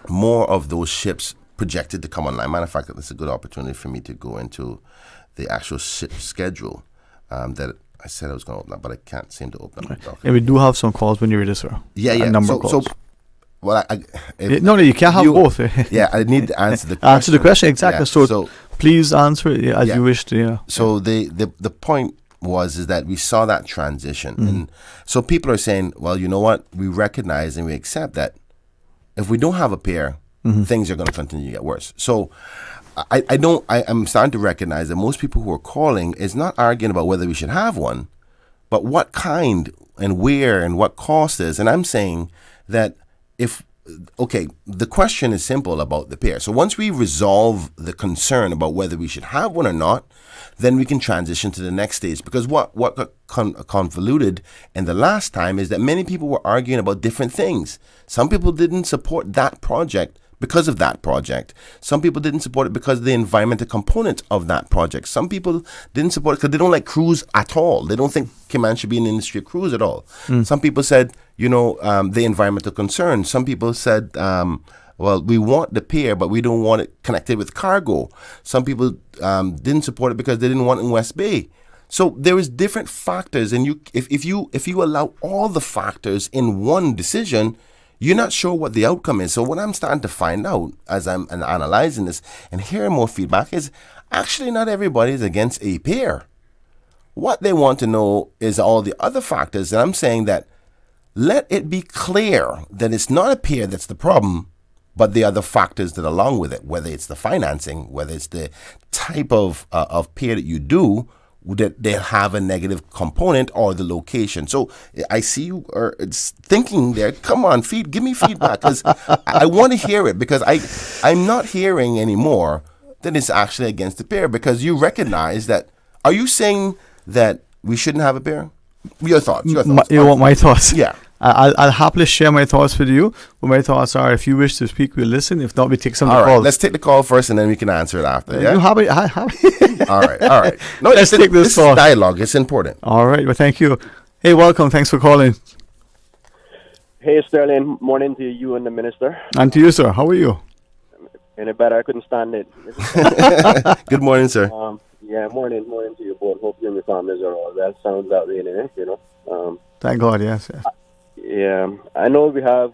more of those ships projected to come online. Matter of fact, it's a good opportunity for me to go into the actual ship schedule that I said I was going to open up, but I can't seem to open up. And we do have some calls when you're ready, sir. Yeah. A number of calls. Well, no, you can't have both. I need to answer the question. Answer the question, exactly. Yeah, so please answer it as you wish to. Yeah. So the point is that we saw that transition. And so people are saying, well, you know what? We recognize and we accept that if we don't have a pair, things are going to continue to get worse. So I'm starting to recognize that most people who are calling is not arguing about whether we should have one, but what kind and where and what cost is. And I'm saying that the question is simple about the pair. So once we resolve the concern about whether we should have one or not, then we can transition to the next stage. Because what got convoluted in the last time is that many people were arguing about different things. Some people didn't support that project because of that project. Some people didn't support it because of the environmental component of that project. Some people didn't support it because they don't like cruise at all. They don't think Cayman should be in the industry of cruise at all. Some people said, the environmental concerns. Some people said, well, we want the pier, but we don't want it connected with cargo. Some people didn't support it because they didn't want it in West Bay. So there is different factors, and if you allow all the factors in one decision, you're not sure what the outcome is. So what I'm starting to find out as I'm analyzing this and hearing more feedback is actually not everybody is against a pair. What they want to know is all the other factors. And I'm saying that let it be clear that it's not a pair that's the problem, but the other factors that along with it, whether it's the financing, whether it's the type of pair that you do, that they'll have a negative component, or the location. So I see you are thinking there, come on, give me feedback, because I want to hear it, because I'm not hearing anymore that it's actually against the pair, because you recognize that. Are you saying that we shouldn't have a pair? Your thoughts. You want my thoughts? Yeah. I'll happily share my thoughts with you. But my thoughts are, if you wish to speak, we'll listen. If not, we take some calls. All right, let's take the call first, and then we can answer it after. Yeah? You have it. All right. No, let's take this call. Is dialogue. It's important. All right. Well, thank you. Hey, welcome. Thanks for calling. Hey, Sterling. Morning to you and the minister. And to you, sir. How are you? Any better? I couldn't stand it. Good morning, sir. Morning to you both. Hope you and your families are all well. Sounds that way, anyway, Thank God, yes. I know we have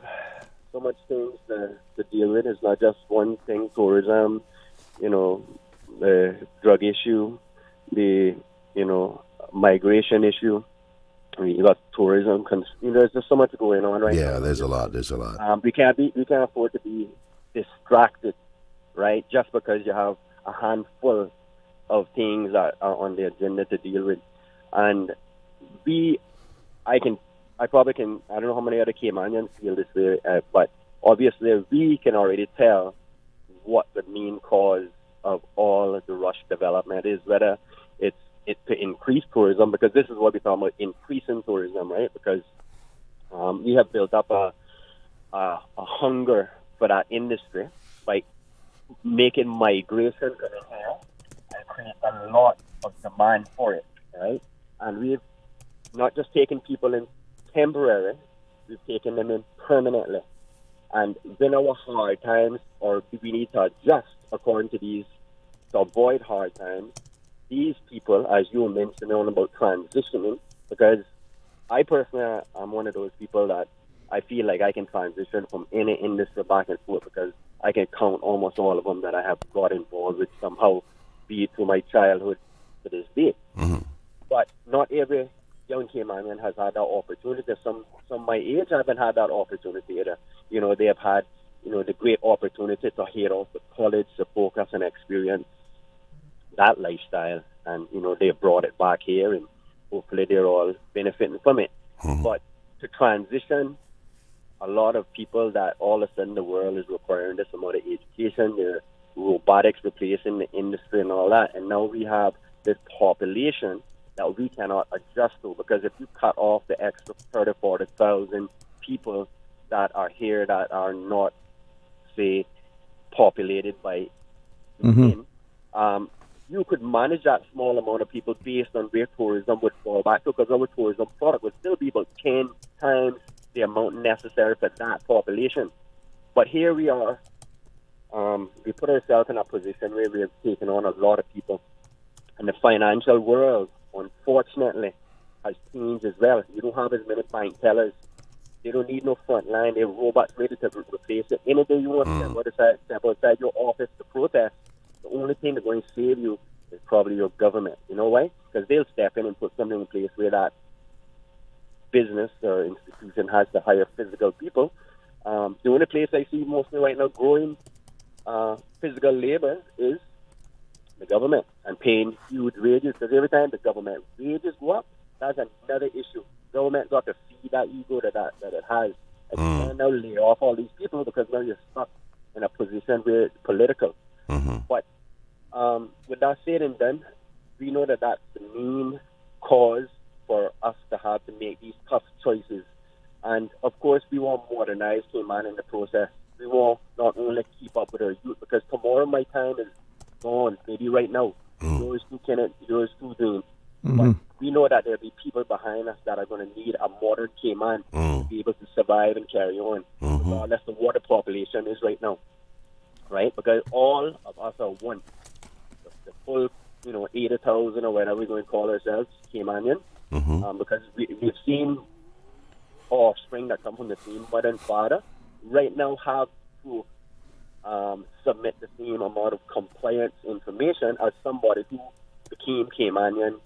so much things to deal with. It's not just one thing: tourism, the drug issue, the migration issue. You got tourism. There's just so much going on right now. Yeah, there's a lot. We can't afford to be distracted, right? Just because you have a handful of things that are on the agenda to deal with, and I probably can. I don't know how many other Caymanians feel this way, but obviously we can already tell what the main cause of all the rush development is. Whether it's to increase tourism, because this is what we're talking about, increasing tourism, right? Because we have built up a hunger for that industry by making migration and create a lot of demand for it, right? And we've not just taken people in temporary, we've taken them in permanently. And when our hard times, or we need to adjust according to these to avoid hard times, these people, as you mentioned on about transitioning, because I personally am one of those people that I feel like I can transition from any industry back and forth because I can count almost all of them that I have got involved with somehow, be it through my childhood to this day. But not every young Caymanian has had that opportunity. Some my age haven't had that opportunity either. They have had, the great opportunity to head off to college, to focus and experience that lifestyle. And, they brought it back here and hopefully they're all benefiting from it. But to transition, a lot of people that all of a sudden the world is requiring this amount of education, the robotics replacing the industry and all that. And now we have this population that we cannot adjust to, because if you cut off the extra 30,000, 40,000 people that are here that are not, say, populated by men, you could manage that small amount of people based on where tourism would fall back to, because our tourism product would still be about 10 times the amount necessary for that population. But here we are, we put ourselves in a position where we have taken on a lot of people, and the financial world, unfortunately, has changed as well. You don't have as many bank tellers. They don't need no front line. They're robots ready to replace it. Any day you want to step outside your office to protest, the only thing that's going to save you is probably your government. You know why? Because they'll step in and put something in place where that business or institution has to hire physical people. The only place I see mostly right now growing physical labor is the government, and paying huge wages, because every time the government wages go up, that's another issue. Government got to feed that ego that it has. And you can't now lay off all these people because now you're stuck in a position where it's political. But with that said and done, we know that that's the main cause for us to have to make these tough choices. And of course, we want modernize Cayman in the process. We want not only keep up with our youth, because tomorrow my time is gone, maybe right now. Yours too, Kenneth, yours too, Dwayne. But we know that there'll be people behind us that are going to need a modern Cayman to be able to survive and carry on, regardless of what the population is right now, right? Because all of us are one. The full, 80,000 or whatever we're going to call ourselves, Caymanian, because we've seen offspring that come from the same mother and father right now have to submit the same amount of compliance information as somebody who became Caymanian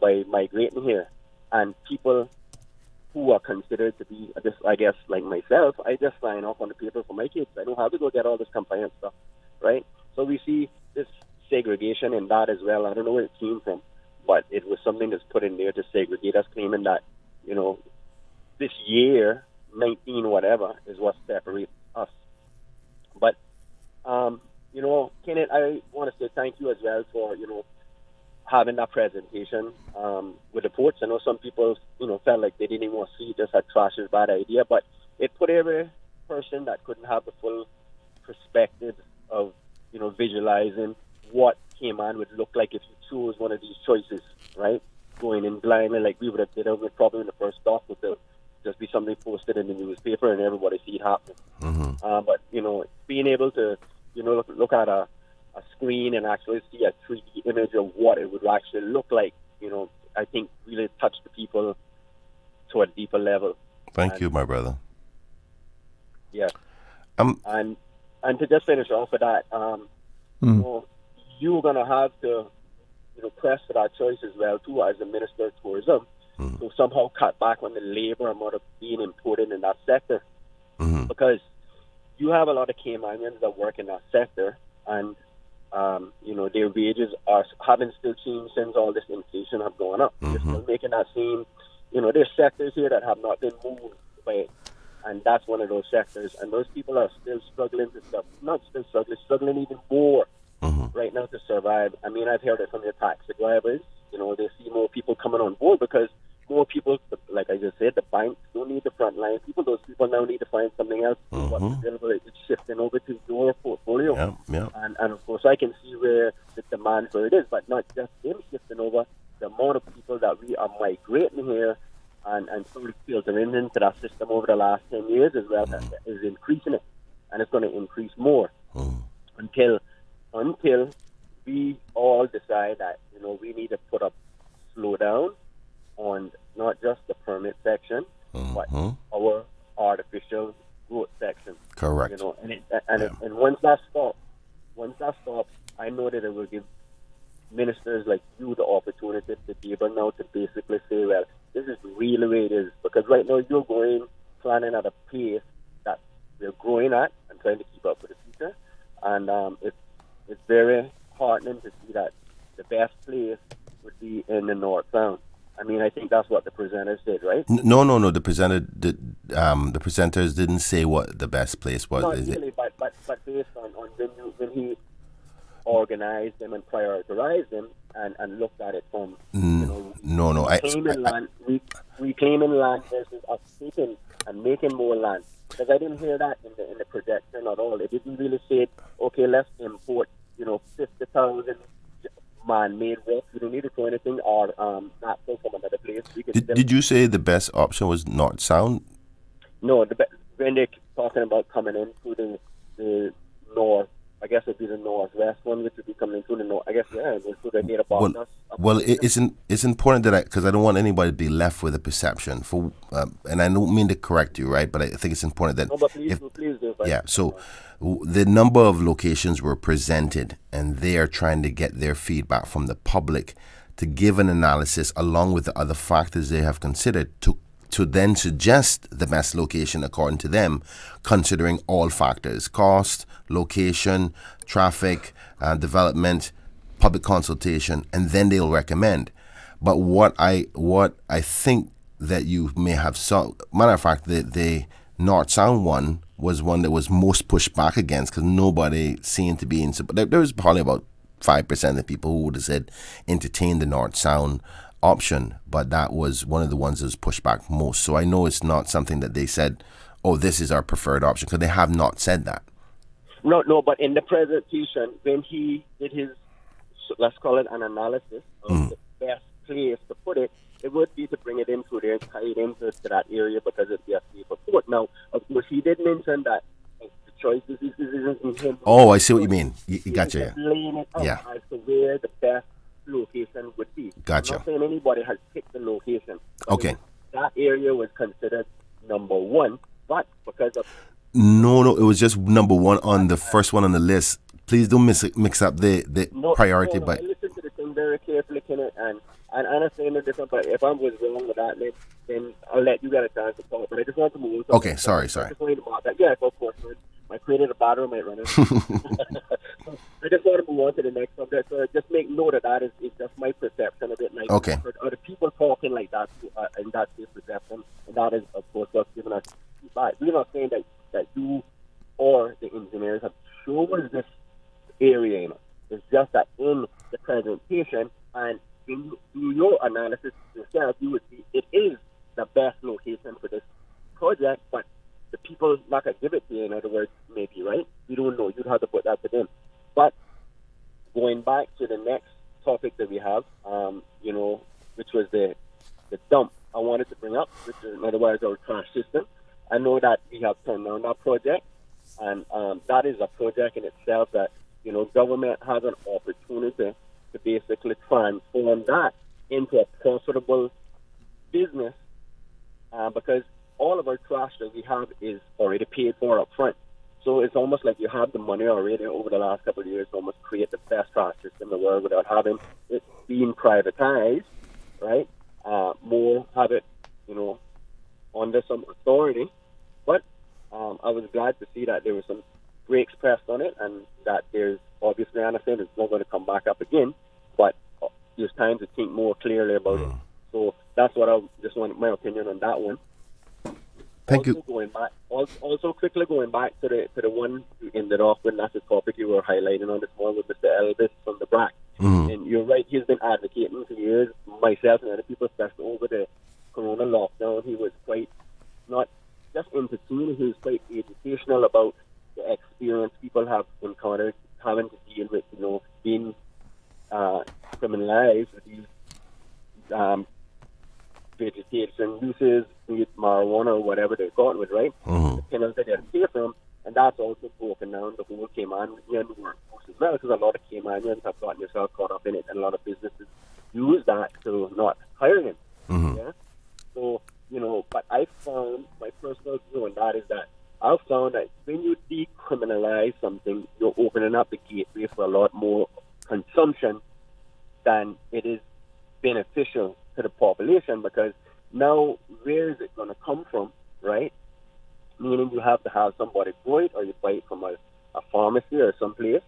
by migrating here. And people who are considered to be, I guess, like myself, I just sign off on the paper for my kids. I don't have to go get all this compliance stuff, right? So we see this segregation in that as well. I don't know where it came from, but it was something that's put in there to segregate us, claiming that, this year, 19 whatever, is what separates us. But, Kenneth, I want to say thank you as well for, having that presentation with the ports. I know some people, felt like they didn't even want to see this, that trash is a bad idea, but it put every person that couldn't have the full perspective of, visualizing what Cayman would look like if you chose one of these choices, right? Going in blindly like we would have did over probably in the first doc with the just be something posted in the newspaper and everybody see it happening. But, being able to, look at a screen and actually see a 3D image of what it would actually look like, I think really touched the people to a deeper level. Thank you, my brother. Yeah. And to just finish off with that, you're going to have to, press for that choice as well, too, as the Minister of Tourism, to somehow cut back on the labor amount of being imported in that sector. Because you have a lot of Caymanians that work in that sector, and, their wages haven't still changed since all this inflation have gone up. They're still making that same, there's sectors here that have not been moved by, and that's one of those sectors. And those people are still struggling struggling even more right now to survive. I mean, I've heard it from the taxi drivers. They see more people coming on board because more people, like I just said, the banks don't need the front line people. Those people now need to find something else. What's available is shifting over to your portfolio. And of course, I can see where the demand for it is, but not just them shifting over. The amount of people that we are migrating here and sort of filtering into that system over the last 10 years as well is increasing it. And it's going to increase more until we Correct. You know, and once that stops, I know that it will give ministers like you the opportunity to be able now to basically say, well, this is really the way it is. Because right now you're planning at a pace that we're growing at and trying to keep up with the future. And it's very heartening to see that the best place would be in the North Sound. I mean, I think that's what the presenters did, right? No. The the presenters didn't say what the best place was. Not really, but based on when he organized them and prioritized them and looked at it from reclaiming land versus us taking and making more land. Because I didn't hear that in the projection at all. It didn't really say, okay, let's import 50,000 man-made rocks. We don't need to do anything or natural from another place. Did you say the best option was North Sound? No, when they're talking about coming in through the north, I guess it'd be the northwest one, which would be coming through the north. I guess, yeah, through the data box. Well, it's important that because I don't want anybody to be left with a perception and I don't mean to correct you, right? But I think it's important that. No, but please do. Yeah, so the number of locations were presented, and they are trying to get their feedback from the public to give an analysis along with the other factors they have considered to then suggest the best location according to them, considering all factors: cost, location, traffic, development, public consultation, and then they'll recommend. But what I think that you may have saw, matter of fact, the North Sound one was one that was most pushed back against because nobody seemed to be in. But there was probably about 5% of people who would have said entertain the North Sound option, but that was one of the ones that was pushed back most. So I know it's not something that they said, oh, this is our preferred option, because they have not said that. No, but in the presentation, when he did his, let's call it an analysis of the best place to put it, it would be to bring it in through there and tie it into that area because it'd be a safer port. Now, of course, he did mention that the choices isn't in him. Oh, I see what you mean. You gotcha. Laying it out as to where the best location would be. Gotcha. I'm not saying anybody has picked the location. Okay. That area was considered number one, but because of... No, it was just number one on the first one on the list. Please don't mix up the priority. But I listened to the thing very carefully, and I'm saying no different, but if I was wrong with that, then I'll let you get a chance to talk. But I just want to move on. Okay, sorry. I just wanted about that. Yeah, of course. My created a battery might run it. I just want to move on to the next subject. So just make note of that. It's just my perception of it. Like, okay. Are the people talking like that in that case perception? And that is, of course, what's giving us feedback. We're not saying that you or the engineers have chosen this area. It's just that in the presentation and in you do your analysis yourself, you would see it is the best location for this project, but the people not going to give it to you, in other words, maybe, right? We don't know. You'd have to put that to them. But going back to the next topic that we have, which was the dump I wanted to bring up, which is, in other words, our trash system. I know that we have turned down that project, and that is a project in itself that, government has an opportunity to basically transform that into a profitable business because all of our trash that we have is already paid for up front. So it's almost like you have the money already over the last couple of years to almost create the best trash system in the world without having it being privatized, right? More have it, under some authority. But I was glad to see that there was some brakes pressed on it and that there's obviously, I understand it's not going to come back up again, but there's time to think more clearly about it. So that's what I just wanted my opinion on that one. Thank you. Also, quickly going back to the one you ended off with, that's the topic you were highlighting on this morning with Mr. Elvis from the BRAC. And you're right, he's been advocating for years, myself and other people, especially over the corona lockdown. He was quite, not just entertaining, he was quite educational about the experience people have encountered having to deal with, being criminalized with these vegetation uses, be it marijuana or whatever they're caught with, right? The penalty they're paid from, and that's also broken down the whole Caymanian workforce as well, because a lot of Caymanians have gotten themselves caught up in it, and a lot of businesses use that to not hire them. Yeah? So, but I found, my personal view on that is that I've found that when you decriminalize something, you're opening up the gateway for a lot more consumption than it is beneficial to the population, because now where is it going to come from, right? Meaning you have to have somebody grow it, or you buy it from a pharmacy or someplace.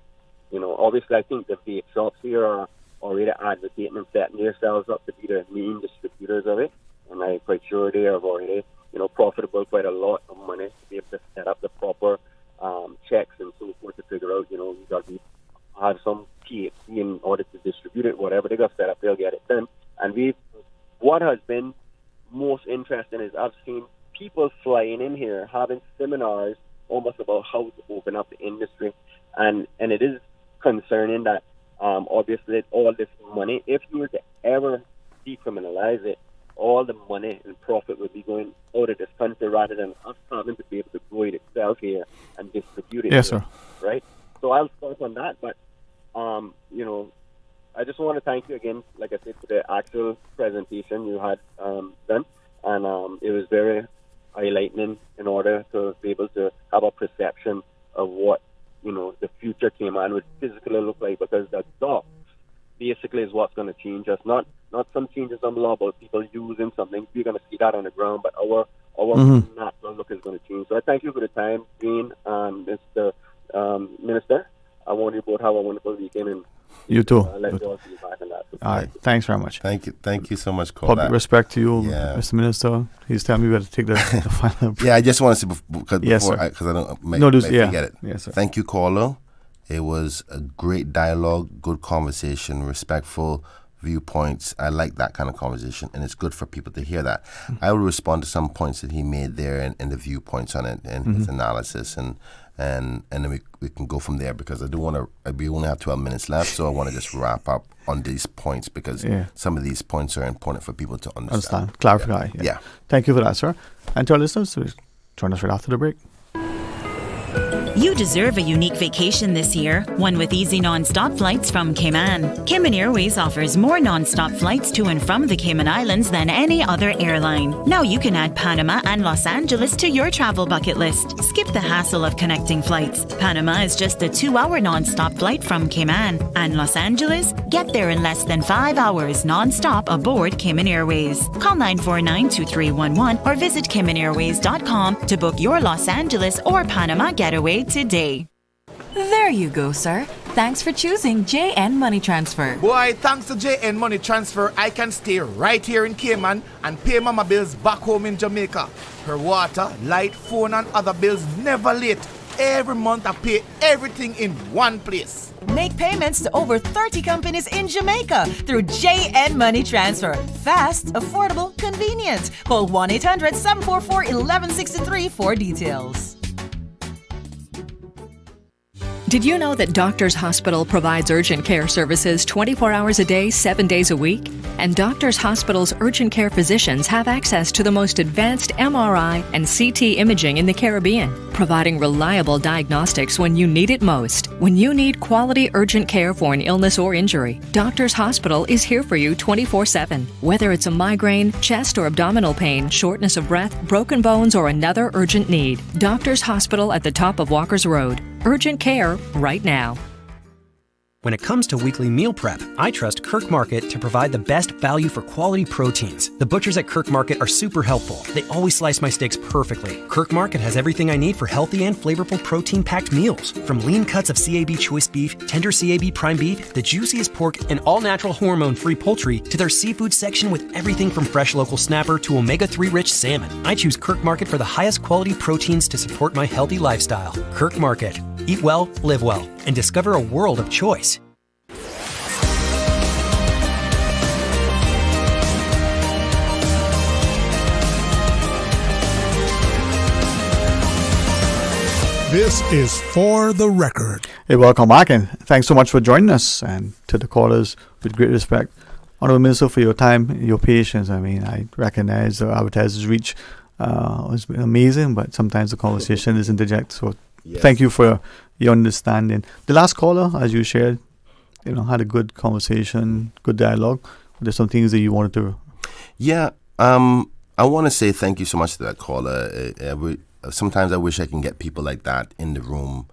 Obviously I think the vape shops here are already advocating and setting themselves up to be the main distributors of it, and I'm quite sure they have already, profitable quite a lot of money to be able to set up the proper checks and so forth to figure out, we got to have some THC in order to distribute it, whatever they got set up, they'll get it done. And what has been most interesting is I've seen people flying in here having seminars almost about how to open up the industry, and it is concerning that obviously all this money, if you were to ever decriminalize it, all the money and profit would be going out of this country rather than us having to be able to grow it itself here and distribute it. Yes, here, sir. Right? So I'll start on that, but I just want to thank you again, like I said, for the actual presentation you had done, and it was very highlighting in order to be able to have a perception of what the future Cayman would physically look like, because the docs basically is what's going to change us, not some changes on the law about people using something. We're going to see that on the ground, but our natural look is going to change. So I thank you for the time, Dwayne and Mr. Minister. I want you both have a wonderful weekend, and you too. Let you all see you back on that. All right. Thanks very much. Thank you so much, Cole. Public respect to you, Mr. Minister. He's telling me we better take the final. Yeah, I just want to say because I don't forget it. Yes, sir. Thank you, caller. It was a great dialogue, good conversation, respectful viewpoints. I like that kind of conversation, and it's good for people to hear that. I will respond to some points that he made there and the viewpoints on it and his analysis, and then we can go from there, because we only have 12 minutes left, so I want to just wrap up on these points, because some of these points are important for people to understand. Clarify. Yeah. Thank you for that, sir. And to our listeners, join us right after the break. You deserve a unique vacation this year, one with easy non-stop flights from Cayman. Cayman Airways offers more non-stop flights to and from the Cayman Islands than any other airline. Now you can add Panama and Los Angeles to your travel bucket list. Skip the hassle of connecting flights. Panama is just a 2-hour non-stop flight from Cayman. And Los Angeles? Get there in less than 5 hours non-stop aboard Cayman Airways. Call 949-2311 or visit CaymanAirways.com to book your Los Angeles or Panama getaway today. There you go, sir. Thanks for choosing JN Money Transfer. Boy, thanks to JN Money Transfer, I can stay right here in Cayman and pay mama bills back home in Jamaica. Her water, light, phone and other bills never late. Every month I pay everything in one place. Make payments to over 30 companies in Jamaica through JN Money Transfer. Fast, affordable, convenient. Call 1-800-744-1163 for details. Did you know that Doctors Hospital provides urgent care services 24 hours a day, 7 days a week? And Doctors Hospital's urgent care physicians have access to the most advanced MRI and CT imaging in the Caribbean, providing reliable diagnostics when you need it most. When you need quality urgent care for an illness or injury, Doctors Hospital is here for you 24/7. Whether it's a migraine, chest or abdominal pain, shortness of breath, broken bones, or another urgent need, Doctors Hospital at the top of Walker's Road. Urgent care right now. When it comes to weekly meal prep, I trust Kirk Market to provide the best value for quality proteins. The butchers at Kirk Market are super helpful. They always slice my steaks perfectly. Kirk Market has everything I need for healthy and flavorful protein-packed meals. From lean cuts of CAB choice beef, tender CAB prime beef, the juiciest pork, and all-natural hormone-free poultry, to their seafood section with everything from fresh local snapper to omega-3 rich salmon. I choose Kirk Market for the highest quality proteins to support my healthy lifestyle. Kirk Market. Eat well, live well, and discover a world of choice. This is For the Record. Hey, welcome back, and thanks so much for joining us. And to the callers, with great respect, Honourable Minister, for your time and your patience. I mean, I recognize the advertiser's reach has been amazing, but sometimes the conversation is interject. So thank you for your understanding. The last caller, as you shared, had a good conversation, good dialogue. There's some things that you wanted to... Yeah, I want to say thank you so much to that caller. sometimes I wish I can get people like that in the room,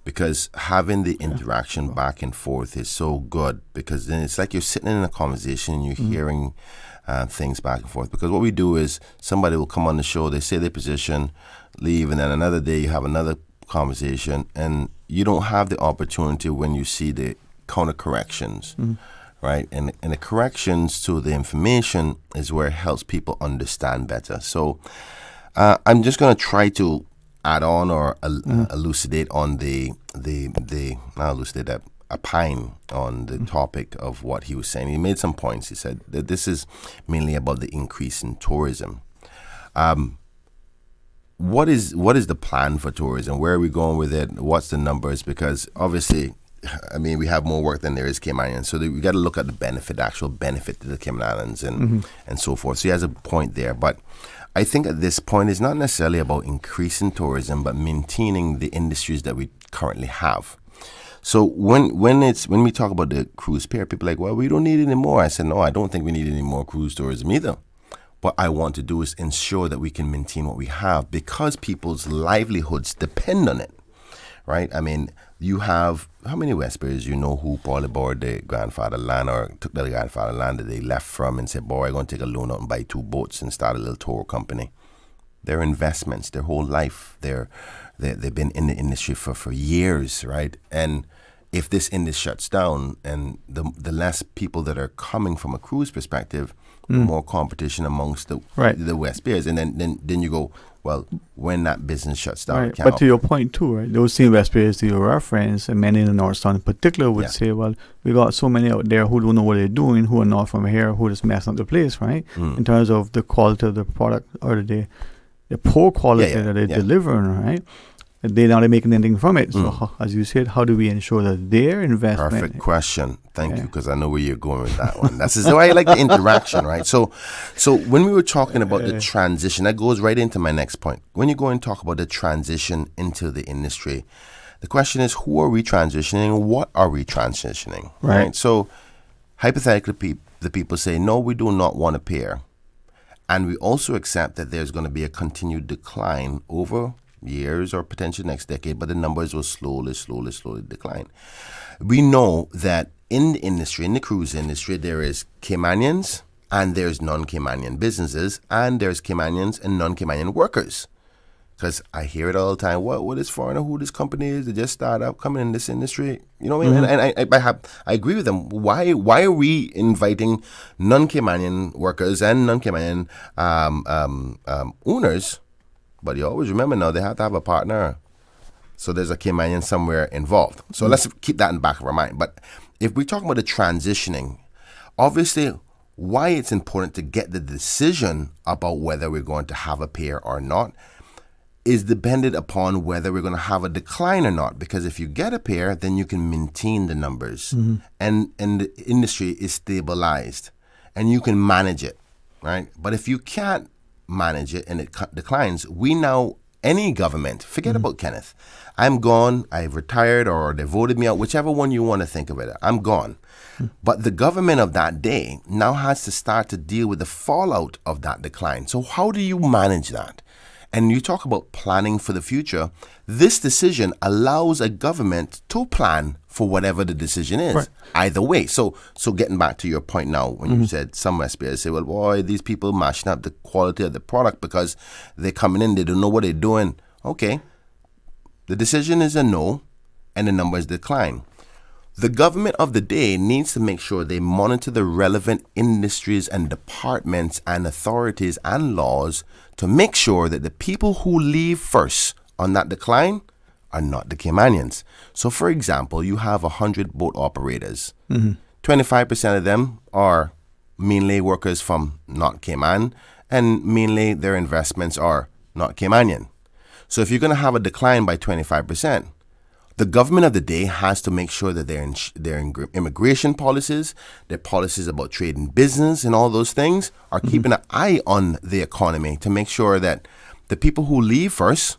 because having the interaction back and forth is so good, because then it's like you're sitting in a conversation and you're hearing things back and forth. Because what we do is somebody will come on the show, they say their position, leave, and then another day you have another conversation, and you don't have the opportunity when you see the counter corrections, right? And the corrections to the information is where it helps people understand better. So I'm just going to try to add on or elucidate on opine on the topic of what he was saying. He made some points. He said that this is mainly about the increase in tourism. What is the plan for tourism? Where are we going with it? What's the numbers? Because obviously, I mean, we have more work than there is Cayman Islands. So we got to look at the actual benefit to the Cayman Islands and so forth. So he has a point there. But I think at this point, it's not necessarily about increasing tourism, but maintaining the industries that we currently have. So when we talk about the cruise pier, people are like, well, we don't need any more. I said, no, I don't think we need any more cruise tourism either. What I want to do is ensure that we can maintain what we have, because people's livelihoods depend on it, right? I mean, you have, how many West Bayers you know who probably bought the grandfather land or took the grandfather land that they left from and said, boy, I'm going to take a loan out and buy 2 boats and start a little tour company. Their investments, their whole life, they've been in the industry for years, right? And if this industry shuts down, and the less people that are coming from a cruise perspective, more competition amongst the West Bayers, and then you go, well, when that business shuts down, right. But to your point too, right? Those same West Bayers to your reference, and many in the North Town in particular would say, well, we got so many out there who don't know what they're doing, who are not from here, who just messing up the place, right? In terms of the quality of the product or the poor quality that they're delivering, right? They're not making anything from it. So, as you said, how do we ensure that their investment... Perfect question. Thank you, because I know where you're going with that one. That's why I like the interaction, right? So when we were talking about the transition, that goes right into my next point. When you go and talk about the transition into the industry, the question is, who are we transitioning? What are we transitioning? Right? So hypothetically, the people say, no, we do not want a pier. And we also accept that there's going to be a continued decline over years or potentially next decade, but the numbers will slowly decline. We know that in the industry, in the cruise industry, there is Caymanians and there's non-Caymanian businesses, and there's Caymanians and non-Caymanian workers. Because I hear it all the time. What is foreigner? Who this company is? They just start up coming in this industry. You know what I mean? And I agree with them. Why are we inviting non-Caymanian workers and non-Caymanian owners? But you always remember now, they have to have a partner. So there's a Caymanian somewhere involved. So let's keep that in the back of our mind. But if we're talking about the transitioning, obviously why it's important to get the decision about whether we're going to have a pier or not is dependent upon whether we're going to have a decline or not. Because if you get a pier, then you can maintain the numbers. And the industry is stabilized. And you can manage it, right? But if you can't manage it and it declines, any government, forget about Kenneth. I'm gone, I've retired, or they voted me out, whichever one you want to think of it, I'm gone. But the government of that day now has to start to deal with the fallout of that decline. So how do you manage that? And you talk about planning for the future. This decision allows a government to plan for whatever the decision is, either way. So getting back to your point now, when you said some SPs say, well, boy, these people mashing up the quality of the product because they're coming in, they don't know what they're doing. Okay, the decision is a no, and the numbers decline. The government of the day needs to make sure they monitor the relevant industries and departments and authorities and laws to make sure that the people who leave first on that decline are not the Caymanians. So, for example, you have 100 boat operators. 25% of them are mainly workers from not Cayman, and mainly their investments are not Caymanian. So if you're going to have a decline by 25%, the government of the day has to make sure that their immigration policies, their policies about trade and business and all those things are keeping an eye on the economy to make sure that the people who leave first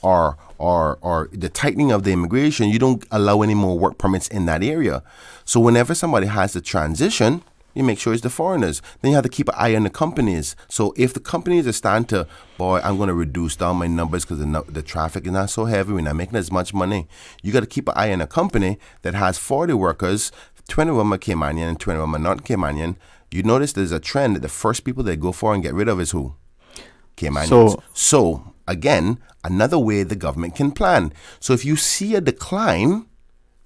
are the tightening of the immigration. You don't allow any more work permits in that area. So whenever somebody has to transition, You make sure it's the foreigners. Then you have to keep an eye on the companies. So if the companies are starting to, boy, I'm going to reduce down my numbers because the traffic is not so heavy, we're not making as much money. You got to keep an eye on a company that has 40 workers, 20 of them are Caymanian and 20 of them are not Caymanian. You notice there's a trend that the first people they go for and get rid of is who? Caymanians. So again, another way the government can plan. So if you see a decline,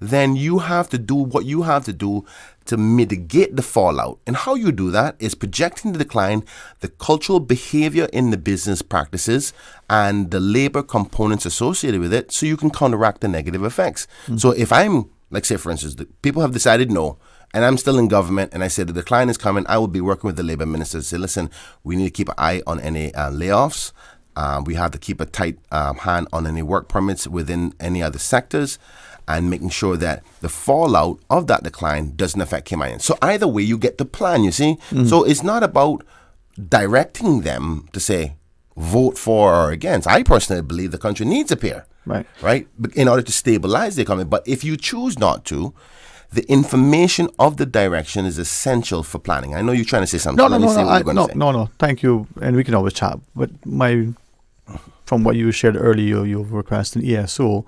then you have to do what you have to do to mitigate the fallout. And how you do that is projecting the decline, the cultural behavior in the business practices, and the labor components associated with it so you can counteract the negative effects. So if I'm, like say for instance, the people have decided no, and I'm still in government and I say the decline is coming, I will be working with the labor minister to say, listen, we need to keep an eye on any layoffs. We have to keep a tight hand on any work permits within any other sectors, and making sure that the fallout of that decline doesn't affect Caymanians. So either way, you get the plan, you see. So it's not about directing them to say, vote for or against. I personally believe the country needs a peer, right, in order to stabilize the economy. But if you choose not to, the information of the direction is essential for planning. I know you're trying to say something. No. Thank you, and we can always chat. But from what you shared earlier, you've requested ESO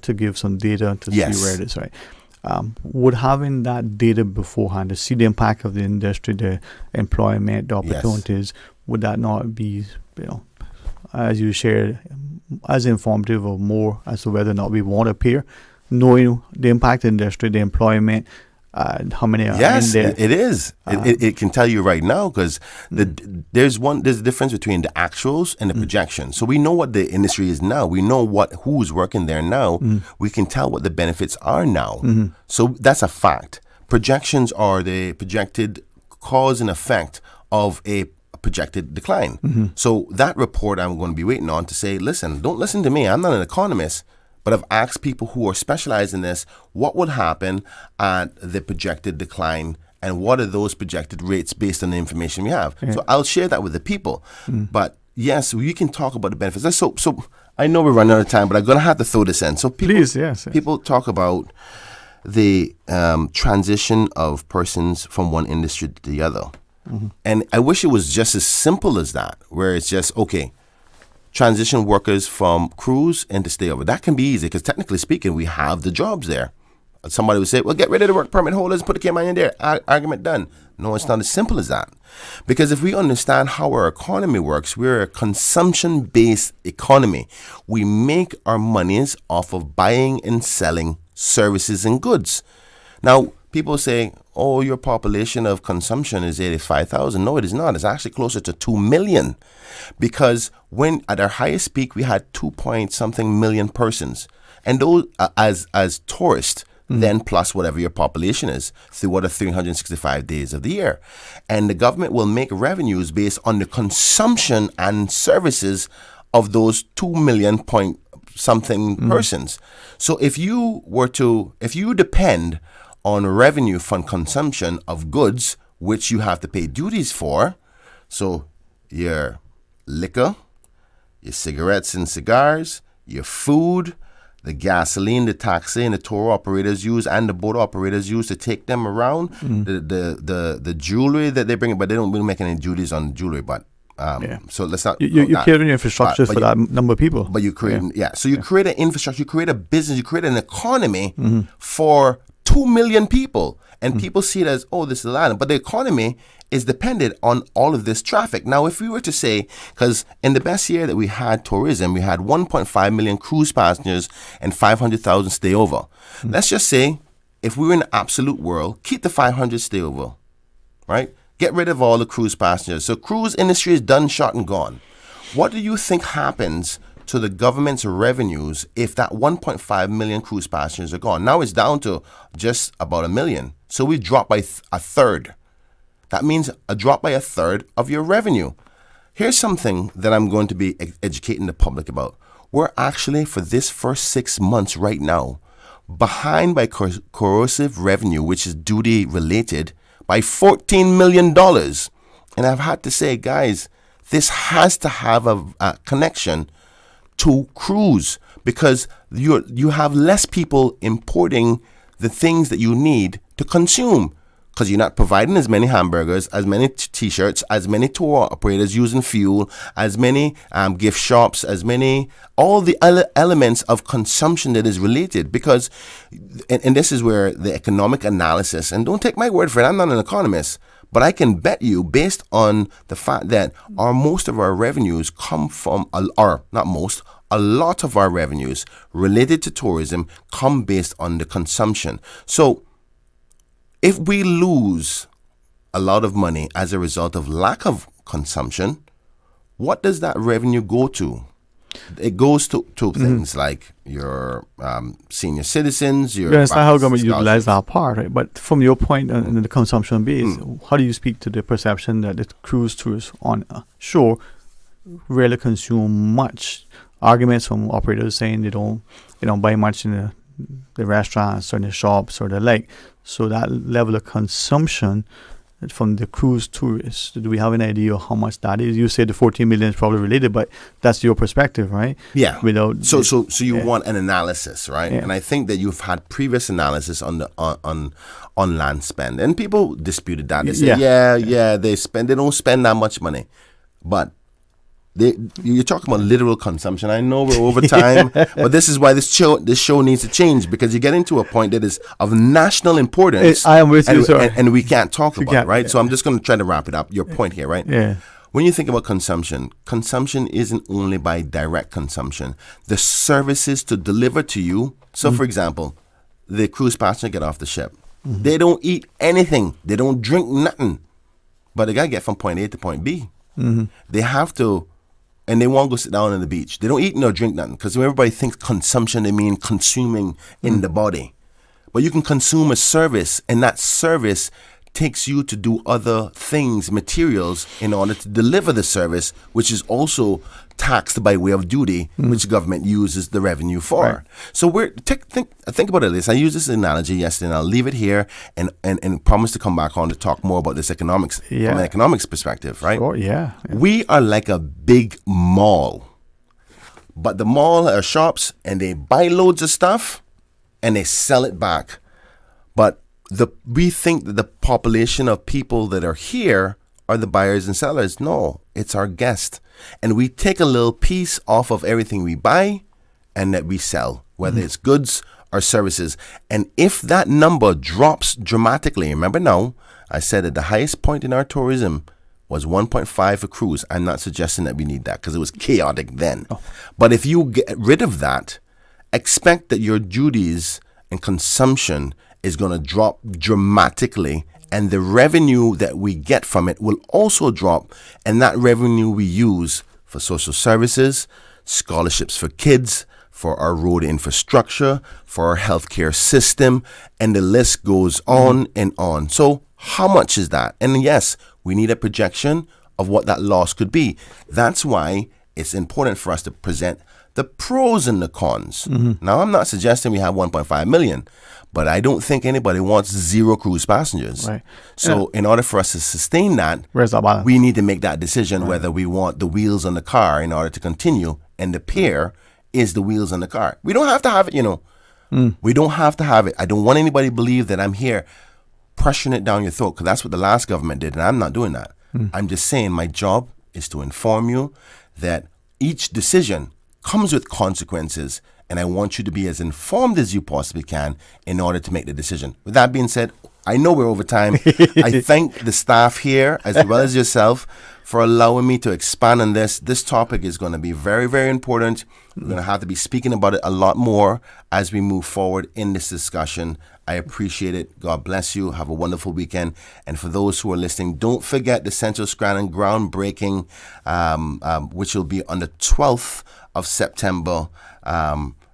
to give some data to see where it is, right? Would having that data beforehand to see the impact of the industry, the employment, the opportunities, would that not be, as you shared, as informative or more as to whether or not we want a peer, knowing the impact of the industry, the employment, how many are in there? Yes, it is. It can tell you right now because there's a difference between the actuals and the projections. So we know what the industry is now. We know who's working there now. We can tell what the benefits are now. So that's a fact. Projections are the projected cause and effect of a projected decline. So that report I'm going to be waiting on to say, listen, don't listen to me. I'm not an economist. But I've asked people who are specialized in this, what would happen at the projected decline and what are those projected rates based on the information we have. So I'll share that with the people. But yes, we can talk about the benefits. So I know we're running out of time, but I'm going to have to throw this in. So people, people talk about the transition of persons from one industry to the other. And I wish it was just as simple as that, where it's just, okay, transition workers from cruise into stay over. That can be easy because technically speaking, we have the jobs there. Somebody would say, well, get rid of the work permit holders, put the Cayman in there. Argument done. No, it's not as simple as that. Because if we understand how our economy works, we're a consumption-based economy. We make our monies off of buying and selling services and goods. Now, people say, oh, your population of consumption is 85,000. No, it is not. It's actually closer to 2 million. Because when at our highest peak, we had 2-point-something million persons. And those as tourists, then plus whatever your population is, throughout the 365 days of the year. And the government will make revenues based on the consumption and services of those 2 million point something persons. So if you depend on revenue from consumption of goods, which you have to pay duties for, so your liquor, your cigarettes and cigars, your food, the gasoline, the taxi, and the tour operators use, and the boat operators use to take them around, the jewelry that they bring, but they don't really make any duties on jewelry, but so let's not. You create an infrastructure for that number of people. But you create, so you create an infrastructure, you create a business, you create an economy for 2 million people. And people see it as, oh, this is the island. But the economy is dependent on all of this traffic. Now, if we were to say, because in the best year that we had tourism, we had 1.5 million cruise passengers and 500,000 stay over. Let's just say, if we were in the absolute world, keep the 500 stay over, right? Get rid of all the cruise passengers. So cruise industry is done, shot, and gone. What do you think happens to the government's revenues if that 1.5 million cruise passengers are gone? Now it's down to just about 1 million. So we dropped by a third. That means a drop by a third of your revenue. Here's something that I'm going to be educating the public about. We're actually, for this first 6 months right now, behind by corrosive revenue, which is duty related, by $14 million. And I've had to say, guys, this has to have a connection to cruise, because you have less people importing the things that you need to consume. because you're not providing as many hamburgers, as many T-shirts, as many tour operators using fuel, as many gift shops, as many, all the elements of consumption that is related. Because, and this is where the economic analysis, and don't take my word for it, I'm not an economist, but I can bet you, based on the fact that most of our revenues come from, or not most, a lot of our revenues related to tourism come based on the consumption. So if we lose a lot of money as a result of lack of consumption, what does that revenue go to? It goes to things like your senior citizens. Your that's not how government utilize that part, right? But from your point on the consumption base, how do you speak to the perception that the cruise tourists on shore rarely consume much? Arguments from operators saying they don't buy much in the restaurants or the shops or the like. So that level of consumption from the cruise tourists, do we have an idea of how much that is? You say the 14 million is probably related, but that's your perspective, right? Yeah. So you want an analysis, right? Yeah. And I think that you've had previous analysis on the on land spend, and people disputed that. They say, they don't spend that much money, but you're talking about literal consumption. I know we're over time, but this is why this show needs to change, because you get into a point that is of national importance. I am with you, sir. And we can't talk about it, right? So I'm just going to try to wrap it up. Your point here, right? Yeah. When you think about consumption isn't only by direct consumption. The services to deliver to you. So, for example, the cruise passenger get off the ship. Mm-hmm. They don't eat anything. They don't drink nothing. But they got to get from point A to point B. Mm-hmm. They have to. And they won't go sit down on the beach. They don't eat nor drink nothing, because everybody thinks consumption, they mean consuming in the body. But you can consume a service, and that service takes you to do other things, materials, in order to deliver the service, which is also taxed by way of duty, which government uses the revenue for. Right. So think about it, Liz. I used this analogy yesterday, and I'll leave it here and promise to come back on to talk more about this economics from an economics perspective, right? Sure, yeah. We are like a big mall. But the mall are shops, and they buy loads of stuff and they sell it back. But we think that the population of people that are here are the buyers and sellers. No, it's our guest. And we take a little piece off of everything we buy and that we sell, whether it's goods or services. And if that number drops dramatically, remember now, I said that the highest point in our tourism was 1.5 for cruise. I'm not suggesting that we need that, because it was chaotic then. Oh. But if you get rid of that, expect that your duties and consumption is going to drop dramatically, and the revenue that we get from it will also drop, and that revenue we use for social services, scholarships for kids, for our road infrastructure, for our healthcare system, and the list goes on and on. So how much is that? And yes, we need a projection of what that loss could be. That's why it's important for us to present the pros and the cons. Now, I'm not suggesting we have 1.5 million, but I don't think anybody wants zero cruise passengers. Right. So in order for us to sustain that, we need to make that decision whether we want the wheels on the car in order to continue, and the pair is the wheels on the car. We don't have to have it, We don't have to have it. I don't want anybody to believe that I'm here pressuring it down your throat, because that's what the last government did, and I'm not doing that. I'm just saying my job is to inform you that each decision comes with consequences, and I want you to be as informed as you possibly can in order to make the decision. With that being said, I know we're over time. I thank the staff here as well as yourself for allowing me to expand on this. This topic is going to be very, very important. We're going to have to be speaking about it a lot more as we move forward in this discussion. I appreciate it. God bless you. Have a wonderful weekend. And for those who are listening, don't forget the Central Scranton groundbreaking, which will be on the 12th of September,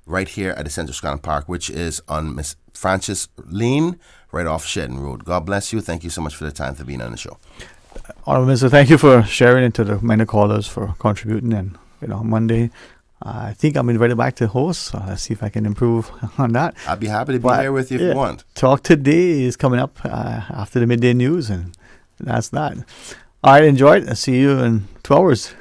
right here at the Central Scranton Park, which is on Miss Francis Lane, right off Shedden Road. God bless you. Thank you so much for the time, for being on the show. Honorable Minister, thank you for sharing, and to the many callers for contributing. And Monday, I think I'm invited back to host. So let's see if I can improve on that. I'd be happy to be there with you if you want. Talk Today is coming up after the midday news, and that's that. All right, enjoy it. I'll see you in 2 hours.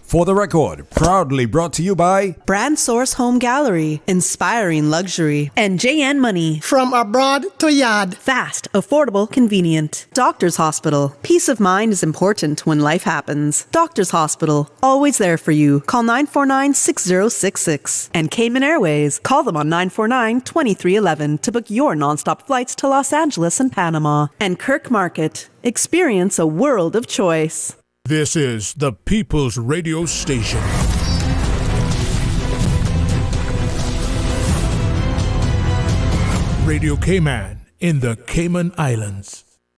For the record, proudly brought to you by Brand Source Home Gallery, inspiring luxury, and JN Money. From abroad to yard. Fast, affordable, convenient. Doctors Hospital. Peace of mind is important when life happens. Doctors Hospital, always there for you. Call 949-6066. And Cayman Airways. Call them on 949-2311 to book your nonstop flights to Los Angeles and Panama. And Kirk Market. Experience a world of choice. This is the People's Radio Station. Radio Cayman in the Cayman Islands.